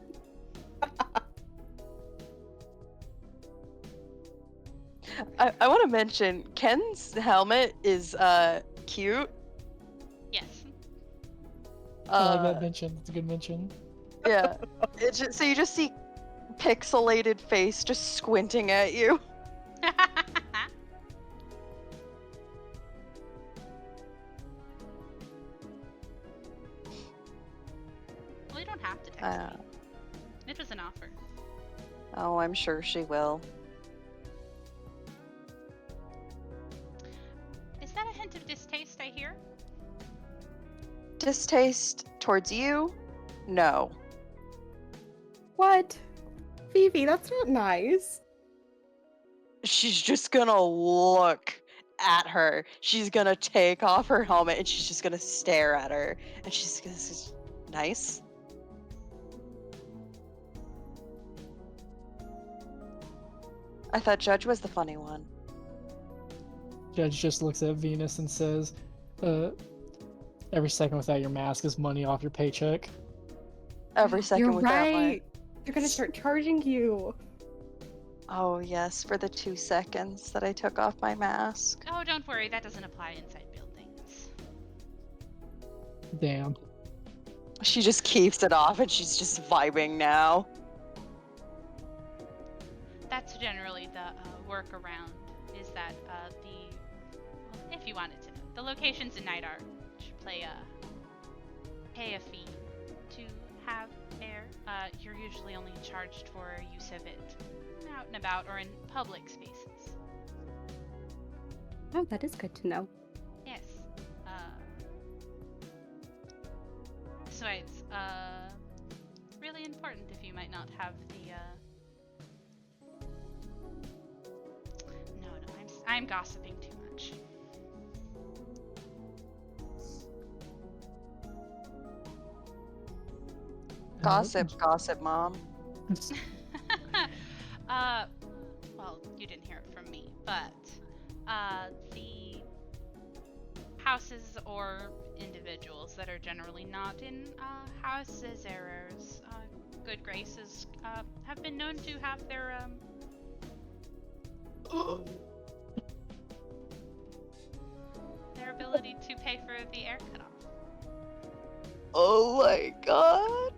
I want to mention Ken's helmet is cute. Yes. I like that mention. It's a good mention. Yeah. So you just see pixelated face just squinting at you. Well, you don't have to text me. It was an offer. Oh, I'm sure she will. Is that a hint of distaste I hear? Distaste towards you? No. What? Phoebe, that's not nice. She's just gonna look at her. She's gonna take off her helmet and she's just gonna stare at her. And she's gonna say, nice. I thought Judge was the funny one. Judge just looks at Venus and says, every second without your mask is money off your paycheck. Every second You're without right. They're gonna start charging you. Oh, yes, for the 2 seconds that I took off my mask. Oh, don't worry, that doesn't apply inside buildings. Damn. She just keeps it off and she's just vibing now. That's generally the workaround, is that well, if you wanted to know, the locations in Night Art pay a fee to have air. You're usually only charged for use of it out and about or in public spaces. Oh, that is good to know. Yes. So it's really important if you might not have the No, I'm gossiping too much. Gossip, Mom. Well, you didn't hear it from me, but the houses or individuals that are generally not in houses errors, good graces, have been known to have their ability to pay for the air cut off. Oh my god.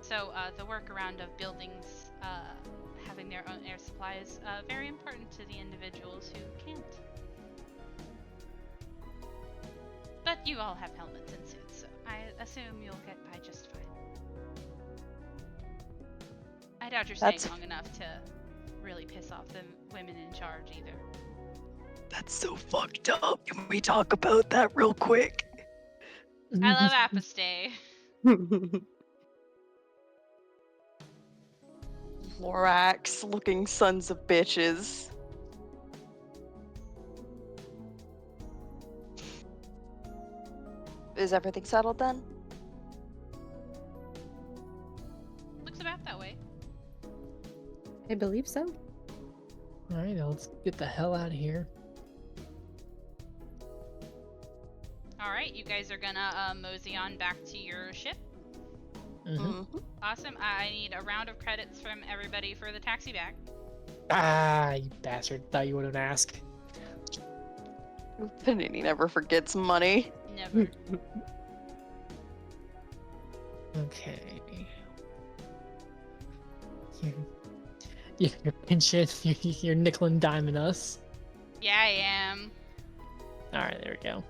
So the workaround of buildings having their own air supply is very important to the individuals who can't. But you all have helmets and suits, so I assume you'll get by just fine. I doubt you're staying long enough to really piss off the women in charge either. That's so fucked up. Can we talk about that real quick? I love Apostay. Lorax looking sons of bitches. Is everything settled then? Looks about that way. I believe so. Alright, let's get the hell out of here. Alright, you guys are gonna mosey on back to your ship. Mm-hmm. Awesome. I need a round of credits from everybody for the taxi back. Ah, you bastard. Thought you wouldn't ask. Panini never forgets money. Never. Okay. You're pinching, you're nickel and diming us. Yeah, I am. Alright, there we go.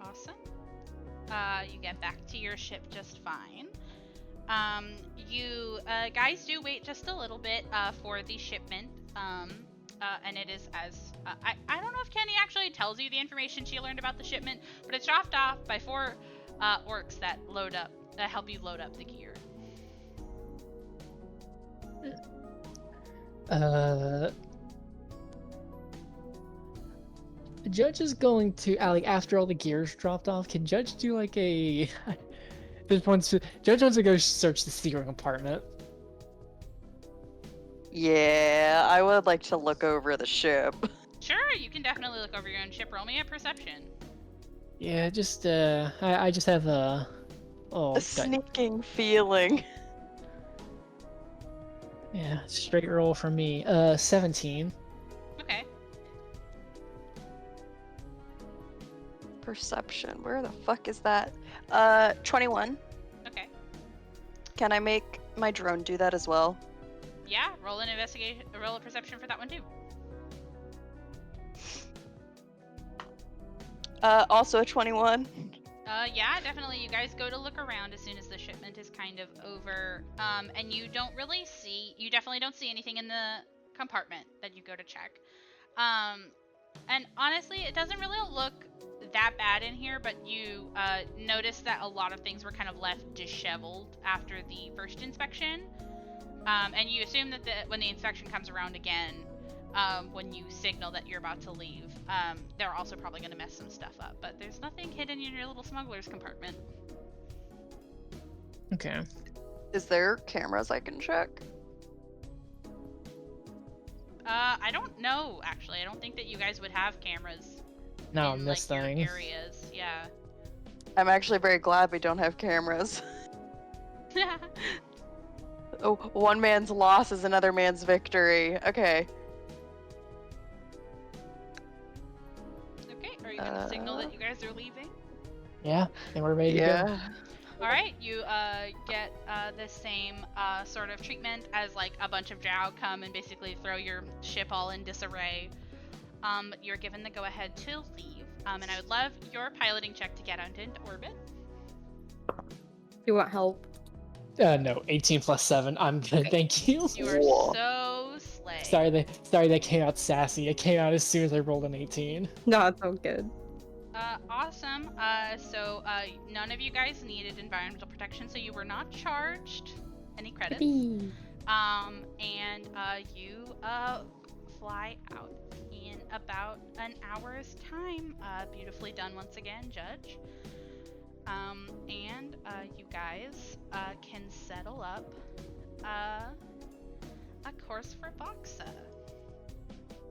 Awesome. You get back to your ship just fine. You guys do wait just a little bit for the shipment. And it is as I don't know if Kenny actually tells you the information she learned about the shipment, but it's dropped off by 4 orcs that help you load up the gear. Judge is going to like after all the gear's dropped off. Can Judge do like a? Judge wants to go search the steering compartment. Yeah, I would like to look over the ship. Sure, you can definitely look over your own ship. Roll me a perception. Yeah, just I just have a Sneaking feeling. Yeah, straight roll for me. 17. Okay. Perception. Where the fuck is that? 21. Okay. Can I make my drone do that as well? Yeah, roll an investigation, roll a perception for that one too. Also a 21. Yeah, definitely. You guys go to look around as soon as the shipment is kind of over, and you definitely don't see anything in the compartment that you go to check. And honestly, it doesn't really look that bad in here, but you notice that a lot of things were kind of left disheveled after the first inspection. And you assume that when the inspection comes around again, when you signal that you're about to leave, they're also probably going to mess some stuff up. But there's nothing hidden in your little smuggler's compartment. Okay. Is there cameras I can check? I don't know, actually. I don't think that you guys would have cameras No, in this like thing. your areas. Yeah. I'm actually very glad we don't have cameras. Oh, one man's loss is another man's victory. Okay. Okay, are you going to signal that you guys are leaving? Yeah, I think we're ready to go. Yeah. All right, you get the same sort of treatment as like a bunch of drow come and basically throw your ship all in disarray. You're given the go-ahead to leave, and I would love your piloting check to get out into orbit. You want help? No, 18 plus 7. I'm good, thank you. You are Whoa. so slay. Sorry, that came out sassy. It came out as soon as I rolled an 18. No, it's all good. Awesome. So none of you guys needed environmental protection, so you were not charged any credits. Yippee. And you fly out in about an hour's time. Beautifully done once again, Judge. And you guys can settle up a course for Voxa.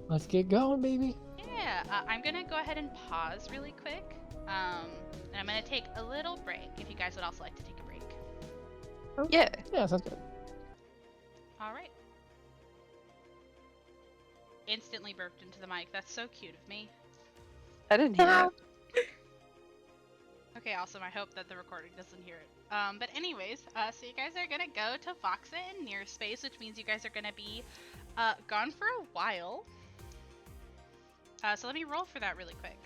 Let's get going, baby. Yeah, I'm gonna go ahead and pause really quick. And I'm gonna take a little break if you guys would also like to take a break. Yeah. Yeah, sounds good. All right. Instantly burped into the mic. That's so cute of me. I didn't hear it. Okay, awesome. I hope that the recording doesn't hear it. But anyways, so you guys are gonna go to Voxa in near space, which means you guys are gonna be gone for a while. So let me roll for that really quick.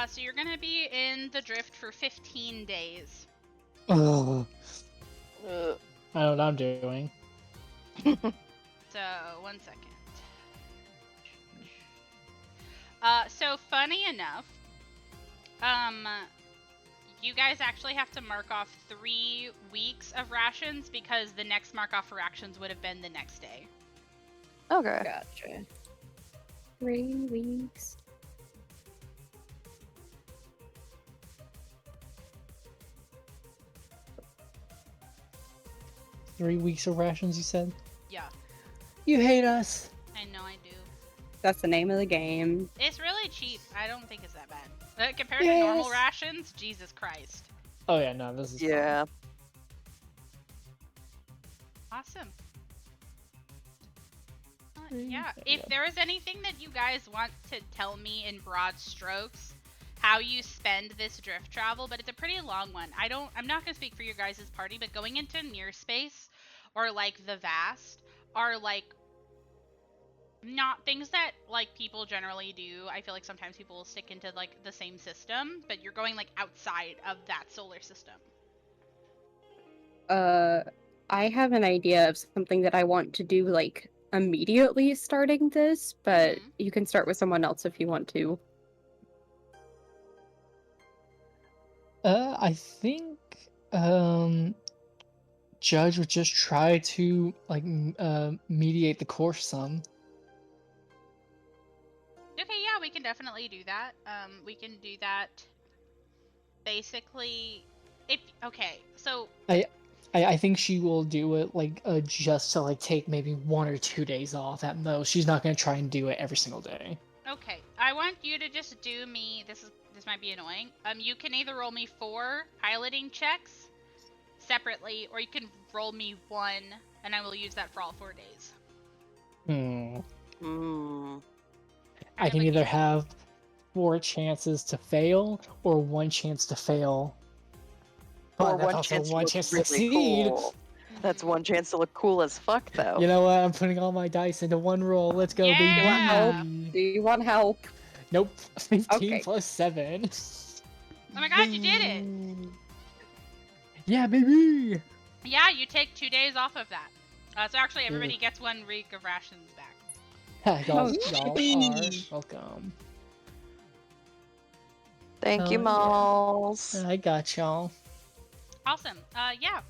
So you're gonna be in the drift for 15 days. Ugh, Ugh. I know what I'm doing. So, 1 second. So funny enough, you guys actually have to mark off 3 weeks of rations because the next mark off for rations would have been the next day. Okay. Gotcha. 3 weeks. Three weeks of rations, you said? Yeah, You hate us. I know I do. That's the name of the game. It's really cheap. I don't think it's that bad. Compared to normal Yes. rations, Jesus Christ. Oh yeah, no, this is fine. Yeah. Awesome. Mm, Yeah, there we if go. there is anything that you guys want to tell me in broad strokes, how you spend this drift travel, but it's a pretty long one. I'm not gonna speak for your guys' party, but going into near space or like the vast are like not things that like people generally do. I feel like sometimes people will stick into like the same system, but you're going like outside of that solar system. I have an idea of something that I want to do like immediately starting this, but Mhm. you can start with someone else if you want to. I think Judge would just try to like mediate the course some. Okay, yeah, we can definitely do that. We can do that basically so I think she will do it like just to like take maybe 1 or 2 days off at most. She's not gonna try and do it every single day. okay, I want you to just do me this might be annoying. You can either roll me 4 piloting checks separately, or you can roll me 1 and I will use that for all 4 days. Hmm. Hmm. I can like, either have 4 chances to fail or 1 chance to fail. But Or that's one also chance to 1 look chance to really succeed. cool. That's Mhm. one chance to look cool as fuck, though. You know what? I'm putting all my dice into one roll. Let's go, Yeah. Do you want help? baby. Do you want help? Nope. 15 Okay. plus 7. Oh my god, you did it! Yeah, baby. Yeah, you take 2 days off of that. So actually, everybody Good. gets 1 week of rations back. y'all, Oh, y'all are sweet. welcome. Thank you, Yeah. Malls. I got y'all. Awesome. Yeah.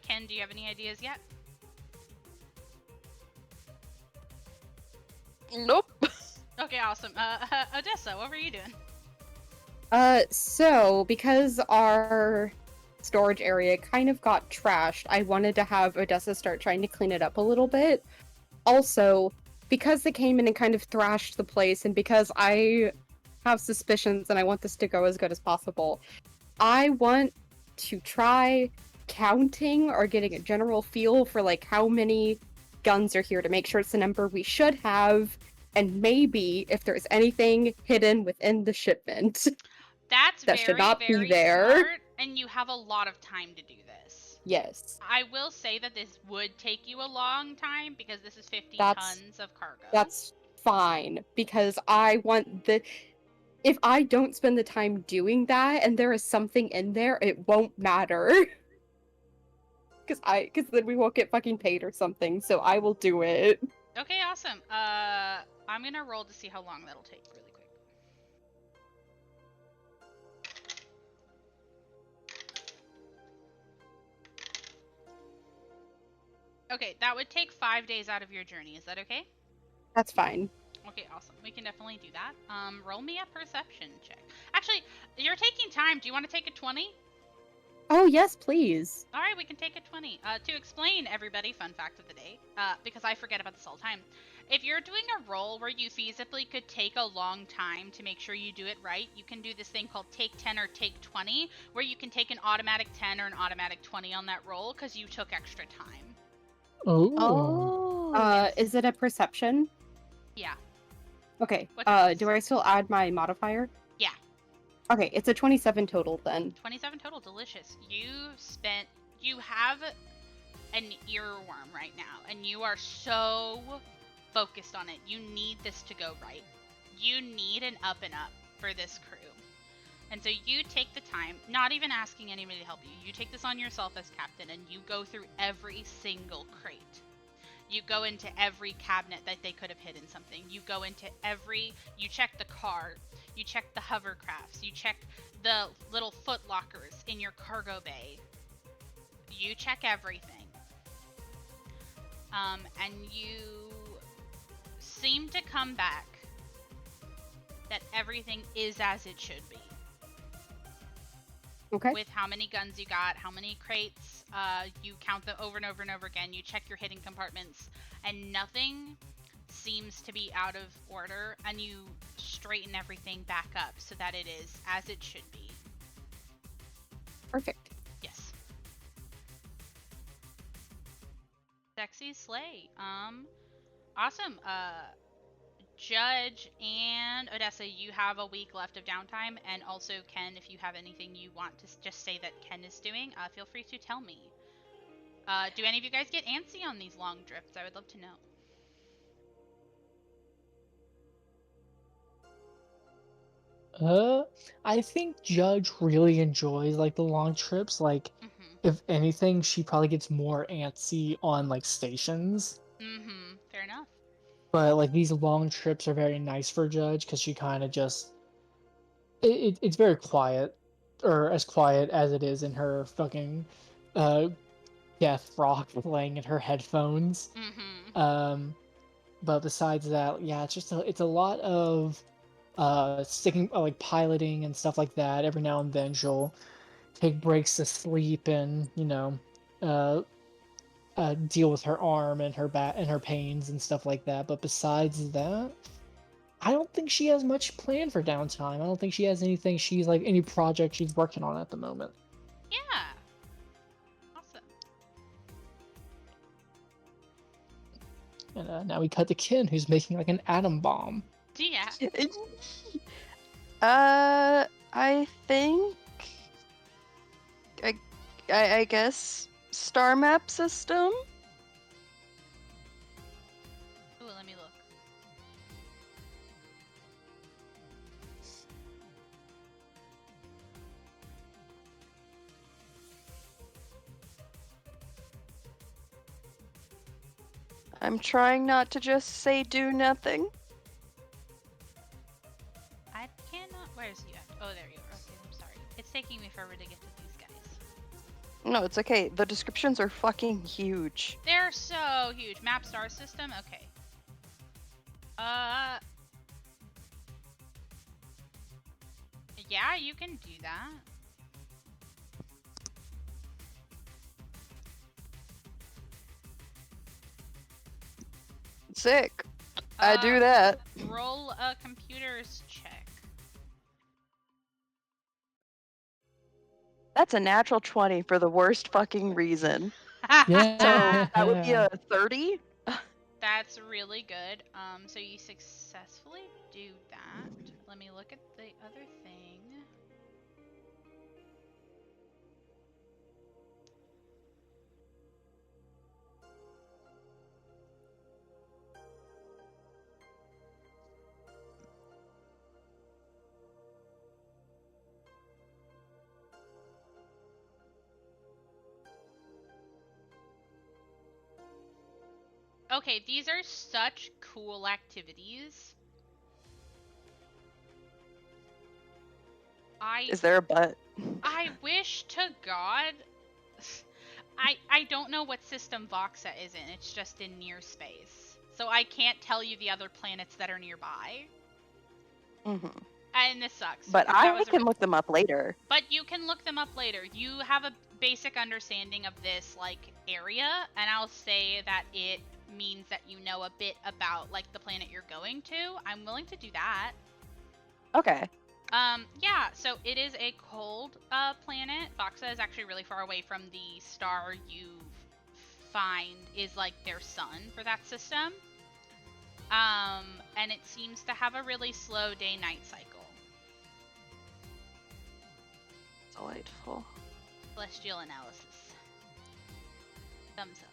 Ken, do you have any ideas yet? Nope. Okay, awesome. Odessa, what were you doing? So because our storage area kind of got trashed, I wanted to have Odessa start trying to clean it up a little bit. Also, because they came in and kind of thrashed the place, and because I have suspicions and I want this to go as good as possible, I want to try counting or getting a general feel for like how many guns are here to make sure it's the number we should have, and maybe if there's anything hidden within the shipment. That's That should very, not be very there. smart, and you have a lot of time to do this. Yes. I will say that this would take you a long time because this is 50 That's- tons of cargo. That's fine, because I want the. If I don't spend the time doing that and there is something in there, it won't matter. Because then we won't get fucking paid or something, so I will do it. Okay, awesome. I'm gonna roll to see how long that'll take really quick. Okay, that would take 5 days out of your journey. Is that okay? That's fine. Okay, awesome. We can definitely do that. Roll me a perception check. Actually, you're taking time. Do you want to take a 20? Oh, yes, please. All right, we can take a 20. To explain, everybody, fun fact of the day, because I forget about this all the time. If you're doing a roll where you feasibly could take a long time to make sure you do it right, you can do this thing called take 10 or take 20, where you can take an automatic 10 or an automatic 20 on that roll because you took extra time. Oh. Is it a perception? Yeah. Okay. What kind? Do I still add my modifier? Yeah. Okay, it's a 27 total then. 27 total. Delicious. You have an earworm right now, and you are so focused on it. You need this to go right. You need an up and up for this crew. And so you take the time, not even asking anybody to help you. You take this on yourself as captain, and you go through every single crate. You go into every cabinet that they could have hidden something. You go into you check the cart, you check the hovercrafts, you check the little foot lockers in your cargo bay. You check everything. And you seem to come back that everything is as it should be. Okay. With how many guns you got, how many crates, you count them over and over and over again, you check your hidden compartments, and nothing seems to be out of order, and you straighten everything back up so that it is as it should be. Perfect. Yes. Sexy slay. Awesome. Judge and Odessa, you have a week left of downtime, and also Ken, if you have anything you want to just say that Ken is doing, feel free to tell me. Do any of you guys get antsy on these long drifts? I would love to know. I think Judge really enjoys like the long trips. Like, if anything, she probably gets more antsy on like stations. Fair enough. But like these long trips are very nice for Judge because she kind of just it's very quiet, or as quiet as it is in her fucking death rock playing in her headphones. But besides that, yeah, it's a lot of sticking like piloting and stuff like that. Every now and then she'll take breaks to sleep and deal with her arm and her back and her pains and stuff like that. But besides that, I don't think she has much planned for downtime. I don't think she has anything any project she's working on at the moment. Yeah. Awesome. And now we cut to Ken, who's making like an atom bomb. Yeah. I think I guess star map system. Ooh, let me look. I'm trying not to just say do nothing. I cannot. Where's you at? Oh, there you are. Okay, I'm sorry. It's taking me forever to get to these guys. No, it's okay. The descriptions are fucking huge. They're so huge. Map star system? Okay. Yeah, you can do that. Sick. I do that. Roll a computers check. That's a natural 20 for the worst fucking reason. Yeah. So that would be a 30. That's really good. So you successfully do that. Let me look at the other thing. Okay, these are such cool activities. Is there a but? I wish to God. I don't know what system Voxa is in. It's just in near space. So I can't tell you the other planets that are nearby. Mm-hmm. And this sucks. But 'cause that I was a can re- look them up later. But you can look them up later. You have a basic understanding of this like area, and I'll say that it means that you know a bit about like the planet you're going to. I'm willing to do that. Okay. Yeah, so it is a cold planet. Voxa is actually really far away from the star you find is like their sun for that system. And it seems to have a really slow day-night cycle. Delightful. Celestial analysis. Thumbs up.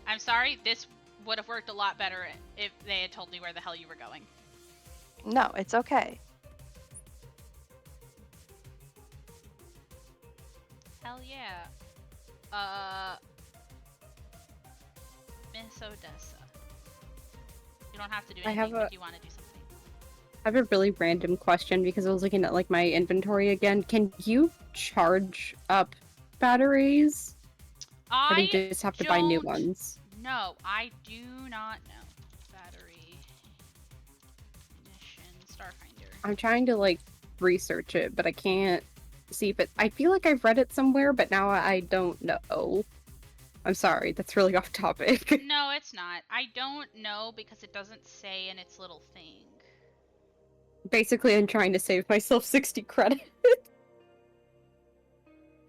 I'm sorry, this would have worked a lot better if they had told me where the hell you were going. No, it's okay. Hell yeah. Miss Odessa. You don't have to do I anything have a- if you want to do something. I have a really random question because I was looking at like my inventory again. Can you charge up batteries? Or do you I just have to buy new don't ones? know. I do not know. Battery. Mission. Starfinder. I'm trying to like research it, but I can't see if it. I feel like I've read it somewhere, but now I don't know. I'm sorry, that's really off topic. No, it's not. I don't know because it doesn't say in its little thing. Basically, I'm trying to save myself 60 credits.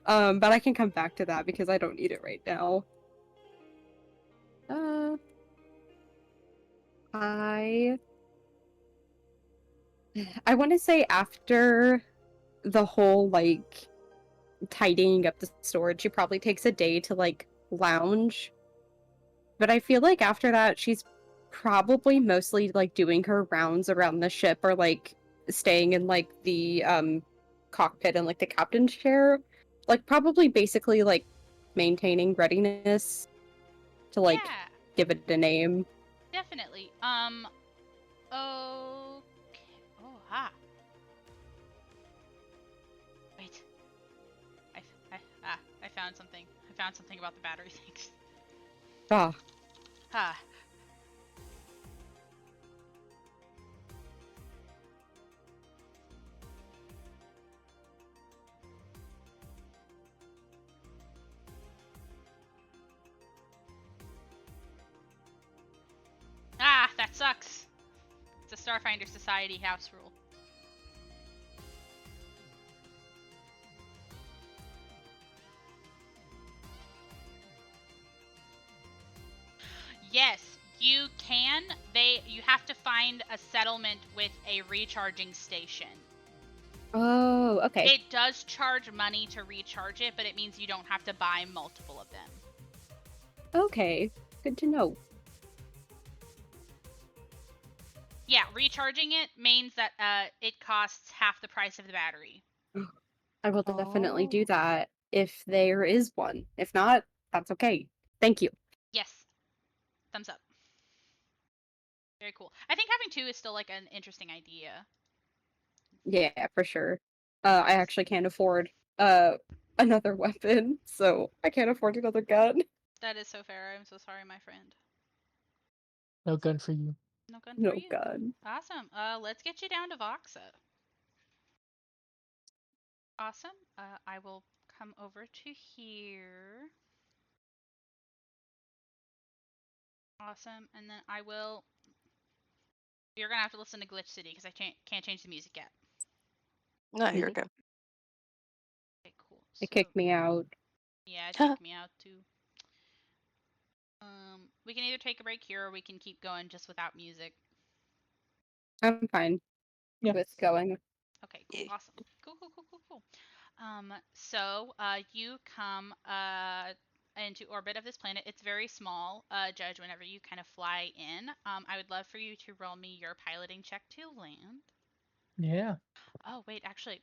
But I can come back to that because I don't need it right now. I want to say after the whole like tidying up the storage, she probably takes a day to like lounge. But I feel like after that, she's probably mostly like doing her rounds around the ship or like staying in like the cockpit and like the captain's chair. Like probably basically like maintaining readiness to like Yeah, give it a name. definitely. Okay. Oh, ha. Wait. I found something. I found something about the battery things. Ah, Ha. Ah, that sucks. It's a Starfinder Society house rule. Yes, you can can, you have to find a settlement with a recharging station. Oh, okay. It does charge money to recharge it, but it means you don't have to buy multiple of them. Okay. Good to know. Yeah, recharging it means that it costs half the price of the battery. I will definitely do Oh. that if there is one. If not, that's okay. Thank you. Yes. Thumbs up. Very cool. I think having two is still like an interesting idea. Yeah, for sure. I actually can't afford another weapon, so I can't afford another gun. That is so fair. I'm so sorry, my friend. No gun for you. No gun for No you. gun. Awesome. Let's get you down to Voxa. Awesome. I will come over to here. Awesome. And then I will. You're gonna have to listen to Glitch City because I can't change the music yet. No, you're good. Okay, cool. It So kicked me out. yeah, it kicked me out too. We can either take a break here or we can keep going just without music. I'm fine Yeah. with going. Okay, cool. Yeah. Awesome. Cool. So you come into orbit of this planet. It's very small, Judge, whenever you kind of fly in. I would love for you to roll me your piloting check to land. Yeah. Oh, wait, actually,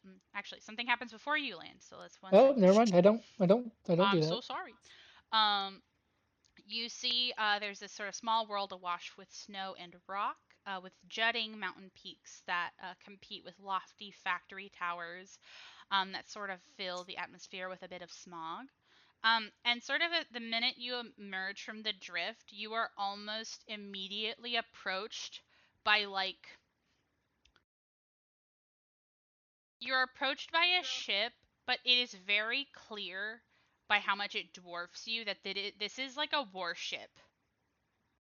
something happens before you land, so let's one Oh, second. never mind. I don't I'm do so that. sorry. You see there's this sort of small world awash with snow and rock, with jutting mountain peaks that compete with lofty factory towers that sort of fill the atmosphere with a bit of smog. And sort of at the minute you emerge from the drift, you are almost immediately approached by you're approached by a ship, but it is very clear by how much it dwarfs you that this is like a warship.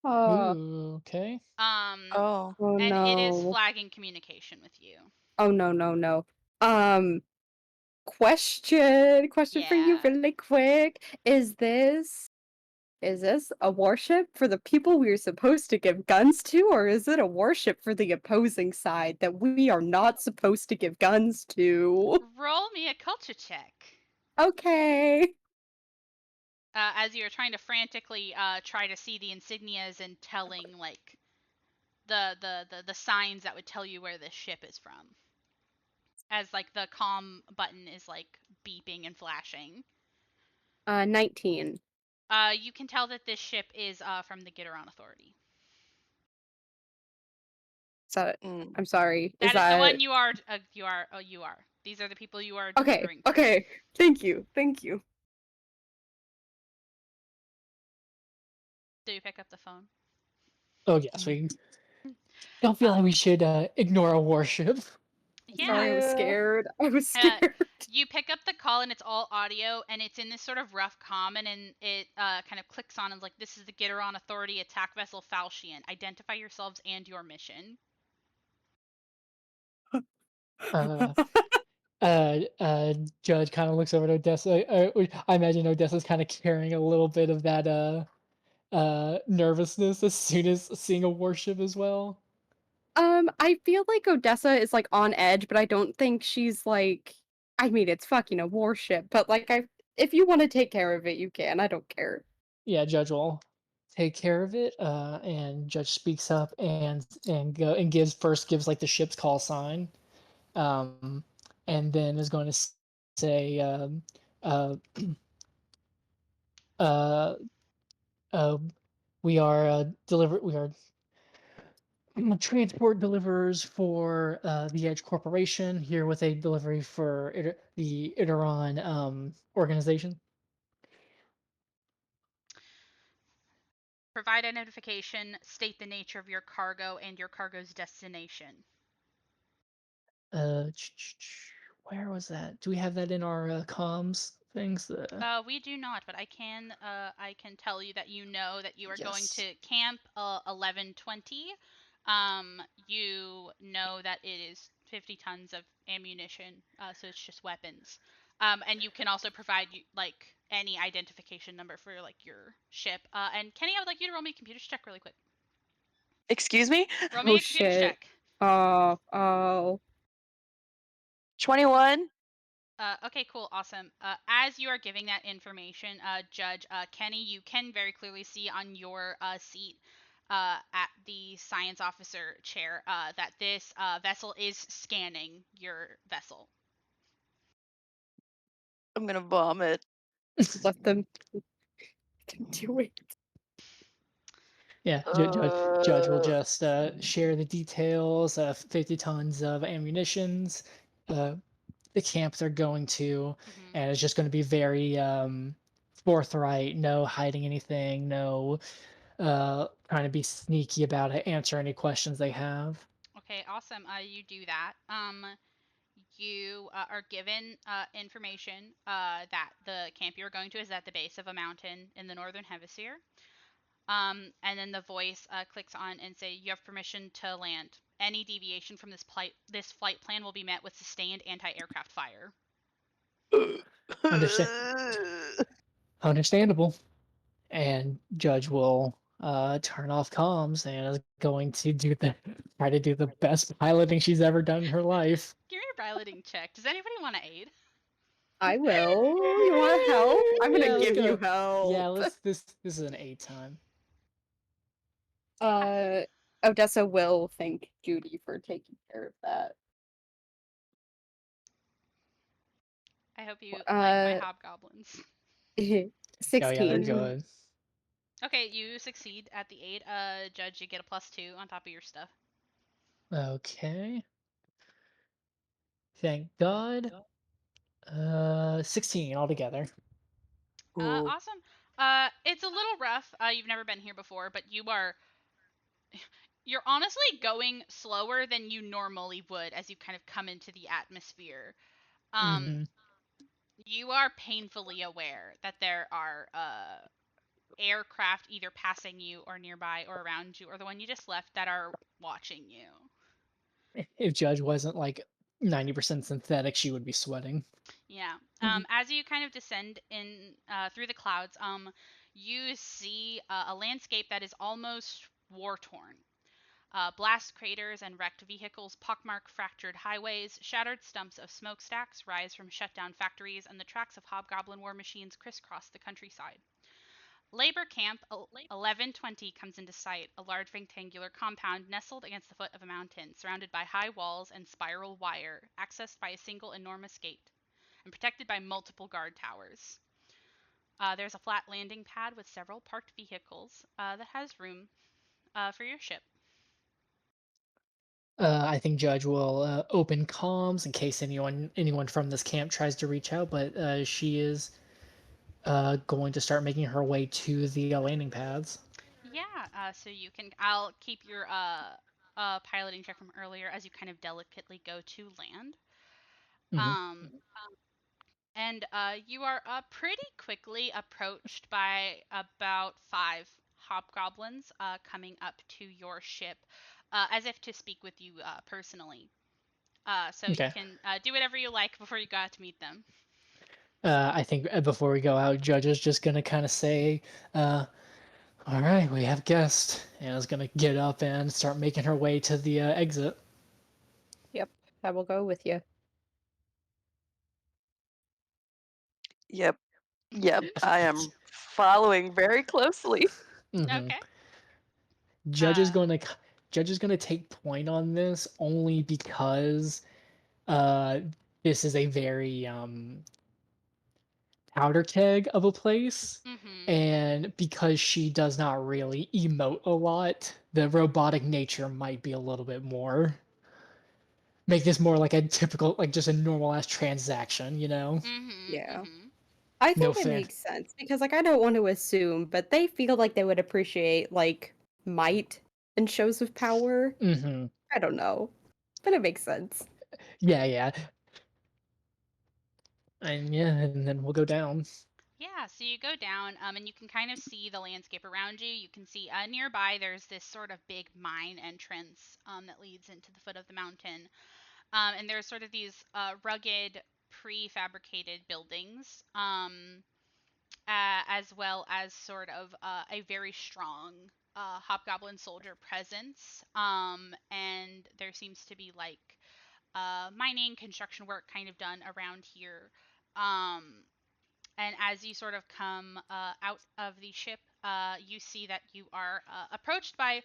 Oh, Ooh, okay. Oh. oh And it is no. flagging communication with you. Oh no. Um, question for you Yeah. really quick. Is this a warship for the people we're supposed to give guns to, or is it a warship for the opposing side that we are not supposed to give guns to? Roll me a culture check. Okay. As you're trying to frantically try to see the insignias and telling like the signs that would tell you where this ship is from. As like the comm button is like beeping and flashing. 19. You can tell that this ship is from the Gideron Authority. So, Mm. I'm sorry. Is That is the one that you are. You are. These are the people you are okay? delivering to. Okay. Thank you. Thank you. Do you pick up the phone? Oh yes, we don't feel like we should ignore a warship. Sorry, I was Yeah. scared. I was Uh, scared. you pick up the call and it's all audio and it's in this sort of rough common and it kind of clicks on and like, this is the Gideron Authority attack vessel Falchian. Identify yourselves and your mission. Uh, Judge kind of looks over to Odessa. I imagine Odessa's kind of carrying a little bit of that nervousness as soon as seeing a warship as well. I feel like Odessa is like on edge, but I don't think she's like. I mean, it's fucking a warship, but like, if you want to take care of it, you can. I don't care. Yeah, Judge will take care of it. And Judge speaks up and gives like the ship's call sign. Um, and then is going to say, uh, uh, uh, we are we are transport deliverers for the Edge Corporation here with a delivery for the Iteron organization. Provide identification, state the nature of your cargo and your cargo's destination. Uh, where was that? Do we have that in our comms things? We do not, but I can tell you that you know that you are going Yes. to camp 1120. You know that it is 50 tons of ammunition, so it's just weapons. And you can also provide like any identification number for like your ship. And Kenny, I would like you to roll me a computer check really quick. Excuse me? Roll me Oh a Caduce shit. check. Oh. 21. Okay, cool, awesome. As you are giving that information, Judge Kenny, you can very clearly see on your seat at the science officer chair that this vessel is scanning your vessel. I'm gonna vomit. Let them do it. Yeah, Judge will just share the details of 50 tons of ammunitions. The camp they're going to, Mm-hmm. and it's just going to be very forthright, no hiding anything, no trying to be sneaky about it, answer any questions they have. Okay, awesome. You do that. You are given information that the camp you're going to is at the base of a mountain in the northern hemisphere. And then the voice clicks on and say, "You have permission to land. Any deviation from this flight plan will be met with sustained anti-aircraft fire." Understand Understandable. And Judge will turn off comms and is going to try to do the best piloting she's ever done in her life. Give me a piloting check. Does anybody want to aid? I will. You want help? I'm gonna Yeah, let's give you go. help. Yeah, let's this is an 8 time. Uh, Odessa will thank Judy for taking care of that. I hope you like my Uh, hobgoblins. Oh yeah, they're 16. good. Okay, you succeed at the aid. Judge, you get a +2 on top of your stuff. Okay. Thank God. 16 altogether. Ooh. Awesome. It's a little rough. You've never been here before, but you're honestly going slower than you normally would as you kind of come into the atmosphere. Mm-hmm. You are painfully aware that there are aircraft either passing you or nearby or around you or the one you just left that are watching you. If Judge wasn't like 90% synthetic, she would be sweating. Yeah. Mhm. As you kind of descend in through the clouds, you see a landscape that is almost war torn. Blast craters and wrecked vehicles pockmark fractured highways, shattered stumps of smokestacks rise from shutdown factories, and the tracks of hobgoblin war machines crisscross the countryside. Labor Camp 1120 comes into sight, a large rectangular compound nestled against the foot of a mountain, surrounded by high walls and spiral wire, accessed by a single enormous gate, and protected by multiple guard towers. There's a flat landing pad with several parked vehicles that has room for your ship. I think Judge will open comms in case anyone from this camp tries to reach out, but she is going to start making her way to the landing pads. Yeah, so you can. I'll keep your piloting check from earlier as you kind of delicately go to land. Hmm. Um, and you are pretty quickly approached by about 5 hobgoblins coming up to your ship, as if to speak with you personally. So you Okay. can do whatever you like before you go out to meet them. I think before we go out, Judge is just gonna kind of say, "All right, we have guests," and is gonna get up and start making her way to the exit. Yep, I will go with you. Yep. Yep. I am following very closely. Hmm. Okay. Judge is Uh, going to Judge is going to take point on this only because uh, this is a very powder keg of a place, mm-hmm. and because she does not really emote a lot, the robotic nature might be a little bit more. Make this more like a typical, like just a normal ass transaction, you know? Mm-hmm. Yeah. Mm-hmm. I No think it fair. makes sense because like I don't want to assume, but they feel like they would appreciate like might and shows of power. Hmm. I don't know. But it makes sense. Yeah, yeah. And yeah, and then we'll go down. Yeah, so you go down, and you can kind of see the landscape around you. You can see nearby there's this sort of big mine entrance that leads into the foot of the mountain. And there's sort of these rugged, prefabricated buildings, as well as sort of a very strong hobgoblin soldier presence, and there seems to be like mining, construction work kind of done around here. And as you sort of come out of the ship, you see that you are approached by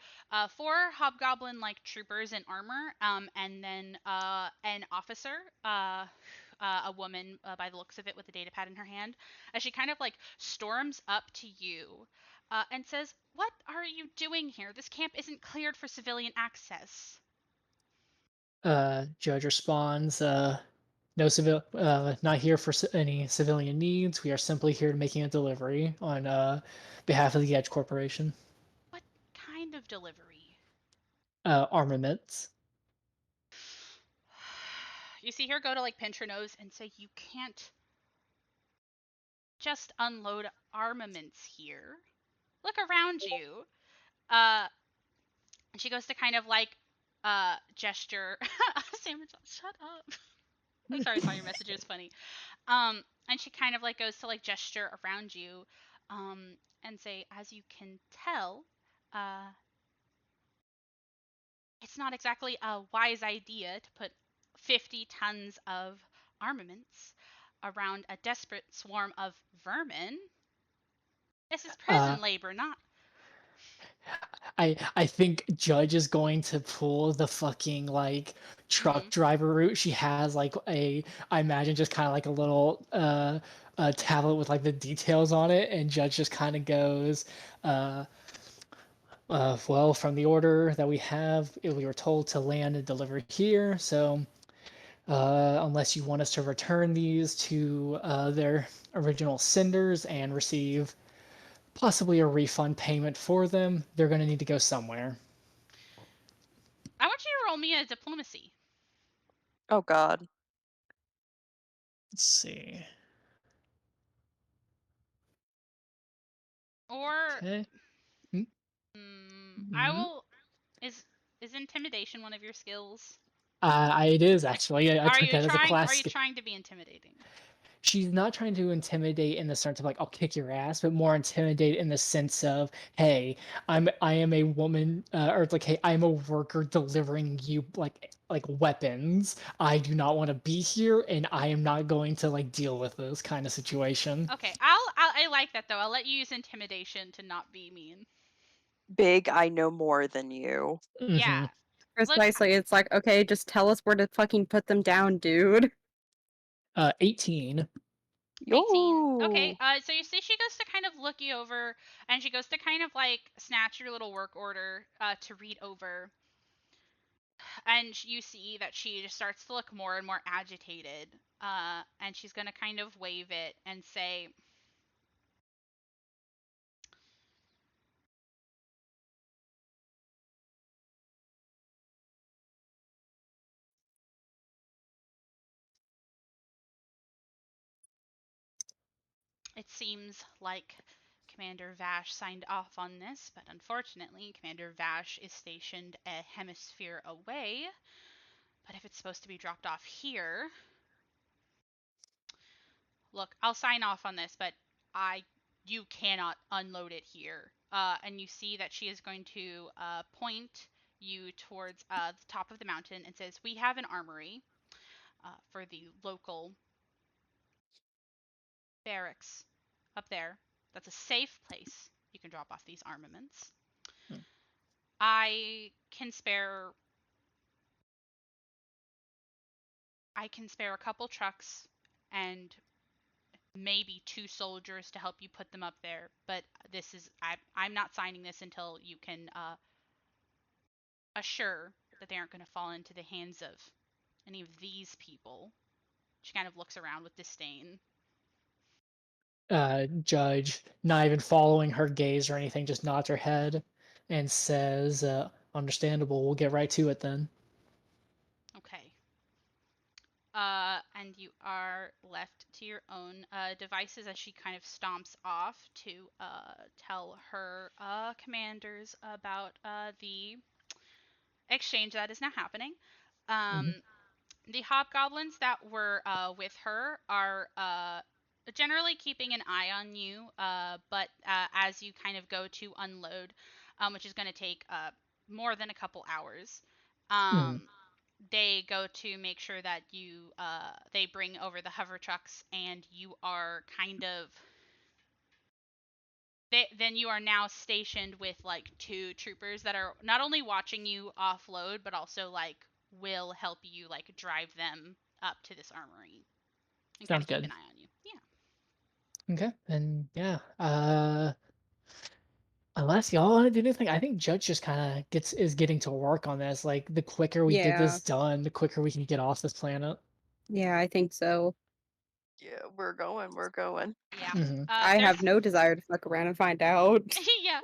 four hobgoblin-like troopers in armor, and then an officer, a woman by the looks of it, with a data pad in her hand, as she kind of like storms up to you and says, "What are you doing here? This camp isn't cleared for civilian access." Judge responds, no not here for any civilian needs. We are simply here making a delivery on behalf of the Edge Corporation. What kind of delivery? Armaments. You see her go to like pinch her nose and say, "You can't just unload armaments here. Look around you." Uh, and she goes to kind of like gesture. Sandwich, shut up. I'm sorry, I saw your message. It was funny. And she kind of like goes to like gesture around you, and say, "As you can tell, uh, it's not exactly a wise idea to put 50 tons of armaments around a desperate swarm of vermin. This is Uh, prison labor, not." I think Judge is going to pull the fucking like truck Mm-hmm. driver route. She has like I imagine just kind of like a little tablet with like the details on it, and Judge just kind of goes, uh, well, from the order that we have, we were told to land and deliver here. So unless you want us to return these to their original senders and receive possibly a refund payment for them, they're going to need to go somewhere. I want you to roll me a diplomacy. Oh God. Let's see. Or Okay. I Mm-hmm. will. Is intimidation one of your skills? It is actually. I took that as a Are class. you trying to be intimidating? She's not trying to intimidate in the sense of like I'll kick your ass, but more intimidate in the sense of hey, I am a woman, or it's like hey, I'm a worker delivering you like weapons. I do not want to be here, and I am not going to like deal with this kind of situation. Okay, I like that though. I'll let you use intimidation to not be mean. Big, I know more than you. Hmm. Yeah. Look, Precisely. It's like, okay, just tell us where to fucking put them down, dude. 18. 18. Okay, Yo. so you see she goes to kind of look you over, and she goes to kind of like snatch your little work order to read over. And you see that she just starts to look more and more agitated. And she's going to kind of wave it and say, "It seems like Commander Vash signed off on this, but unfortunately, Commander Vash is stationed a hemisphere away. But if it's supposed to be dropped off here, look, I'll sign off on this, but you cannot unload it here." And you see that she is going to point you towards the top of the mountain and says, "We have an armory for the local barracks up there. That's a safe place. You can drop off these armaments. Hmm. I can spare a couple trucks and maybe two soldiers to help you put them up there, but I'm not signing this until you can assure that they aren't going to fall into the hands of any of these people." She kind of looks around with disdain. Judge, not even following her gaze or anything, just nods her head and says, "Understandable. We'll get right to it then." Okay. And you are left to your own devices as she kind of stomps off to tell her commanders about the exchange that is now happening. Mhm. Um, the hobgoblins that were with her are generally keeping an eye on you, but as you kind of go to unload, which is going to take more than a couple hours. Mhm. They go to make sure that they bring over the hover trucks, and you are kind of then you are now stationed with like 2 troopers that are not only watching you offload, but also like will help you like drive them up to this armory and kind Sounds of keep good. an eye on you. Yeah. Okay, and yeah. Unless y'all want to do anything, I think Judge just kind of is getting to work on this. Like the quicker we get Yeah. this done, the quicker we can get off this planet. Yeah, I think so. Yeah, we're going. We're going. Yeah. Hmm. I There's have no desire to fuck around and find out. yeah,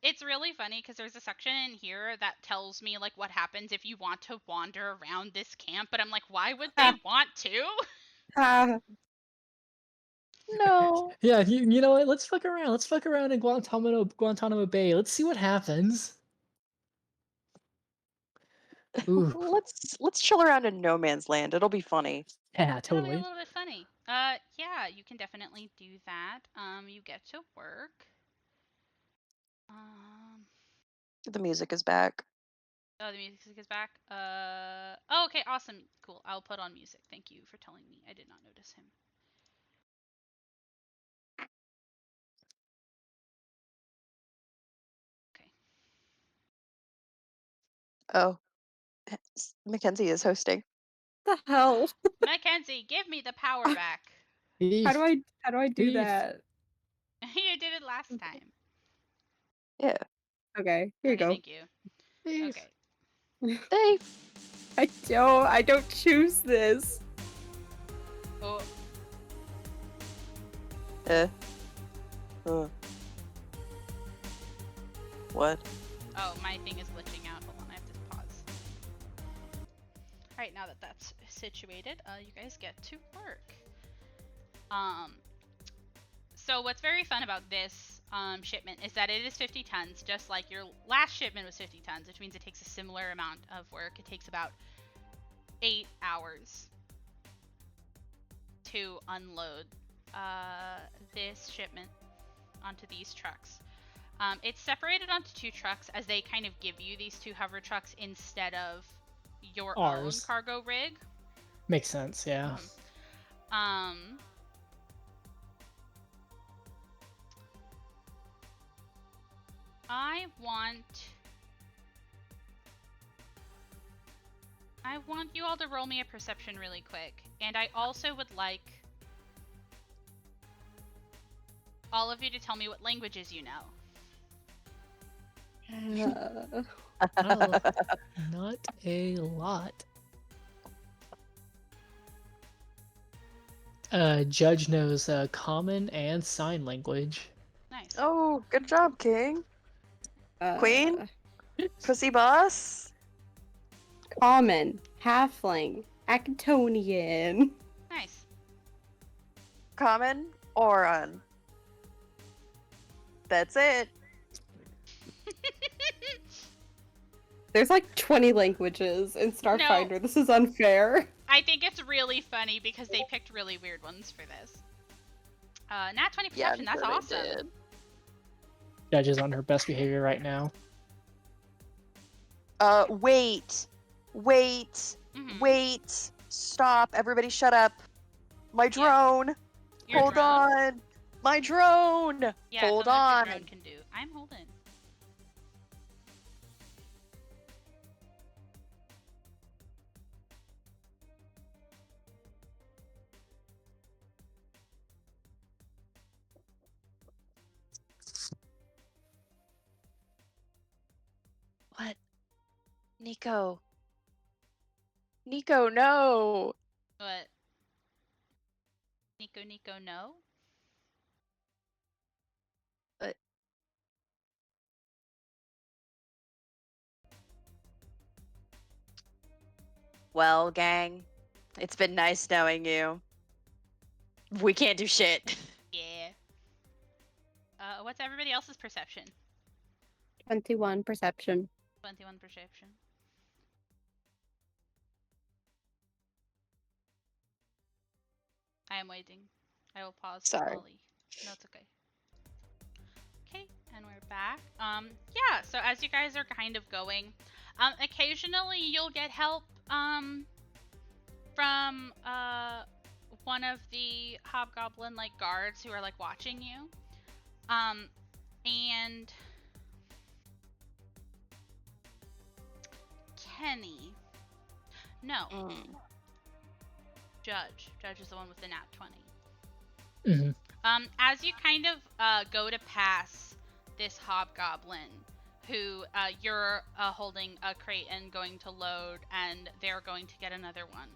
it's really funny because there's a section in here that tells me like what happens if you want to wander around this camp, but I'm like, why would they want to? Ah, No. Yeah, you know what? Let's fuck around. Let's fuck around in Guantanamo Bay. Let's see what happens. Ooh, Let's chill around in no man's land. It'll be funny. yeah, It'll be a totally. little bit funny. Yeah, you can definitely do that. You get to work. Um, The music is back. oh, the music is back. Oh, okay, awesome, cool. I'll put on music. Thank you for telling me. I did not notice him. Okay. Oh, Mackenzie is hosting. the hell? Mackenzie, give me the power back. How do I do Thief. that? You did it last time. Yeah. Okay, here you Okay, go. thank you. Thief. Okay. They. I don't choose this. Oh, Uh. What? oh, my thing is glitching out. Hold on, I have to pause. All right, now that that's situated, you guys get to work. So what's very fun about this shipment is that it is 50 tons, just like your last shipment was 50 tons, which means it takes a similar amount of work. It takes about 8 hours to unload this shipment onto these trucks. It's separated onto 2 trucks as they kind of give you these 2 hover trucks instead of your Ours. own cargo rig. Makes sense, yeah. I want you all to roll me a perception really quick, and I also would like all of you to tell me what languages you know. Well, not a lot. Judge knows Common and Sign Language. Nice. Oh, good job, King. Queen? Pussy boss? Common, halfling, Actonian. Nice. Common? Oron. That's it. There's like 20 languages in Starfinder. This is unfair. I think it's really funny because they picked really weird ones for this. Nat 20 perception, that's awesome. Judge is on her best behavior right now. Wait. Mhm. Wait. Stop. Everybody shut up. My drone. Your Hold drone? on. My drone. Yeah, Hold tell me what on. your drone can do. I'm holding. What? Nico. Nico, no. What? Nico, no? Well, gang, it's been nice knowing you. We can't do shit. Yeah. What's everybody else's perception? 21 perception. 21 perception. I am waiting. I will pause. Sorry. Ollie. No, it's okay. Okay, And we're back. Yeah, so as you guys are kind of going, occasionally you'll get help, from, one of the hobgoblin, like, guards who are, like, watching you. And Kenny. No, Mm. Judge. Judge is the one with the nat 20. Mm-hmm. As you kind of go to pass this hobgoblin, who you're holding a crate and going to load, and they're going to get another one.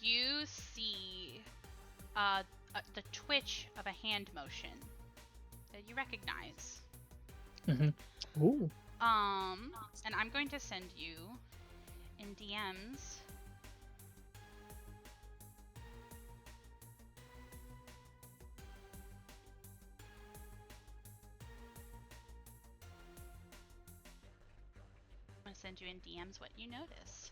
You see the twitch of a hand motion that you recognize. Mm-hmm. Ooh. And I'm going to send you in DMs. I'm going to send you in DMs what you notice.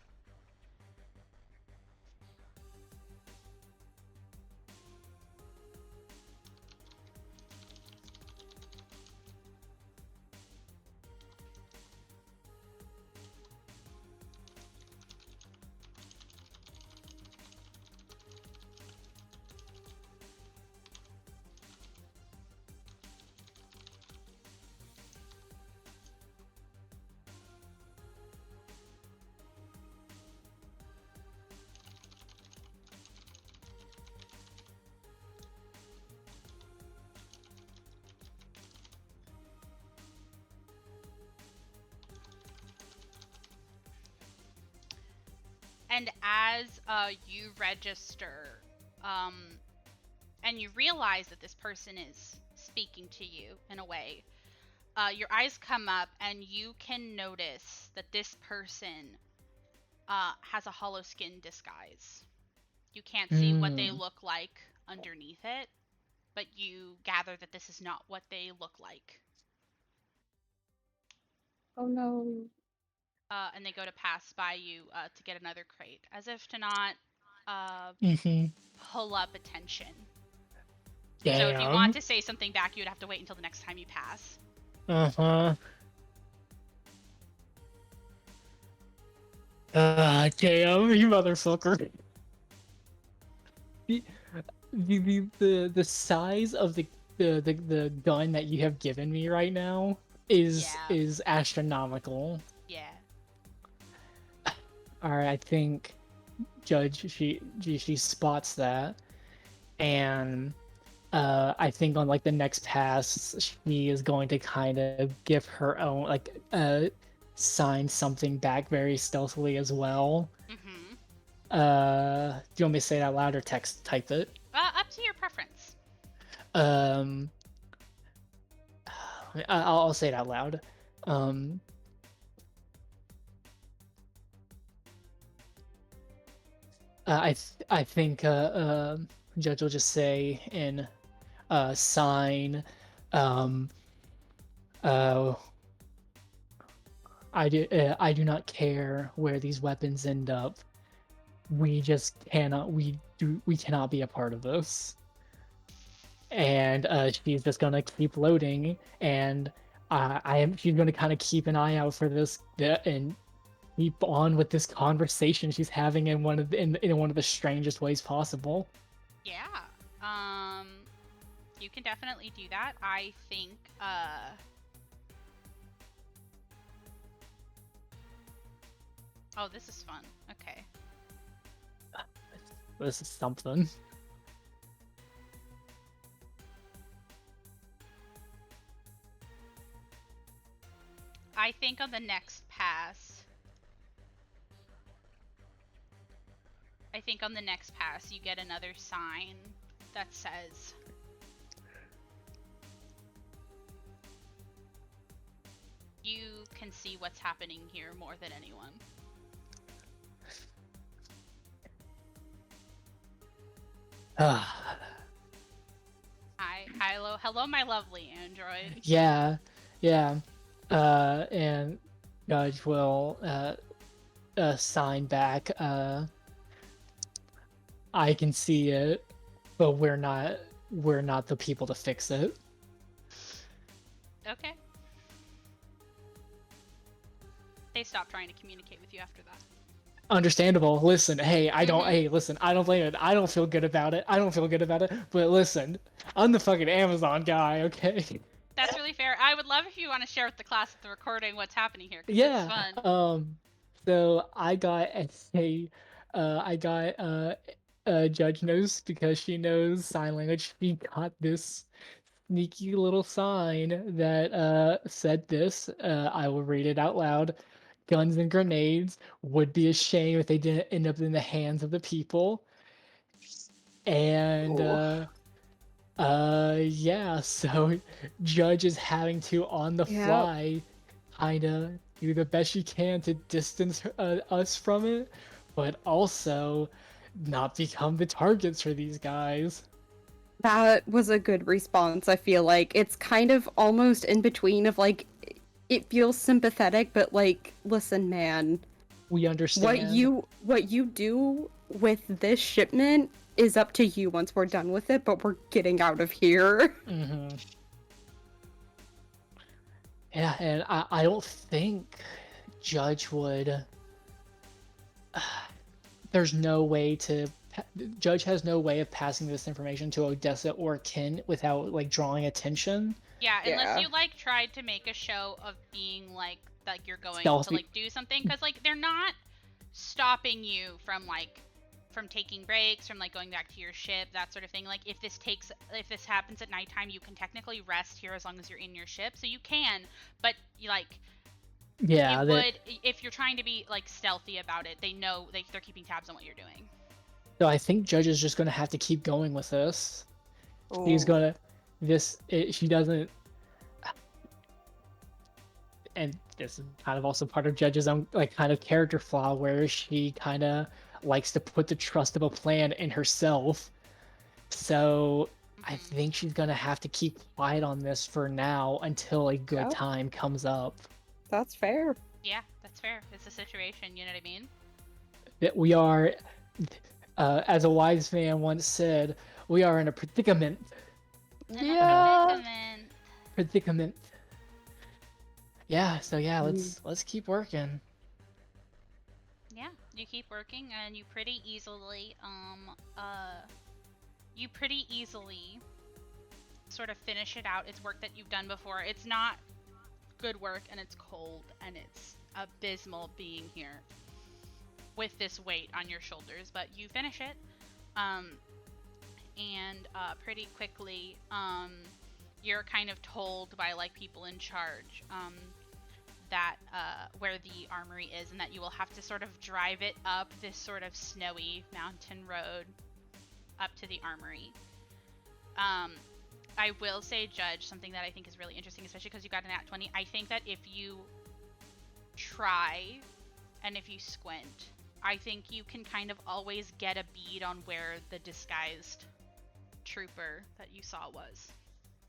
And as you register, and you realize that this person is speaking to you in a way, your eyes come up and you can notice that this person has a hollow skin disguise. You can't see what they look like underneath it, but you gather that this is not what they look like. Oh no. And they go to pass by you to get another crate, as if to not Mm-hmm. pull up attention. Damn. So if you want to say something back, you would have to wait until the next time you pass. Uh-huh. Damn, you motherfucker. The size of the gun that you have given me right now is astronomical. Yeah. Alright, I think Judge she spots that, and I think on like the next pass she is going to kind of give her own like sign something back very stealthily as well. Mm-hmm. Do you want me to say it out loud or type it? Up to your preference. I'll say it out loud. I think Judge will just say in sign, I do not care where these weapons end up. We cannot be a part of this. And she's just gonna keep loading, and she's gonna kind of keep an eye out for this and keep on with this conversation she's having in one of the strangest ways possible. Yeah. You can definitely do that. I think oh, this is fun. Okay. This is something. I think on the next pass, you get another sign that says, you can see what's happening here more than anyone. Hello, my lovely android. Yeah. And Judge will sign back. I can see it, but we're not the people to fix it. Okay. They stopped trying to communicate with you after that. Understandable. Listen, hey, I don't. Mhm. Hey, listen, I don't blame it. I don't feel good about it. I don't feel good about it. But listen, I'm the fucking Amazon guy. Okay. That's really fair. I would love if you want to share with the class at the recording what's happening here, because it's Yeah. fun. So I got Judge knows because she knows sign language. She got this sneaky little sign that said this. I will read it out loud. Guns and grenades would be a shame if they didn't end up in the hands of the people. And Ooh. yeah, so Judge is having to on the Yep. fly kinda do the best she can to distance us from it, but also not become the targets for these guys. That was a good response, I feel like. It's kind of almost in between of like it feels sympathetic, but like, listen, man, We understand. what you do with this shipment is up to you once we're done with it, but we're getting out of here. Hmm. Yeah, and I don't think Judge would. There's no way to. Judge has no way of passing this information to Odessa or Kin without like drawing attention. Yeah, unless Yeah. you like tried to make a show of being like you're going to Stealthy. like do something, because like they're not stopping you from like from taking breaks, from like going back to your ship, that sort of thing. Like if this happens at nighttime, you can technically rest here as long as you're in your ship, so you can. But you like Yeah, it would if you're trying to be like stealthy about it. They know they're keeping tabs on what you're doing. so I think Judge is just gonna have to keep going with this. She's Ooh. gonna she doesn't, and this is kind of also part of Judge's own like kind of character flaw where she kind of likes to put the trust of a plan in herself. So I Mhm. think she's gonna have to keep quiet on this for now until a good Yep. time comes up. That's fair. Yeah, that's fair. It's a situation, you know what I mean? That we are, as a wise man once said, we are in a predicament. Yeah. Predicament. Yeah. So yeah, Mm. let's keep working. Yeah, you keep working and you pretty easily sort of finish it out. It's work that you've done before. It's not good work, and it's cold, and it's abysmal being here with this weight on your shoulders, but you finish it. And pretty quickly, you're kind of told by like people in charge that where the armory is, and that you will have to sort of drive it up this sort of snowy mountain road up to the armory. I will say, Judge, something that I think is really interesting, especially because you got an at 20. I think that if you try and if you squint, I think you can kind of always get a bead on where the disguised trooper that you saw was.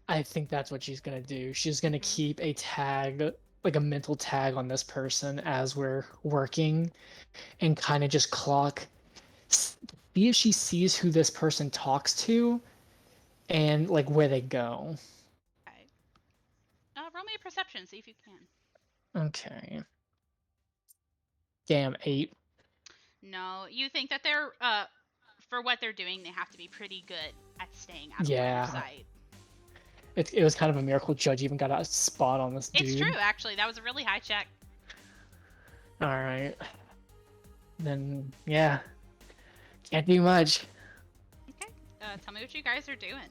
I think that's what she's gonna do. She's gonna keep a tag, like a mental tag on this person as we're working, and kind of just clock, see if she sees who this person talks to, and like where they go. Okay. Roll me a perception, see if you can. Okay. Damn, 8. No, you think that they're for what they're doing, they have to be pretty good at staying out of line Yeah. of sight. It was kind of a miracle Judge even got a spot on this dude. It's true, actually. That was a really high check. All right. Then yeah, can't do much. Okay. Tell me what you guys are doing.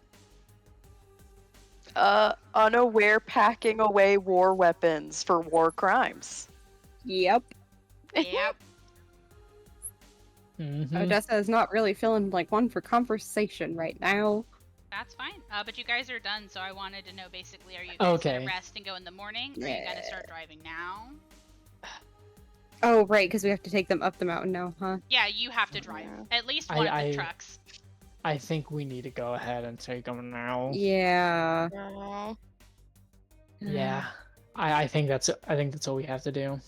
Unaware packing away war weapons for war crimes. Yep. Yep. Mm-hmm. Odessa is not really feeling like one for conversation right now. That's fine. But you guys are done, so I wanted to know basically, are you guys Okay. gonna rest and go in the morning? Or are you gonna start driving now? Oh, right, because we have to take them up the mountain now, huh? Yeah, you have to drive. Yeah. At least one of the trucks. I think we need to go ahead and take them now. Yeah. Yeah. I think that's what we have to do.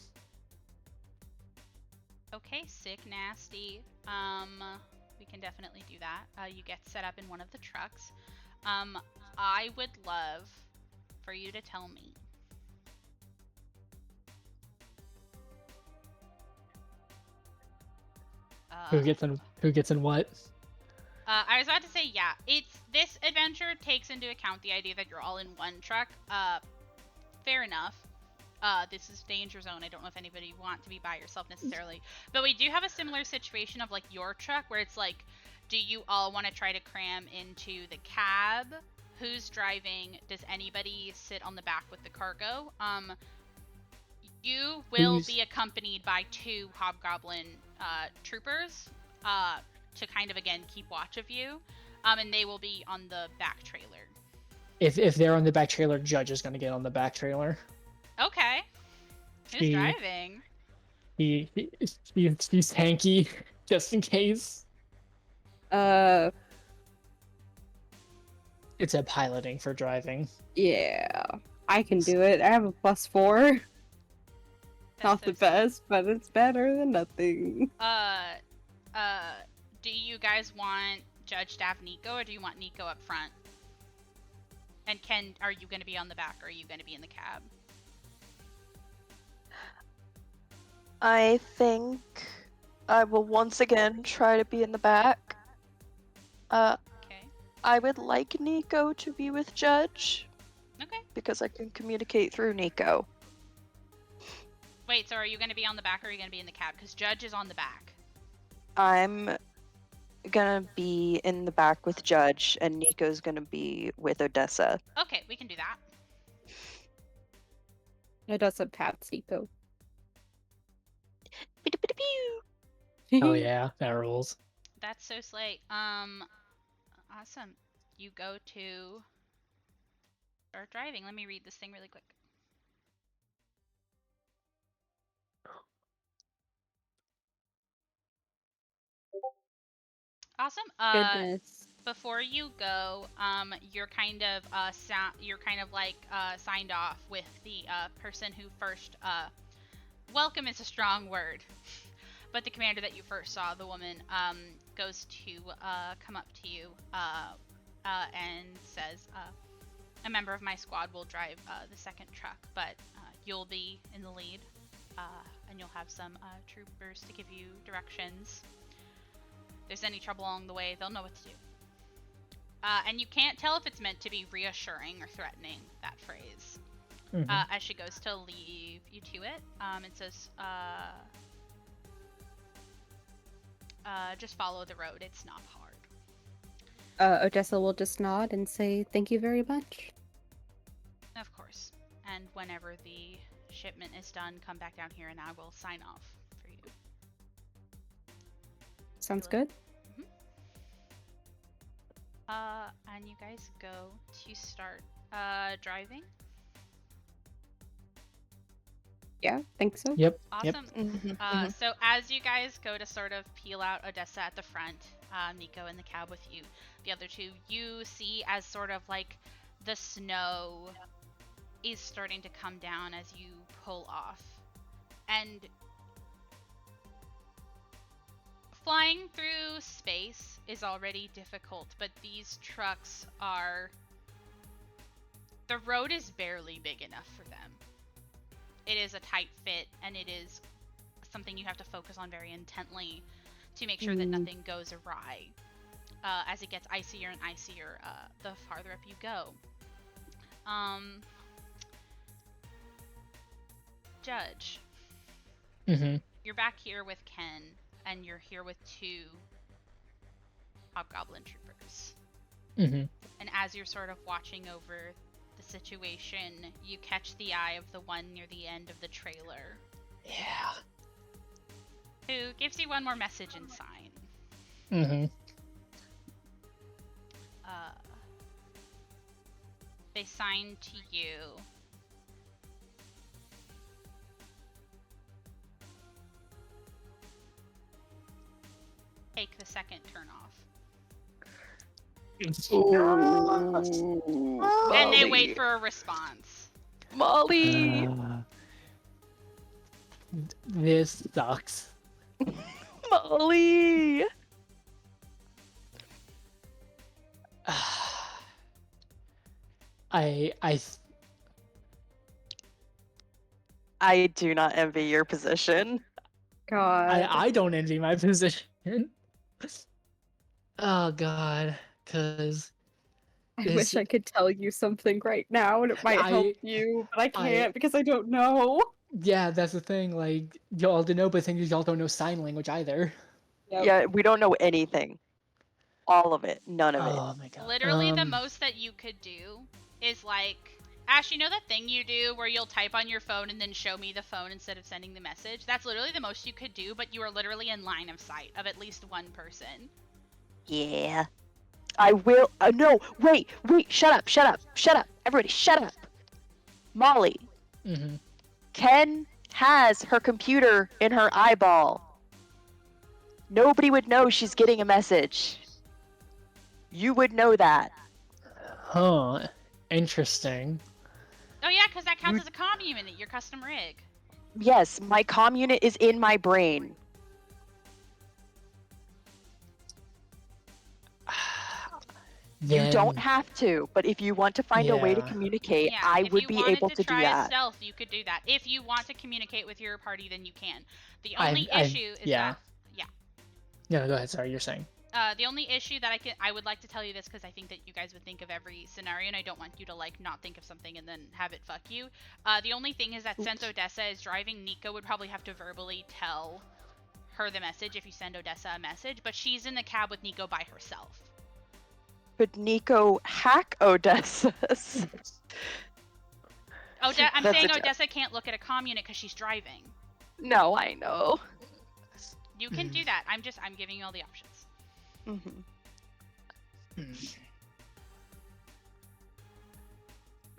Okay, sick, nasty. We can definitely do that. You get set up in one of the trucks. I would love for you to tell me. Who gets in what? I was about to say, yeah, this adventure takes into account the idea that you're all in one truck. Fair enough. This is danger zone. I don't know if anybody want to be by yourself necessarily, but we do have a similar situation of like your truck where it's like, do you all want to try to cram into the cab? Who's driving? Does anybody sit on the back with the cargo? You will be accompanied by 2 hobgoblin troopers to kind of again keep watch of you, and they will be on the back trailer. If they're on the back trailer, Judge is gonna get on the back trailer. Okay. Who's driving? She's hanky, just in case. It's a piloting for driving. Yeah, I can do it. I have a +4. Not the best, but it's better than nothing. Do you guys want Judge to have Nico, or do you want Nico up front? And Ken, are you going to be on the back, or are you going to be in the cab? I think I will once again try to be in the back. Okay. I would like Nico to be with Judge. Okay. Because I can communicate through Nico. Wait, so are you going to be on the back, or are you going to be in the cab? Because Judge is on the back. I'm gonna be in the back with Judge, and Nico's gonna be with Odessa. Okay, we can do that. Odessa pats Nico. Oh yeah, that rules. That's so slay. Awesome. You go to start driving. Let me read this thing really quick. Awesome. Goodness. Before you go, you're kind of signed off with the person who first welcome is a strong word, but the commander that you first saw, the woman, goes to come up to you and says, a member of my squad will drive the second truck, but you'll be in the lead, and you'll have some troopers to give you directions. If there's any trouble along the way, they'll know what to do. And you can't tell if it's meant to be reassuring or threatening, that phrase. Mm-hmm. As she goes to leave you to it, it says, just follow the road, it's not hard. Odessa will just nod and say, thank you very much. Of course. And whenever the shipment is done, come back down here and I will sign off for you. Sounds good. Mm-hmm. And you guys go to start driving. Yeah, think so. Yep. Awesome. Yep. So as you guys go to sort of peel out Odessa at the front, Nico in the cab with you, the other two, you see as sort of like the snow is starting to come down as you pull off. And flying through space is already difficult, but these trucks are... The road is barely big enough for them. It is a tight fit, and it is something you have to focus on very intently to make sure that nothing goes awry. As it gets icier and icier, the farther up you go. Judge, you're back here with Ken, and you're here with 2 hobgoblin troopers. And as you're sort of watching over the situation, you catch the eye of the one near the end of the trailer. Yeah. Who gives you one more message and sign. They sign to you. Take the second turn off. And they wait for a response. Molly! This sucks. Molly! I do not envy your position. God. I don't envy my position. Oh god, because I this wish I could tell you something right now and it might help you, but I can't because I don't know. yeah, that's the thing. Like y'all do know, but the thing is y'all don't know sign language either. Yep. Yeah, we don't know anything. All of it. None of it. Oh my god. Literally, the most that you could do is like, Ash, you know that thing you do where you'll type on your phone and then show me the phone instead of sending the message? That's literally the most you could do, but you are literally in line of sight of at least one person. Yeah. I will. No, wait. Shut up. Everybody, shut up. Molly, Mm-hmm. Ken has her computer in her eyeball. Nobody would know she's getting a message. You would know that. Huh. Interesting. Oh yeah, because that counts as a comm unit, your custom rig. Yes, my comm unit is in my brain. You don't have to, but if you want to find a way to Yeah. communicate, Yeah, I if would you be wanted able to do try that. stealth, you could do that. If you want to communicate with your party, then you can. The I've- only I've- issue is yeah. that No, go ahead. Sorry, you're saying. the only issue that I would like to tell you this because I think that you guys would think of every scenario, and I don't want you to like not think of something and then have it fuck you. The only thing is that since Odessa is driving, Nico would probably have to verbally tell her the message if you send Odessa a message, but she's in the cab with Nico by herself. Could Nico hack Odessa's? I'm That's saying a joke. Odessa can't look at a comm unit because she's driving. No, I know. You can do that. I'm giving you all the options.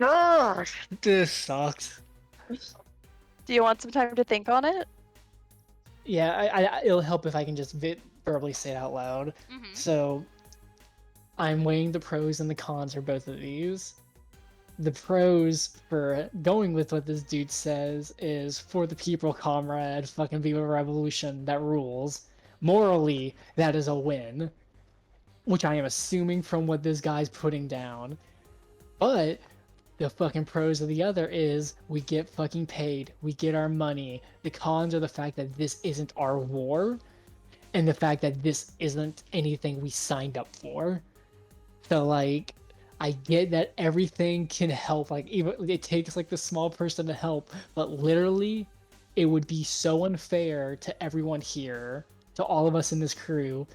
Oh, this sucks. Do you want some time to think on it? Yeah, it'll help if I can just verbally say it out loud. Mm-hmm. So, I'm weighing the pros and the cons for both of these. The pros for going with what this dude says is for the people, comrade, fucking Viva Revolution, that rules. Morally, that is a win. Which I am assuming from what this guy's putting down. But the fucking pros of the other is we get fucking paid. We get our money. The cons are the fact that this isn't our war. And the fact that this isn't anything we signed up for. So, like, I get that everything can help. Like, even it takes, like, the small person to help. But literally, it would be so unfair to everyone here, to all of us in this crew,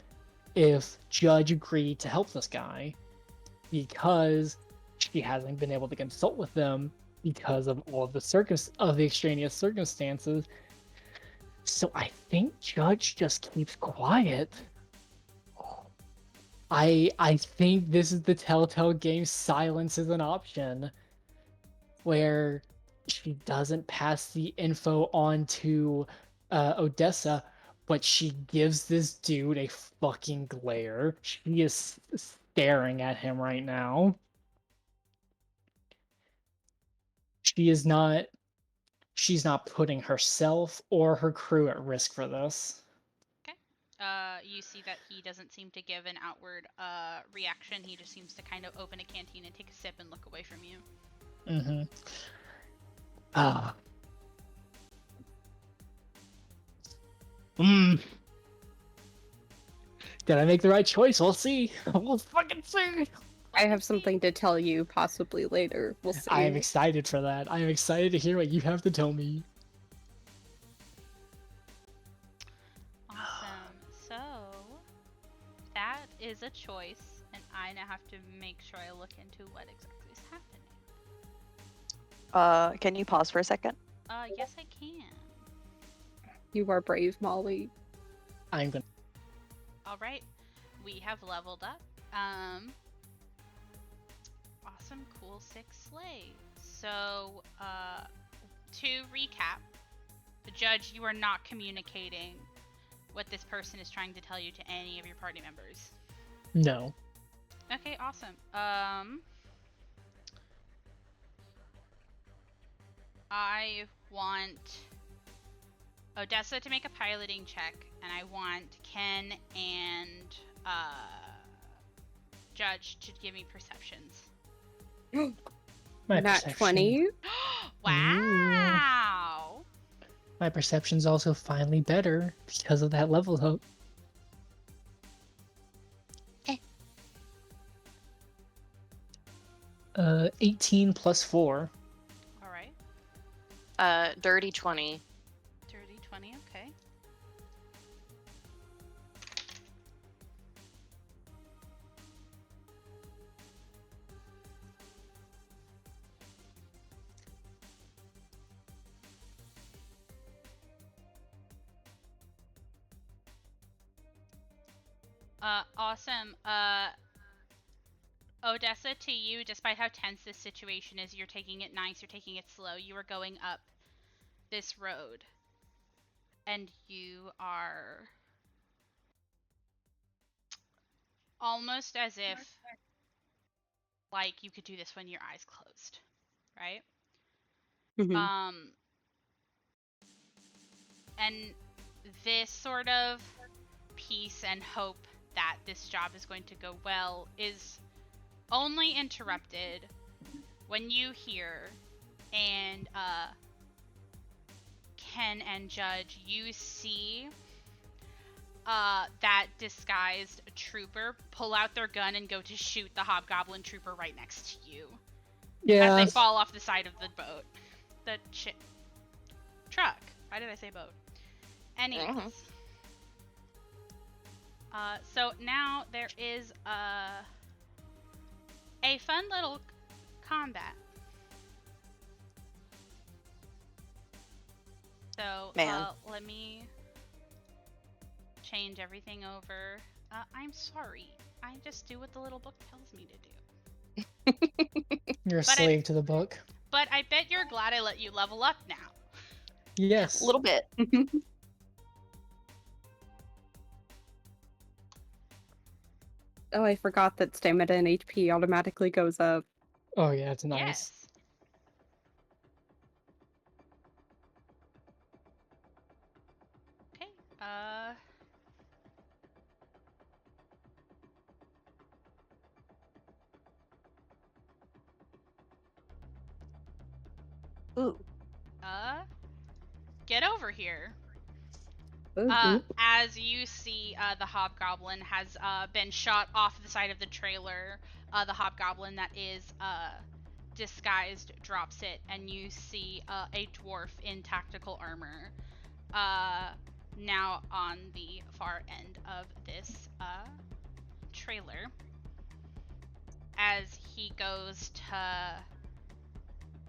if Judge agreed to help this guy. Because she hasn't been able to consult with them because of all of the extraneous circumstances. So I think Judge just keeps quiet. I think this is the Telltale game. Silence is an option, where she doesn't pass the info on to Odessa, but she gives this dude a fucking glare. She is staring at him right now. She's not putting herself or her crew at risk for this. You see that he doesn't seem to give an outward reaction. He just seems to kind of open a canteen and take a sip and look away from you. Mm-hmm. Ah. Did I make the right choice? We'll see. We'll fucking see. I have something to tell you possibly later. We'll see. I am excited for that. I am excited to hear what you have to tell me. Awesome. So, that is a choice, and I now have to make sure I look into what exactly is happening. Can you pause for a second? Yes I can. You are brave, Molly. I'm gonna. Alright. We have leveled up. Awesome, cool, 6 slaves. So, to recap, the judge, you are not communicating what this person is trying to tell you to any of your party members. No. Okay, awesome. I want Odessa to make a piloting check, and I want Ken and Judge to give me perceptions. My Nat perception. 20. Wow! My perception's also finally better because of that level up. 18 plus 4. All right. Dirty 20. Dirty 20. Okay. Awesome. Odessa, to you, despite how tense this situation is, you're taking it nice, you're taking it slow. You are going up this road. And you are almost as if like you could do this when your eyes closed, right? Mhm. And this sort of peace and hope that this job is going to go well is only interrupted when you hear and Ken and Judge, you see that disguised trooper pull out their gun and go to shoot the hobgoblin trooper right next to you as they fall off the side of the boat. The truck. Why did I say boat? Anyways. So now there is a fun little combat. So Man. let me change everything over. I'm sorry. I just do what the little book tells me to do. You're a But slave to the book. But I bet you're glad I let you level up now. Yes. A little bit. Oh, I forgot that stamina and HP automatically goes up. Oh yeah, it's nice. Yes. Okay. Ooh. Get over here. Ooh. As you see, the hobgoblin has been shot off the side of the trailer. The hobgoblin that is disguised drops it, and you see a dwarf in tactical armor now on the far end of this trailer. As he goes to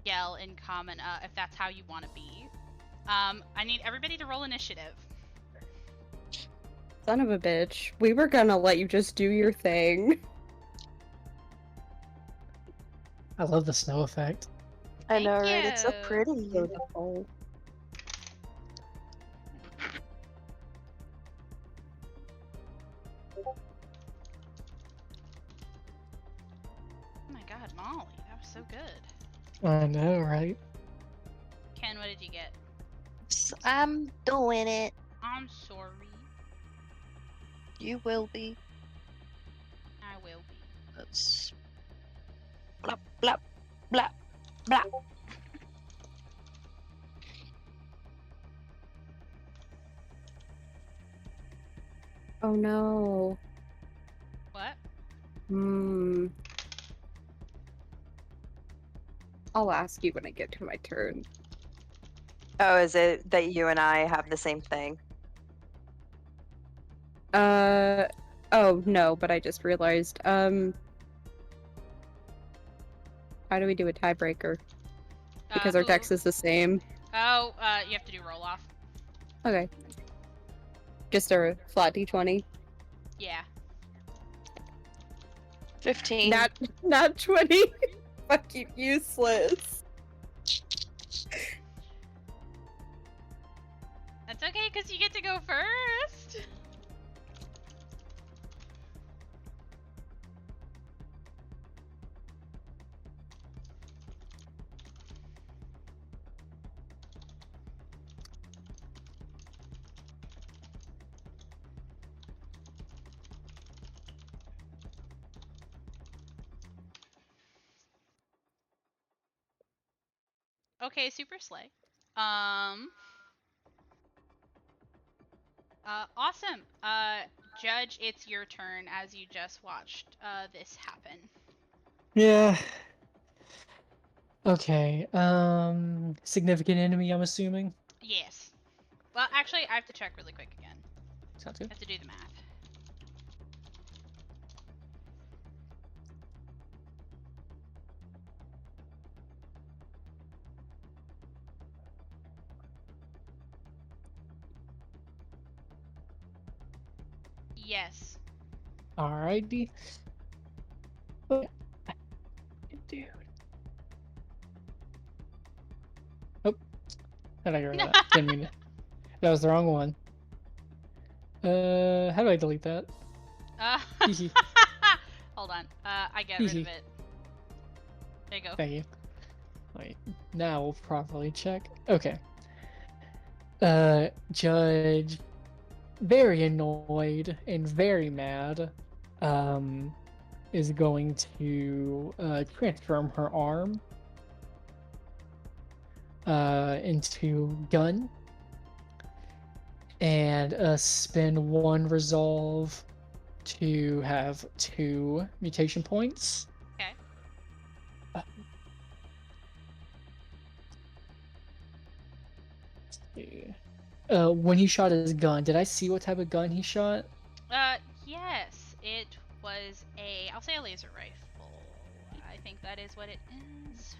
yell in common, if that's how you want to be. I need everybody to roll initiative. Son of a bitch. We were gonna let you just do your thing. I love the snow effect. I know, Thank right? It's so you. pretty. Beautiful. Oh my god, Molly, that was so good. I know, right? Ken, what did you get? I'm doing it. I'm sorry. You will be. I will be. That's blah blah blah blah. Oh no. What? I'll ask you when I get to my turn. Oh, is it that you and I have the same thing? Oh no, but I just realized, how do we do a tiebreaker? Because our dex is the same. Oh, you have to do roll off. Okay. Just a flat d20. Yeah. 15. Not 20. Fucking useless. That's okay, because you get to go first. Okay, super slay. Awesome. Judge, it's your turn as you just watched this happen. Yeah. Okay. Significant enemy, I'm assuming. Yes. Well, actually, I have to check really quick again. Sounds I good. have to do the math. Yes. Alrighty. Okay. Dude. Oh, how did I get that? Didn't mean to. That was the wrong one. How do I delete that? Uh, Hehe. hold on. I get rid of Hehe. it. There you go. Thank you. Wait, now we'll properly check. Okay. Judge, very annoyed and very mad, is going to transform her arm into gun and spend 1 resolve to have 2 mutation points. Okay. When he shot his gun, did I see what type of gun he shot? Yes, it was I'll say a laser rifle. I think that is what it is.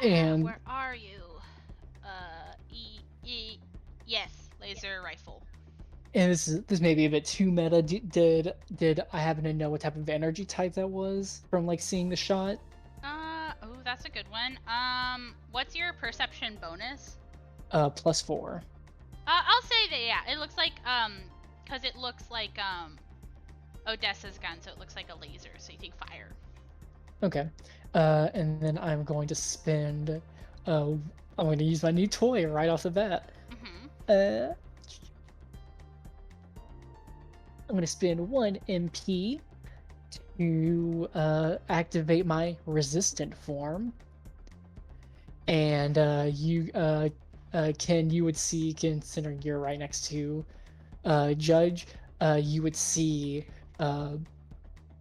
And Where are you? Yes, laser rifle. and this may be a bit too meta. Did I happen to know what type of energy type that was from like seeing the shot? Oh, that's a good one. What's your perception bonus? +4. I'll say that, yeah, it looks like, because it looks like, Odessa's gun, so it looks like a laser, so you think fire. Okay. And then I'm going to spend. I'm going to use my new toy right off the bat. Mm-hmm. I'm going to spend 1 MP to activate my resistant form. And Ken, you would see, considering you're right next to Judge, you would see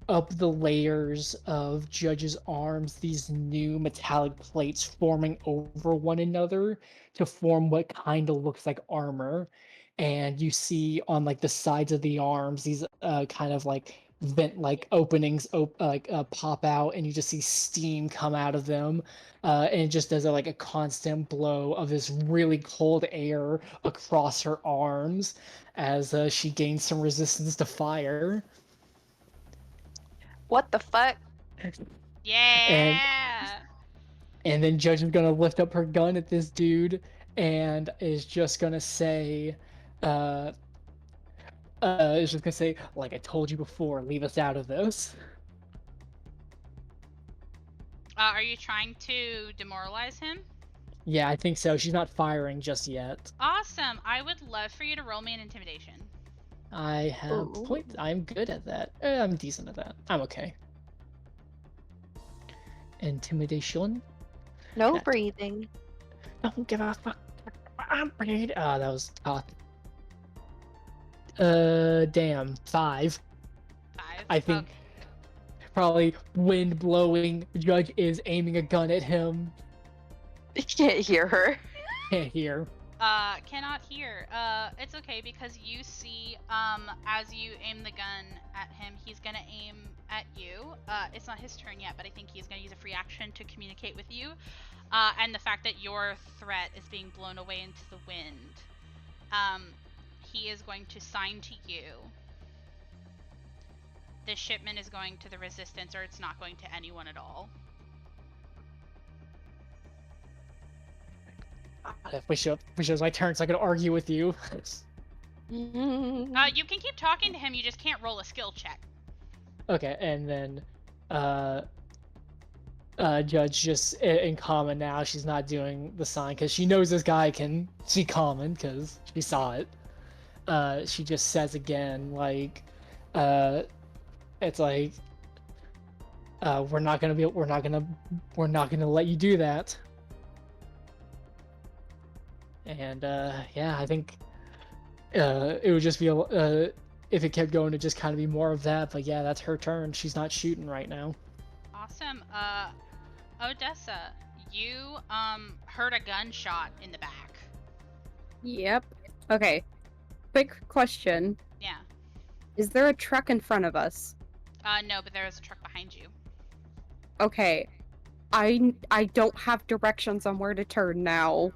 up the layers of Judge's arms these new metallic plates forming over one another to form what kind of looks like armor. And you see on like the sides of the arms these kind of like vent like openings pop out, and you just see steam come out of them, and it just does like a constant blow of this really cold air across her arms as she gains some resistance to fire. What the fuck? and Yeah! and then Judge is gonna lift up her gun at this dude and is just gonna say, uh, like I told you before, leave us out of this. Are you trying to demoralize him? Yeah, I think so. She's not firing just yet. Awesome! I would love for you to roll me an intimidation. I have Ooh. points. I'm good at that. I'm decent at that. I'm okay. Intimidation. No That- breathing. Don't give a fuck. I'm breathing. Ah, that was tough. Damn. 5. 5. I think probably wind blowing. Judge is aiming a gun at him. You can't hear her. Can't hear. Cannot hear. It's okay because you see, as you aim the gun at him, he's gonna aim at you. It's not his turn yet, but I think he's gonna use a free action to communicate with you. And the fact that your threat is being blown away into the wind, he is going to sign to you. This shipment is going to the resistance, or it's not going to anyone at all. If we show it's my turn, so I can argue with you. You can keep talking to him, you just can't roll a skill check. Okay, and then Judge just in common now. She's not doing the sign because she knows this guy can see common because she saw it. She just says again, like, it's like, we're not gonna let you do that. And yeah, I think it would just be if it kept going, to just kind of be more of that. But yeah, that's her turn. She's not shooting right now. Awesome. Odessa, you heard a gunshot in the back. Yep. Okay. Quick question. Yeah. Is there a truck in front of us? No, but there is a truck behind you. Okay. I don't have directions on where to turn now.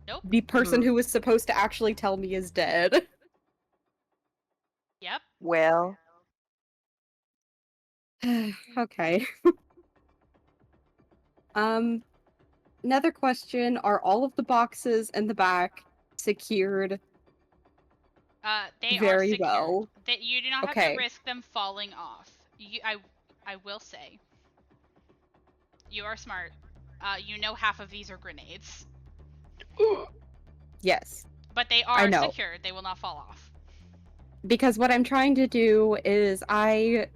Nope. The person who was supposed to actually tell me is dead. Yep. Well, Okay. Another question, are all of the boxes in the back secured They are very secured. well? You do not have Okay. to risk them falling off. I will say, you are smart. You know half of these are grenades, Yes, but they I are know. secured. They will not fall off. Because what I'm trying to do is I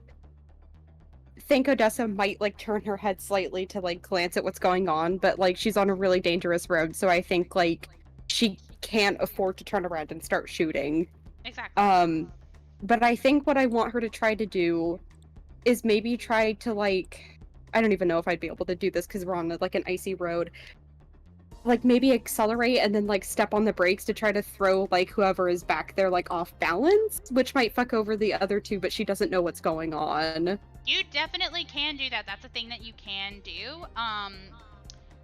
think Odessa might like turn her head slightly to like glance at what's going on, but like she's on a really dangerous road, so I think like she can't afford to turn around and start shooting. Exactly. But I think what I want her to try to do is maybe try to like, I don't even know if I'd be able to do this because we're on like an icy road. Like maybe accelerate and then like step on the brakes to try to throw like whoever is back there like off balance, which might fuck over the other two, but she doesn't know what's going on. You definitely can do that. That's a thing that you can do.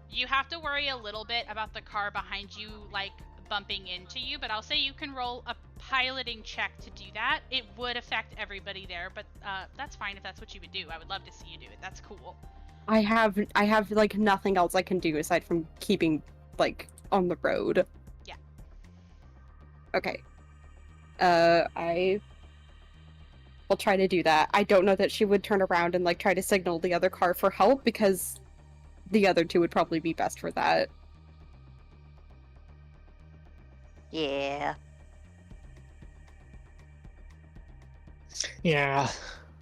You have to worry a little bit about the car behind you, like, bumping into you, but I'll say you can roll a piloting check to do that. It would affect everybody there, but that's fine if that's what you would do. I would love to see you do it. That's cool. I have like nothing else I can do aside from keeping like on the road. Yeah. Okay. I will try to do that. I don't know that she would turn around and like try to signal the other car for help because the other two would probably be best for that. yeah. Yeah.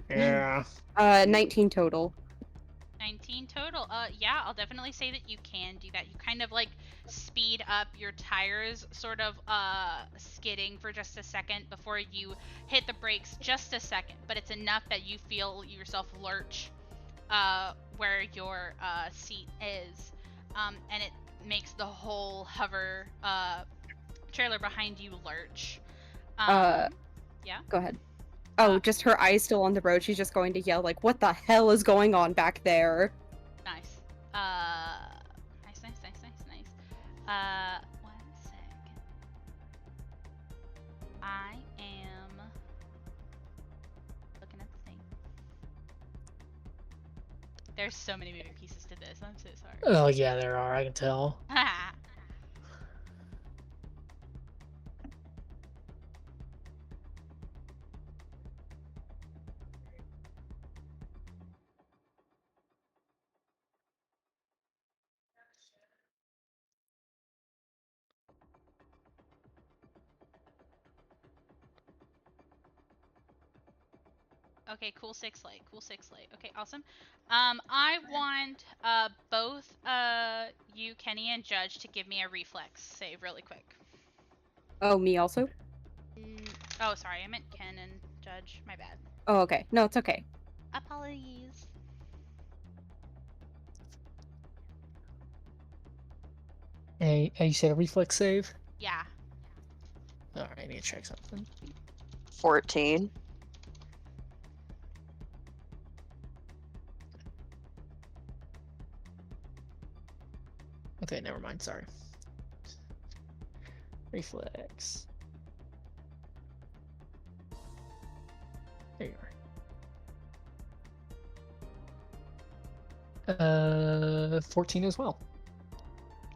Yeah. 19 total. 19 total. Yeah, I'll definitely say that you can do that. You kind of like speed up your tires, sort of skidding for just a second before you hit the brakes, just a second, but it's enough that you feel yourself lurch where your seat is, and it makes the whole hover trailer behind you lurch. Yeah. Go ahead. Oh, just her eyes still on the road. She's just going to yell like, "What the hell is going on back there?" Nice. Nice. 1 sec. I am looking at the thing. There's so many moving pieces to this. I'm so sorry. Oh yeah, there are. I can tell. Okay, cool 6 light. Okay, awesome. I want both you, Kenny, and Judge to give me a reflex save really quick. Oh, me also? Oh, sorry, I meant Ken and Judge. My bad. Oh, okay. No, it's okay. Apologies. Hey, you said a reflex save? Yeah. Alright, I need to check something. 14. Okay, never mind, sorry. Reflex. There you are. 14 as well.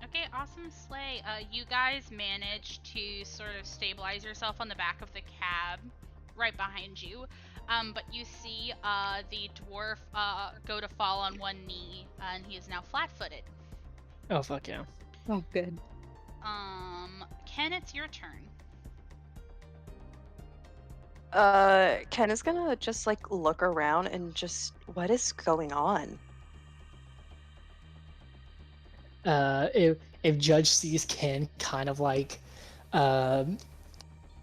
Okay, awesome sleigh. You guys managed to sort of stabilize yourself on the back of the cab right behind you. But you see the dwarf go to fall on one knee, and he is now flat-footed. Oh, fuck yeah. Oh, good. Ken, it's your turn. Ken is gonna just like look around and just, what is going on? if Judge sees Ken kind of like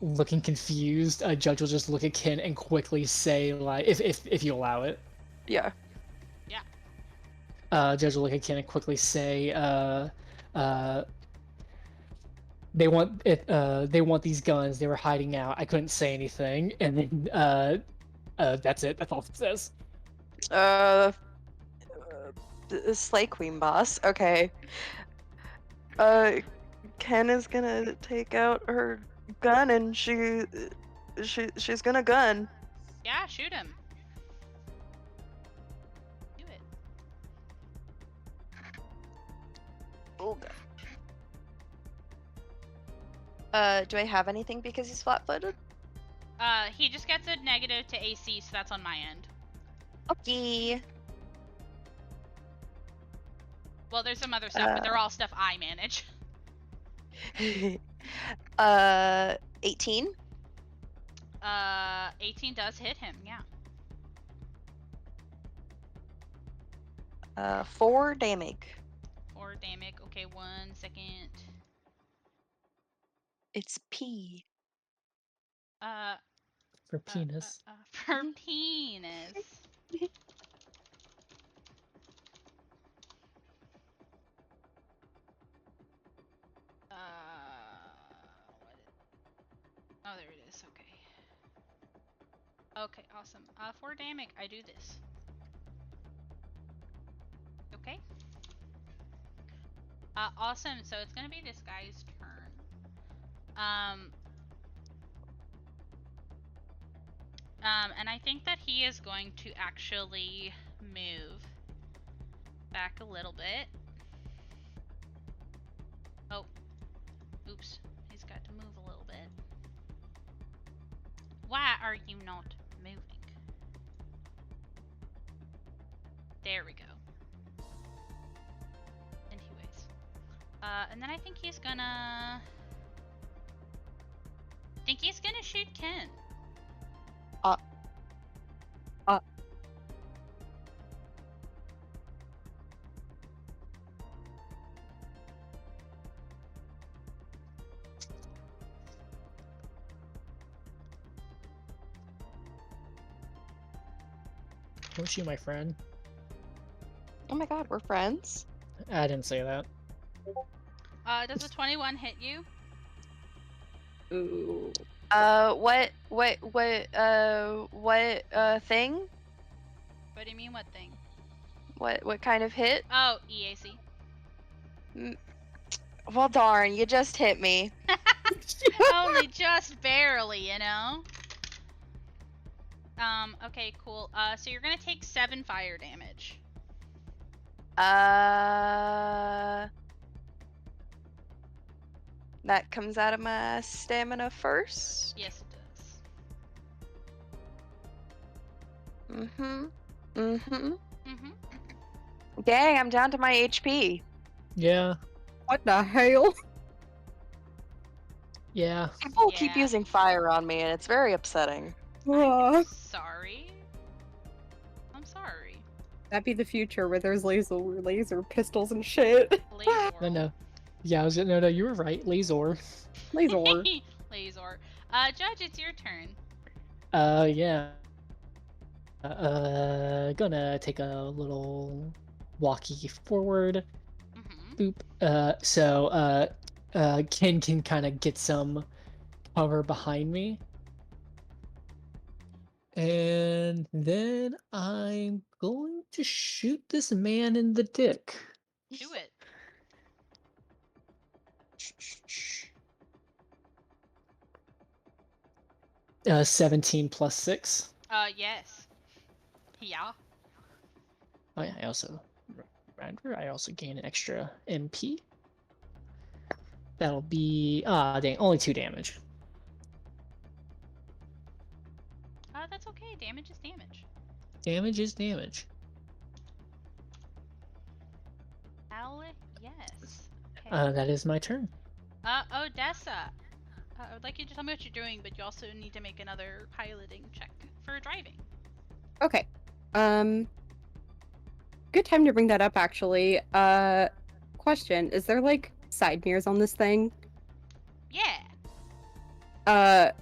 looking confused, Judge will just look at Ken and quickly say like, if you allow it, Yeah. Judge will look at Ken and quickly say, uh, they want it. They want these guns. They were hiding out. I couldn't say anything, and then that's it. That's all it says. Slay Queen boss. Okay. Ken is gonna take out her gun and she's gonna gun. Yeah, shoot him. Do it. Oh do I have anything because he's flat-footed? He just gets a negative to AC, so that's on my end. Okay. Well, there's some other stuff, but they're all stuff I manage. 18. 18 does hit him, yeah. 4 damage. 4 damage. Okay, 1 second. It's P. For penis. For penis. Oh, there it is. Okay. Okay, awesome. 4 damage. I do this. Okay. Awesome. So it's gonna be this guy's turn. And I think that he is going to actually move back a little bit. Oh, oops. He's got to move a little bit. Why are you not moving? There we go. Anyways. And then I think he's gonna... shoot Ken. Don't shoot my friend. Oh my god, we're friends. I didn't say that. Does a 21 hit you? Ooh. What thing? What do you mean, what thing? What kind of hit? Oh, EAC. Well, darn, you just hit me. Only just barely, you know? Okay, cool. So you're gonna take 7 fire damage. That comes out of my stamina first. Yes, it does. Mm-hmm. Dang, I'm down to my HP. Yeah. What the hell? Yeah. People keep Yeah. using fire on me, and it's very upsetting. I'm sorry. I'm sorry. That'd be the future where there's laser pistols and shit. Lazor. No. Yeah, no, you were right. Lazor. Laser. Lazor. Judge, it's your turn. Yeah. Gonna take a little walkie forward. Mm-hmm. Boop. So Ken can kind of get some cover behind me. And then I'm going to shoot this man in the dick. Do it. 17 plus 6. Yes. Yeah. Oh yeah, I also gain an extra MP. That'll be dang, only 2 damage. That's okay. Damage is damage. Damage is damage. Hell yes. Okay. That is my turn. Odessa. I would like you to tell me what you're doing, but you also need to make another piloting check for driving. Okay. Good time to bring that up, actually. question. Is there like side mirrors on this thing? Yeah.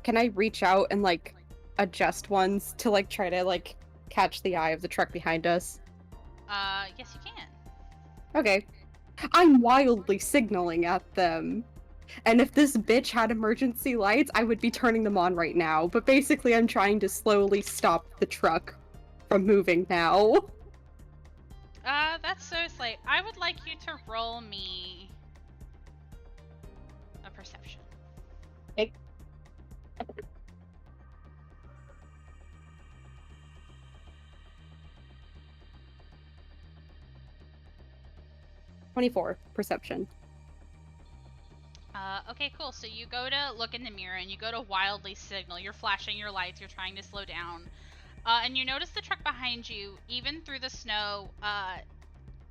Can I reach out and like adjust ones to like try to like catch the eye of the truck behind us? Yes, you can. Okay. I'm wildly signaling at them. And if this bitch had emergency lights, I would be turning them on right now. But basically, I'm trying to slowly stop the truck from moving now. That's so Slay. I would like you to roll me a perception. Okay. 24 perception. Okay, cool. So you go to look in the mirror and you go to wildly signal. You're flashing your lights. You're trying to slow down. And you notice the truck behind you, even through the snow,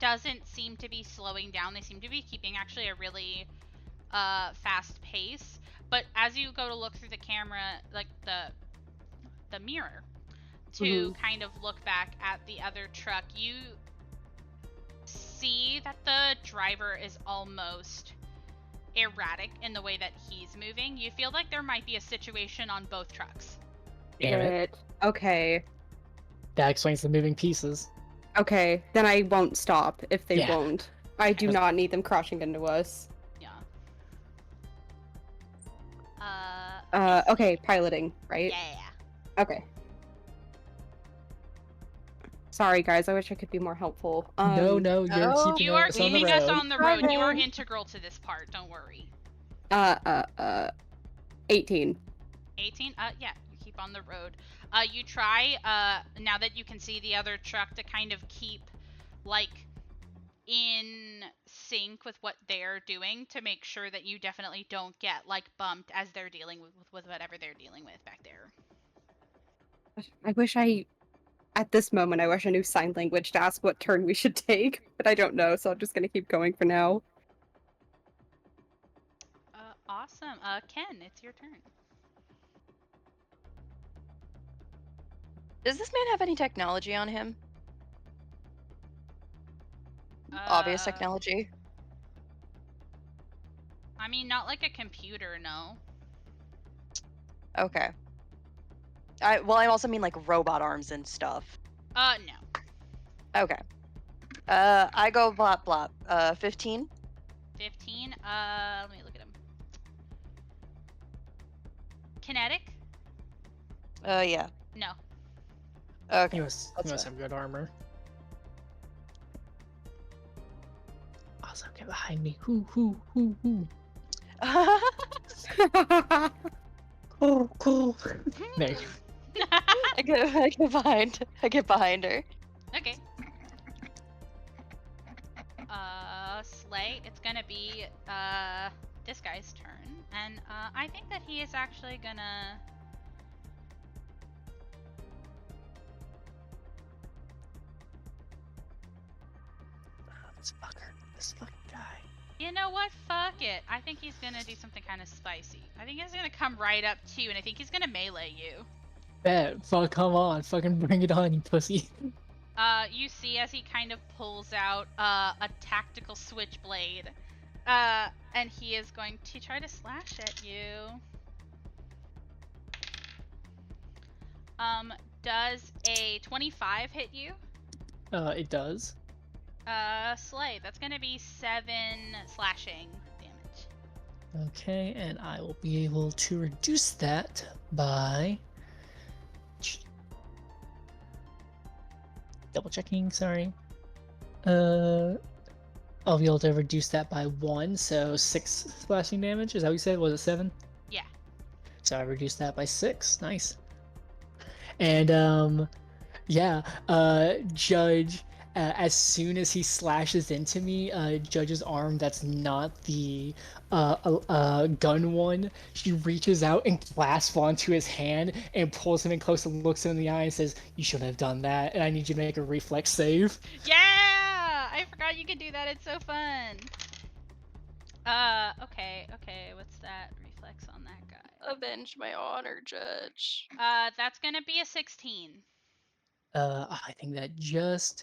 doesn't seem to be slowing down. They seem to be keeping actually a really fast pace. But as you go to look through the camera, like the mirror, to kind of look back at the other truck, you see that the driver is almost erratic in the way that he's moving. You feel like there might be a situation on both trucks. Damn it. Okay. That explains the moving pieces. Okay, then I won't stop if they Yeah. won't. I do not need them crashing into us. Yeah. Okay, piloting, right? Yeah. Okay. Sorry, guys. I wish I could be more helpful. No, you're Oh. keeping You are us on the keeping us road. on the road. You are Driving. integral to this part. Don't worry. 18. 18. Yeah. You keep on the road. You try. Now that you can see the other truck, to kind of keep, like, in sync with what they're doing, to make sure that you definitely don't get like bumped as they're dealing with whatever they're dealing with back there. I wish at this moment, I wish I knew sign language to ask what turn we should take, but I don't know, so I'm just gonna keep going for now. Awesome. Ken, it's your turn. Does this man have any technology on him? Obvious technology. I mean, not like a computer, no. Okay. I also mean like robot arms and stuff. No. Okay. I go blop blop. 15. 15. Let me look at him. Kinetic? Yeah. No. Okay. He must That's have good armor. Awesome, get behind me. Hoo. Cool. There. I get behind her. Okay. Slay, it's gonna be this guy's turn, and I think that he is actually gonna This fucking guy. You know what? Fuck it. I think he's gonna do something kind of spicy. I think he's gonna come right up to you, and I think he's gonna melee you. Bet. Fuck, come on. Fucking bring it on, you pussy. You see as he kind of pulls out a tactical switchblade, and he is going to try to slash at you. Does a 25 hit you? It does. Slay, that's gonna be 7 slashing damage. Okay, and I will be able to reduce that by... Double checking, sorry. I'll be able to reduce that by 1, so 6 slashing damage. Is that what you said? Was it 7? Yeah. So I reduced that by 6. Nice. And, yeah, Judge... as soon as he slashes into me, Judge's arm that's not the gun one, she reaches out and clasps onto his hand and pulls him in close and looks him in the eye and says, "You shouldn't have done that, and I need you to make a reflex save." Yeah! I forgot you could do that. It's so fun. Okay. What's that reflex on that guy? Avenge my honor, Judge. That's gonna be a 16. I think that just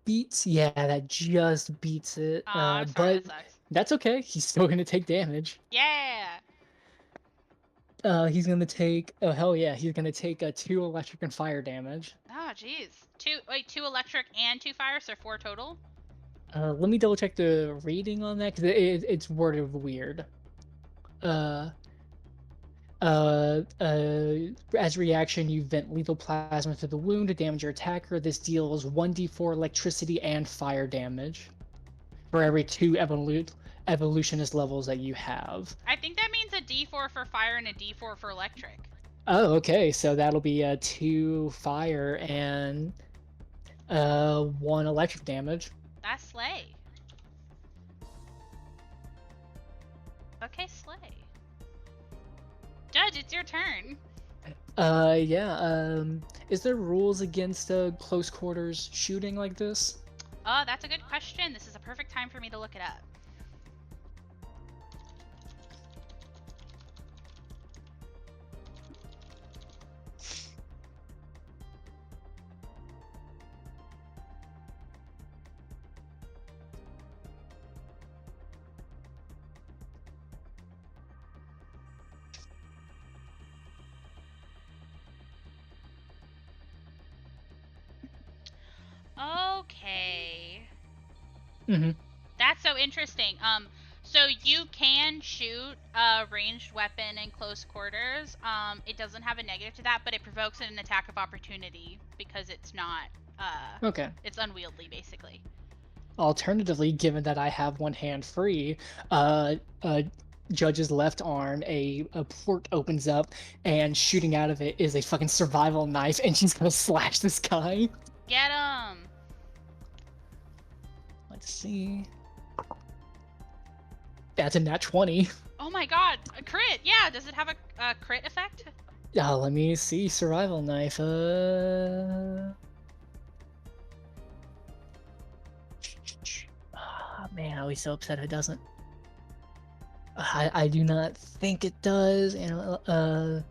beats. Yeah, that just beats it. Aw, I'm sorry, But that sucks. that's okay. He's still gonna take damage. Yeah! He's gonna take. Oh hell yeah! He's gonna take 2 electric and fire damage. Oh, jeez. Two electric and 2 fire, so 4 total? Let me double check the rating on that because it's worded weird. Uh, as reaction, you vent lethal plasma to the wound to damage your attacker. This deals 1d4 electricity and fire damage for every 2 evolutionist levels that you have. I think that means a d4 for fire and a d4 for electric. Oh, okay. So that'll be 2 fire and 1 electric damage. That's slay. Okay, slay. Judge, it's your turn. Yeah. Is there rules against close quarters shooting like this? Oh, that's a good question. This is a perfect time for me to look it up. Okay. Mm-hmm. That's so interesting. So you can shoot a ranged weapon in close quarters. It doesn't have a negative to that, but it provokes an attack of opportunity because it's not, Okay. it's unwieldy, basically. Alternatively, given that I have one hand free, Judge's left arm, a port opens up, and shooting out of it is a fucking survival knife, and she's gonna slash this guy. Get him! Let's see. That's a nat 20. Oh my god, a crit! Yeah, does it have a crit effect? Let me see. Survival knife. Man, I'll be so upset if it doesn't. I do not think it does. And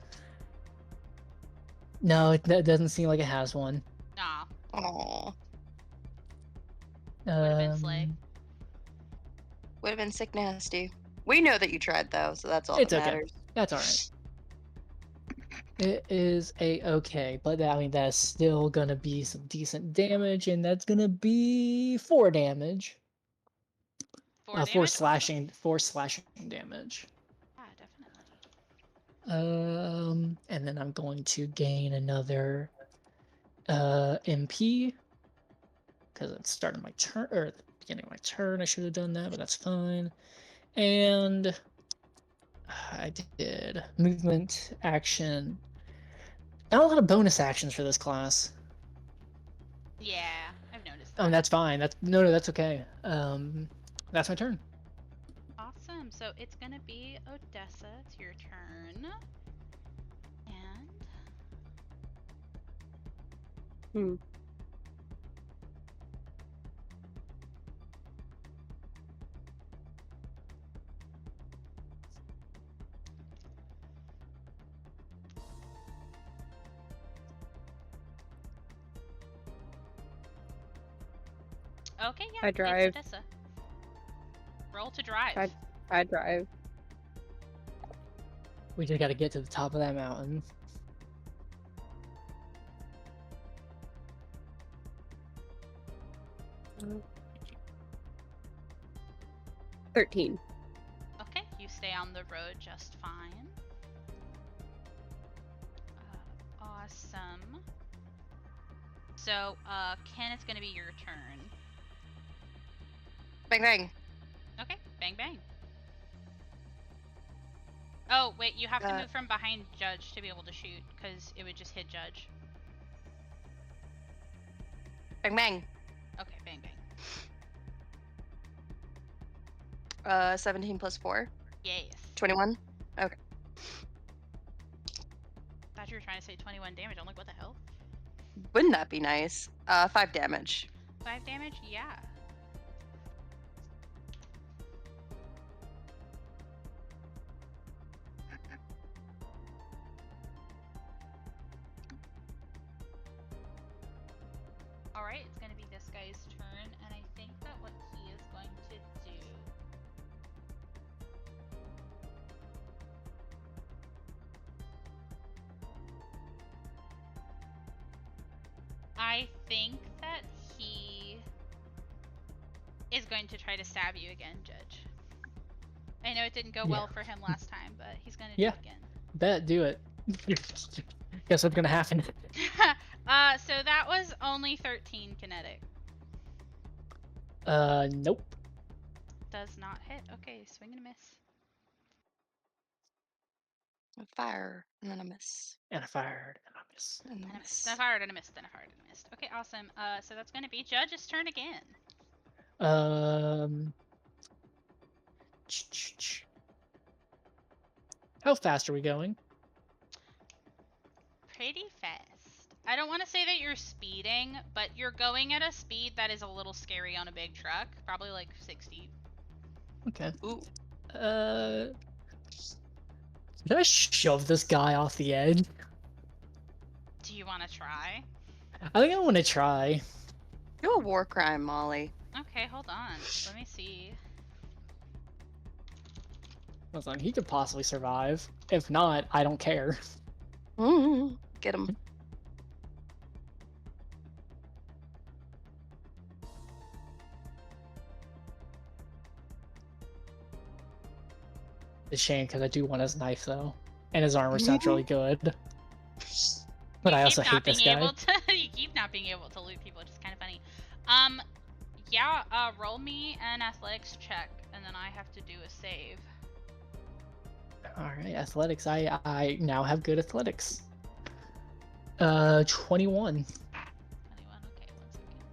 no, it doesn't seem like it has one. Aw, Aw. would've been slay. Would have been sick nasty. We know that you tried though, so that's all It's that okay. matters. That's alright. It is okay, but I mean that's still gonna be some decent damage, and that's gonna be 4 damage. 4 4 damage? slashing, 4 slashing damage. Yeah, definitely. And then I'm going to gain another MP because it's starting my turn or the beginning of my turn. I should have done that, but that's fine. And I did movement, action. Not a lot of bonus actions for this class. Yeah, I've noticed that. Oh, that's fine. That's okay. That's my turn. Awesome. So it's gonna be Odessa. It's your turn. And okay, yeah. I drive. It's Odessa. Roll to drive. I drive. We just got to get to the top of that mountain. Mm. 13. Okay, you stay on the road just fine. Awesome. So, Ken, it's gonna be your turn. Bang bang. Okay, bang bang. Oh, wait, you have to move from behind Judge to be able to shoot, because it would just hit Judge. Bang bang. Okay, bang bang. 17 plus 4. Yes. 21. Okay. Thought you were trying to say 21 damage. I'm like, what the hell? Wouldn't that be nice? 5 damage. 5 damage? Yeah. Alright, it's gonna be this guy's turn. I think that he is going to try to stab you again, Judge. I know it didn't go well for him last time, but he's gonna do Yeah. it again. Bet, do it. Guess what's gonna happen? So that was only 13 kinetic. Nope. Does not hit. Okay, swing and a miss. A fire, and then a miss. And I fired, and I missed. And a Then miss. I fired and a missed. Then I fired and a missed. Okay, awesome. So that's gonna be Judge's turn again. How fast are we going? Pretty fast. I don't want to say that you're speeding, but you're going at a speed that is a little scary on a big truck. Probably like 60. Okay. Ooh. Should I shove this guy off the edge? Do you want to try? I think I want to try. Do a war crime, Molly. Okay, hold on. Let me see. Hold on, he could possibly survive. If not, I don't care. Get him. It's a shame because I do want his knife though, and his armor sounds really good. But I also hate this guy. You keep not being able to loot people, which is kind of funny. Yeah. Roll me an athletics check, and then I have to do a save. All right, athletics. I now have good athletics. 21. 21. Okay, 1 second.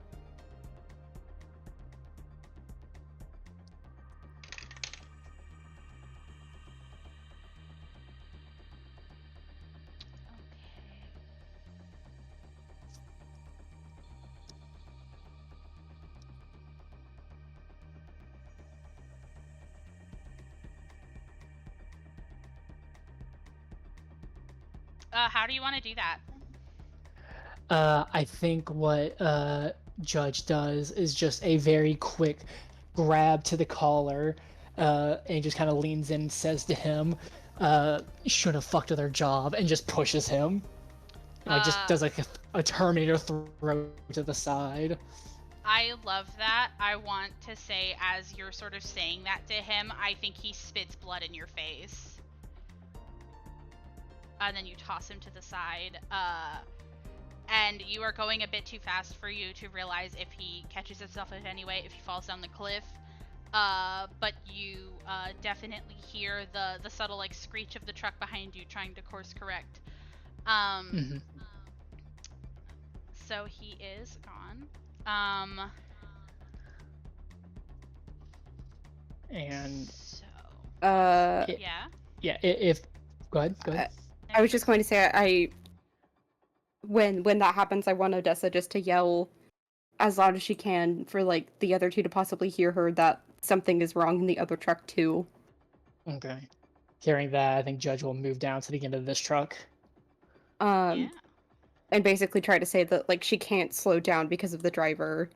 How do you want to do that? I think what Judge does is just a very quick grab to the collar, and just kind of leans in and says to him, should have fucked with her job, and just pushes him. Like, just does like a Terminator throw to the side. I love that. I want to say, as you're sort of saying that to him, I think he spits blood in your face. And then you toss him to the side. And you are going a bit too fast for you to realize if he catches himself in any way, if he falls down the cliff. But you definitely hear the subtle like screech of the truck behind you trying to course correct. So he is gone. And So yeah. yeah. If go ahead. I was just going to say, when that happens, I want Odessa just to yell as loud as she can for like the other two to possibly hear her that something is wrong in the other truck too. Okay. Hearing that, I think Judge will move down to the end of this truck. Yeah. And basically try to say that like she can't slow down because of the driver.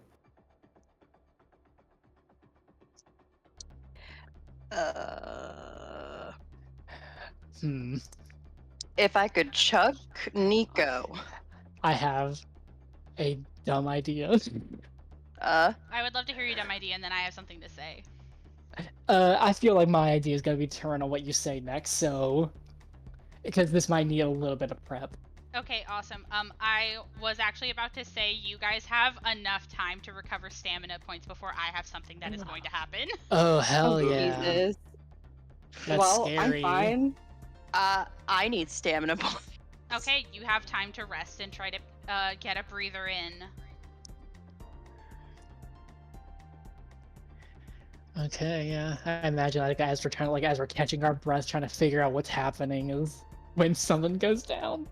If I could chuck Nico. I have a dumb idea. I would love to hear your dumb idea, and then I have something to say. I feel like my idea is going to be determined on what you say next, so because this might need a little bit of prep. Okay, awesome. I was actually about to say you guys have enough time to recover stamina points before I have something that is going to happen. Oh hell yeah! Jesus. That's well, scary. I'm fine. I need stamina points. Okay, you have time to rest and try to get a breather in. Okay, yeah. I imagine like as we're catching our breath, trying to figure out what's happening is when someone goes down.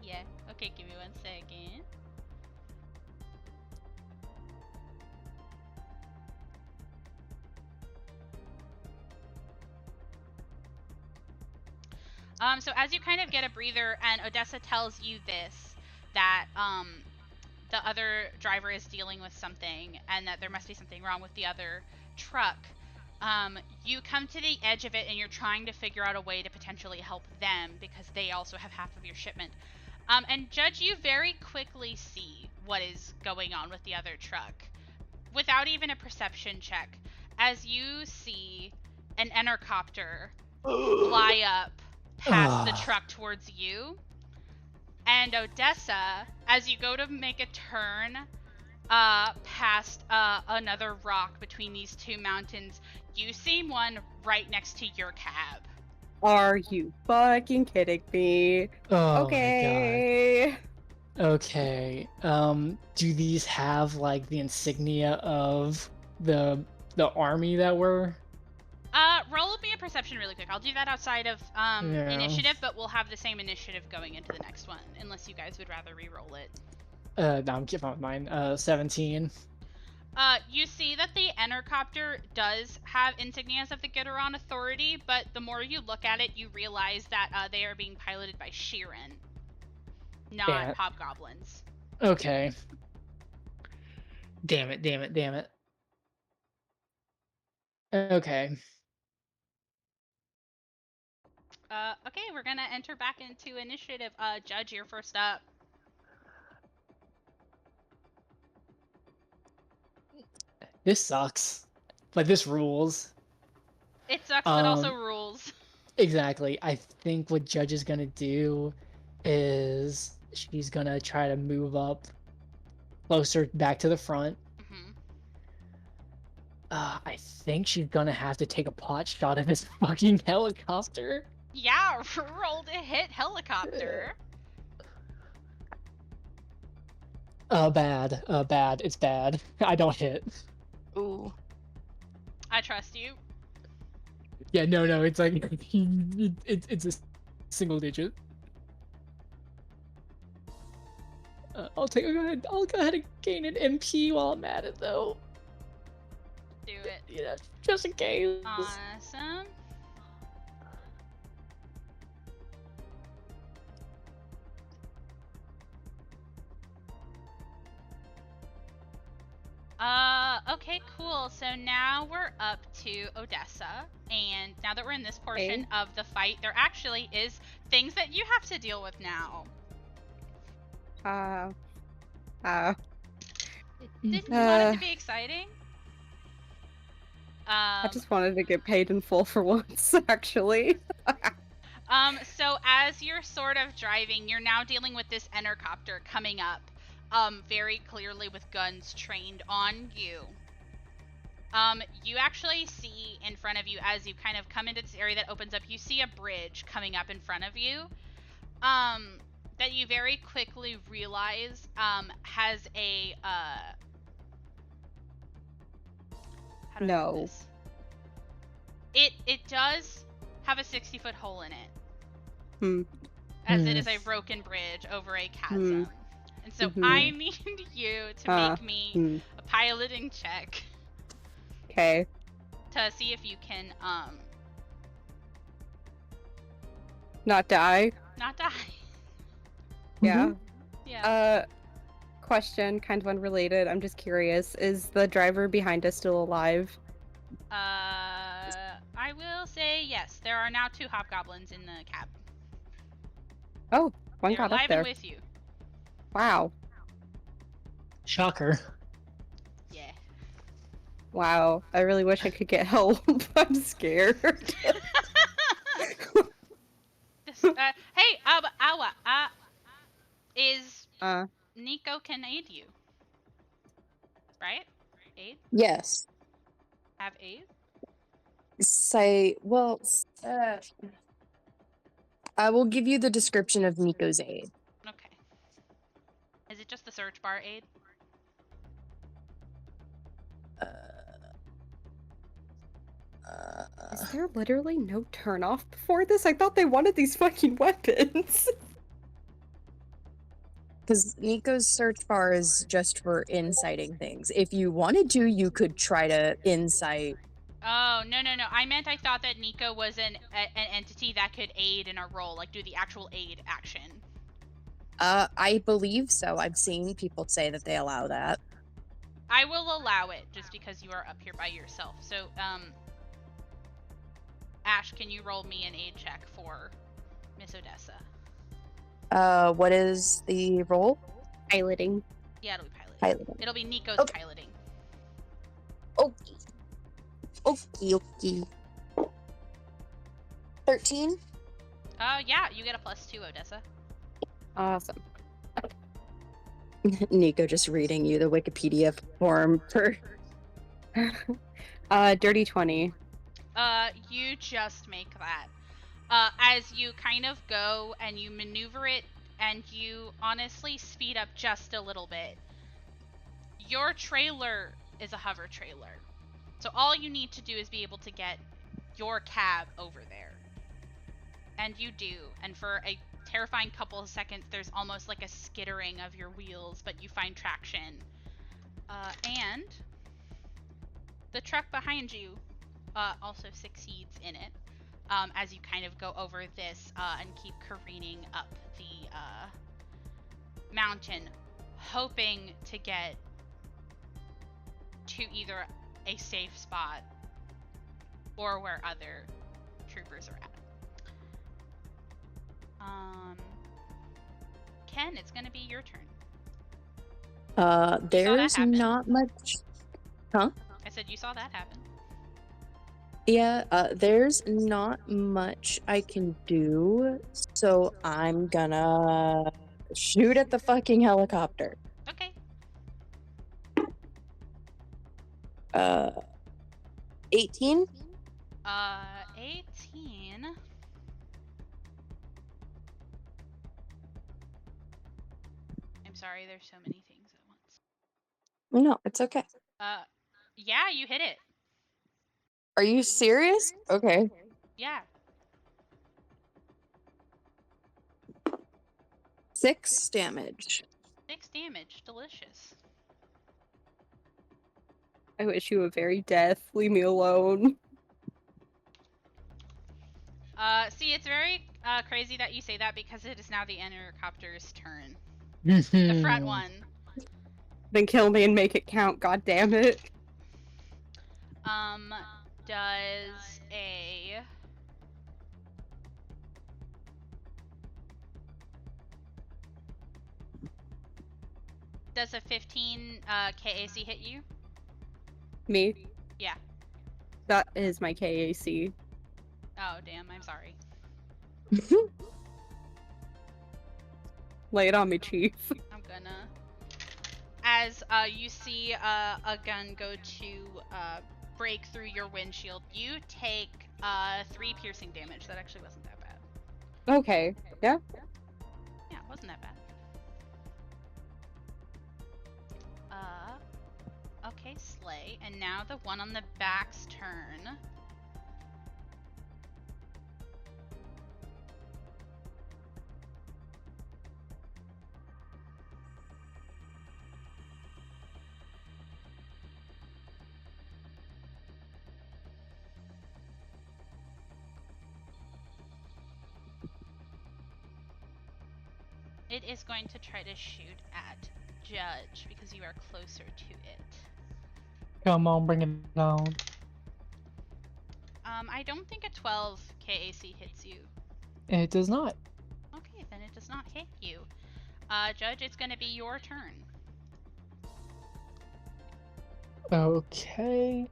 Yeah. Okay, give me 1 second. So as you kind of get a breather, and Odessa tells you this, that the other driver is dealing with something, and that there must be something wrong with the other truck. You come to the edge of it, and you're trying to figure out a way to potentially help them because they also have half of your shipment. And Judge, you very quickly see what is going on with the other truck, without even a perception check, as you see an entercopter fly up past the truck towards you. And Odessa, as you go to make a turn past another rock between these two mountains, you see one right next to your cab. Are you fucking kidding me? Oh Okay. my god. Okay. Do these have like the insignia of the army that were? Roll me a perception really quick. I'll do that outside of Yeah. initiative, but we'll have the same initiative going into the next one, unless you guys would rather re-roll it. No, I'm keeping with mine. 17. You see that the entercopter does have insignias of the Gideron Authority, but the more you look at it, you realize that they are being piloted by Sheeran, not Yeah. hobgoblins. Okay. Damn it, damn it, damn it. Okay. Okay, we're gonna enter back into initiative. Judge, you're first up. This sucks. But this rules. It sucks, but also rules. Exactly. I think what Judge is gonna do is she's gonna try to move up closer back to the front. Mm-hmm. I think she's gonna have to take a pot shot at this fucking helicopter. Yeah, roll to hit helicopter. Bad. Bad. It's bad. I don't hit. Ooh. I trust you. Yeah, no, it's like it's a single digit. I'll go ahead and gain an MP while I'm at it though. Do it. Yeah, just in case. Awesome. Okay, cool. So now we're up to Odessa, and now that we're in this portion of the fight, there actually is things that you have to deal with now. Didn't you want it to be exciting? I just wanted to get paid in full for once, actually. So as you're sort of driving, you're now dealing with this entercopter coming up, very clearly with guns trained on you. You actually see in front of you, as you kind of come into this area that opens up, you see a bridge coming up in front of you, that you very quickly realize, has a, how do I No. put this? It does have a 60-foot hole in it. As it is a broken bridge over a chasm. And so I need you to make me a piloting check. Okay. To see if you can, Not die? not die. Yeah. Yeah. Question, kind of unrelated. I'm just curious. Is the driver behind us still alive? I will say yes. There are now 2 hobgoblins in the cab. Oh, one They're got up alive there. and with you. Wow. Shocker. Yeah. Wow. I really wish I could get help. I'm scared. Hey, Awa, is Nico can aid you, right? Aid? Yes. Have aid? I will give you the description of Nico's aid. Okay. Is it just the search bar aid? Is there literally no turn off before this? I thought they wanted these fucking weapons. Because Nico's search bar is just for inciting things. If you wanted to, you could try to incite. Oh, no. I thought that Nico was an entity that could aid in a roll, like do the actual aid action. I believe so. I've seen people say that they allow that. I will allow it just because you are up here by yourself. So, Ash, can you roll me an aid check for Miss Odessa? What is the role? Piloting. Yeah, it'll be piloting. Piloting. It'll be Nico's Okay. piloting. Okay. Okay. 13. Yeah, you get a +2, Odessa. Awesome. Nico just reading you the Wikipedia form for. Dirty 20. You just make that. As you kind of go and you maneuver it and you honestly speed up just a little bit. Your trailer is a hover trailer. So all you need to do is be able to get your cab over there. And you do. And for a terrifying couple of seconds, there's almost like a skittering of your wheels, but you find traction. And the truck behind you also succeeds in it. As you kind of go over this and keep careening up the mountain, hoping to get to either a safe spot or where other troopers are at. Ken, it's gonna be your turn. There's happen. not much. Huh? I said you saw that happen. Yeah, there's not much I can do, so I'm gonna shoot at the fucking helicopter. Okay. 18? 18. I'm sorry, there's so many things at once. No, it's okay. Yeah, you hit it. Are you serious? Okay. Yeah. 6 damage. 6 damage. Delicious. I wish you a very death. Leave me alone. See, it's very crazy that you say that because it is now the intercopter's turn. Mm-hmm. The front one. Then kill me and make it count, god damn it. Does a... Does a 15 KAC hit you? Me? Yeah. That is my KAC. Oh, damn, I'm sorry. Lay it on me, Chief. I'm gonna... As you see a gun go to break through your windshield, you take 3 piercing damage. That actually wasn't that bad. Okay. Yeah. Yeah, it wasn't that bad. Okay, Slay. And now the one on the back's turn. It is going to try to shoot at Judge because you are closer to it. Come on, bring it on. I don't think a 12 KAC hits you. It does not. Okay, then it does not hit you. Judge, it's going to be your turn. Okay.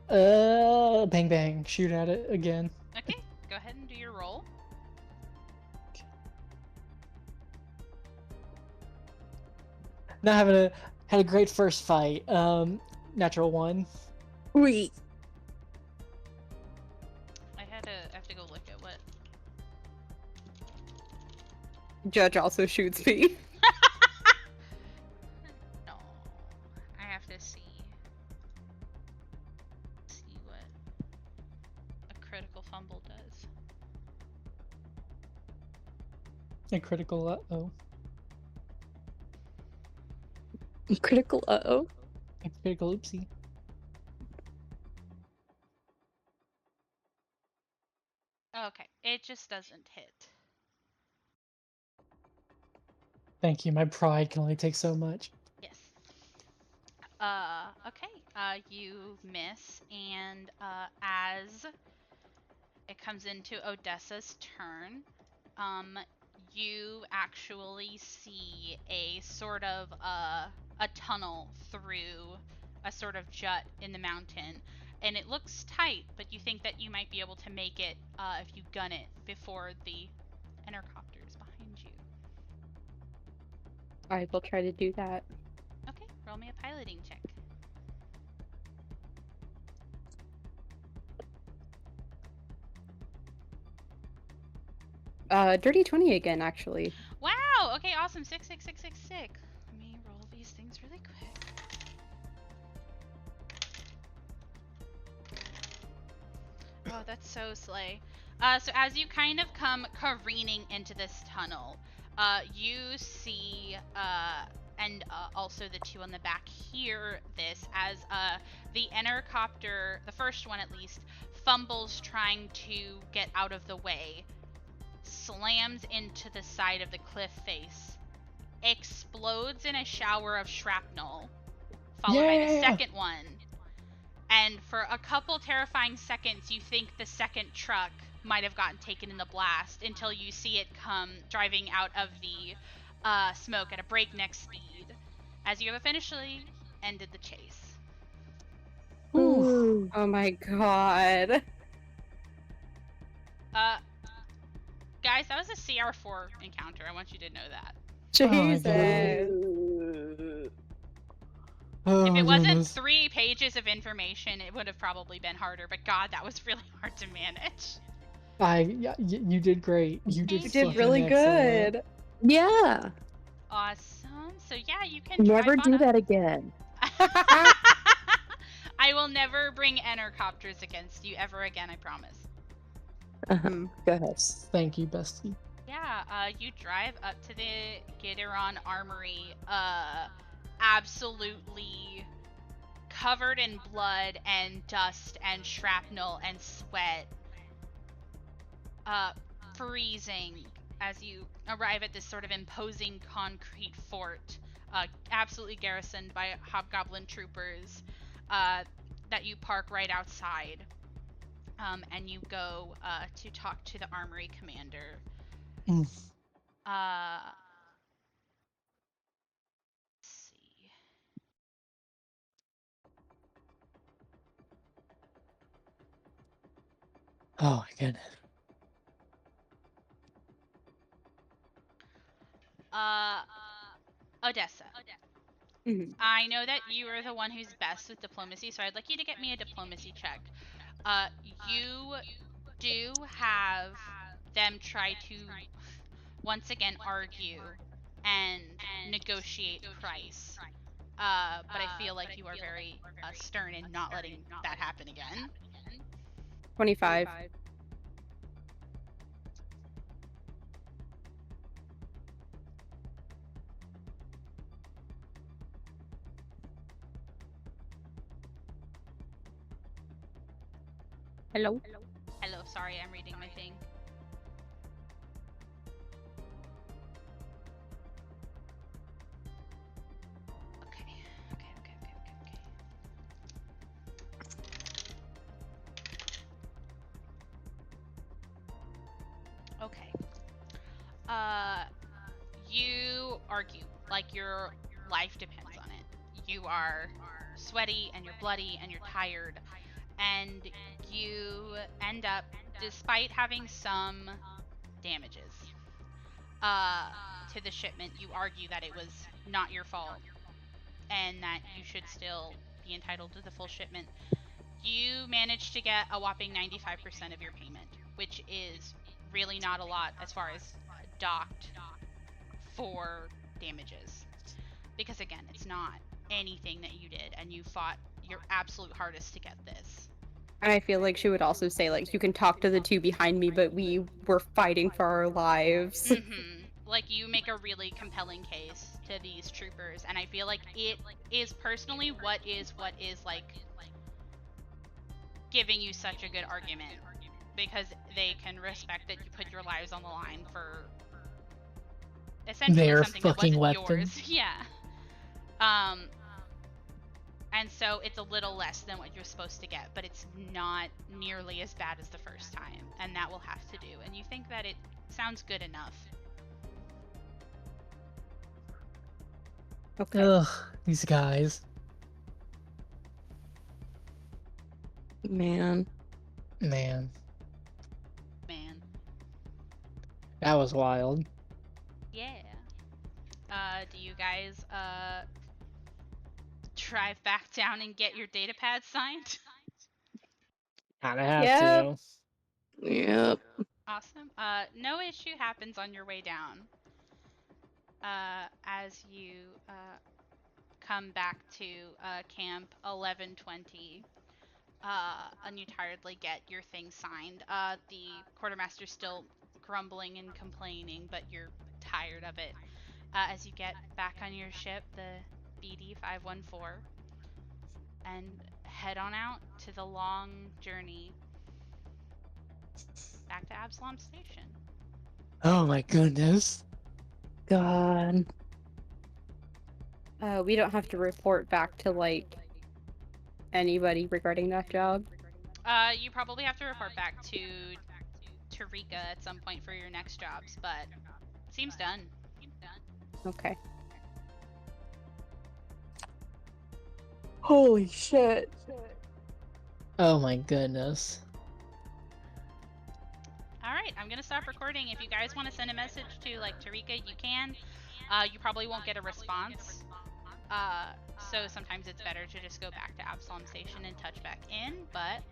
Bang bang. Shoot at it again. Okay, go ahead and do your roll. Not had a great first fight. Natural 1. Wait. I have to go look at what. Judge also shoots me. No, I have to see what a critical fumble does. A critical uh-oh. Critical uh-oh. A critical oopsie. Okay, it just doesn't hit. Thank you. My pride can only take so much. Yes. Okay. You miss, and as it comes into Odessa's turn, you actually see a sort of a tunnel through a sort of jut in the mountain, and it looks tight, but you think that you might be able to make it if you gun it before the intercopter is behind you. I will try to do that. Okay, roll me a piloting check. Dirty 20 again, actually. Wow! Okay, awesome. 6, 6, 6, 6, 6. Let me roll these things really quick. Oh, that's so slay. So as you kind of come careening into this tunnel, you see, and also the two on the back hear this as the intercopter, the first one at least, fumbles trying to get out of the way, slams into the side of the cliff face, explodes in a shower of shrapnel, followed by the Yeah! second one. And for a couple terrifying seconds, you think the second truck might have gotten taken in the blast until you see it come driving out of the smoke at a breakneck speed as you have officially ended the chase. Ooh. Oh my god. Guys, that was a CR4 encounter. I want you to know that. my Jesus. Oh If my it wasn't goodness. 3 pages of information, it would have probably been harder. But God, that was really hard to manage. You did great. You did You Thank did fucking really excellent. good. Yeah. Awesome. So yeah, you can Never drive on do up. that again. I will never bring intercopters against you ever again, I promise. Hmm. Go ahead. Thank you, bestie. Yeah, you drive up to the Gideron Armory, absolutely covered in blood and dust and shrapnel and sweat, freezing as you arrive at this sort of imposing concrete fort, absolutely garrisoned by hobgoblin troopers, that you park right outside. And you go to talk to the armory commander. Mm. Let's see. Oh my goodness. Odessa. Mhm. I know that you are the one who's best with diplomacy, so I'd like you to get me a diplomacy check. You do have them try to once again argue and negotiate price. But I feel like you are very stern in not letting that happen again. 25. Hello? Hello, sorry, I'm reading my thing. Okay. Okay. You argue like your life depends on it. You are sweaty and you're bloody and you're tired, and you end up, despite having some damages to the shipment, you argue that it was not your fault and that you should still be entitled to the full shipment. You managed to get a whopping 95% of your payment, which is really not a lot as far as docked for damages. Because again, it's not anything that you did, and you fought your absolute hardest to get this. And I feel like she would also say, like, you can talk to the two behind me, but we were fighting for our lives. Like, you make a really compelling case to these troopers, and I feel like it is personally what is like giving you such a good argument, because they can respect that you put your lives on the line for essentially Their something that fucking wasn't weapon. yours. Yeah. And so it's a little less than what you're supposed to get, but it's not nearly as bad as the first time, and that will have to do. And you think that it sounds good enough. Okay. Ugh, these guys. Man. Man, Man. that was wild. Yeah. Do you guys drive back down and get your data pad signed? Kinda have Yep. to. Yep. Awesome. No issue happens on your way down. As you come back to camp 11:20, and you tiredly get your thing signed. The quartermaster's still grumbling and complaining, but you're tired of it. As you get back on your ship, the BD 514, and head on out to the long journey back to Absalom Station. Oh my goodness. God. We don't have to report back to like anybody regarding that job. You probably have to report back to Tarika at some point for your next jobs, but seems done. Okay. Holy shit. Oh my goodness. All right, I'm gonna stop recording. If you guys want to send a message to like Tarika, you can. You probably won't get a response. So sometimes it's better to just go back to Absalom Station and touch back in. But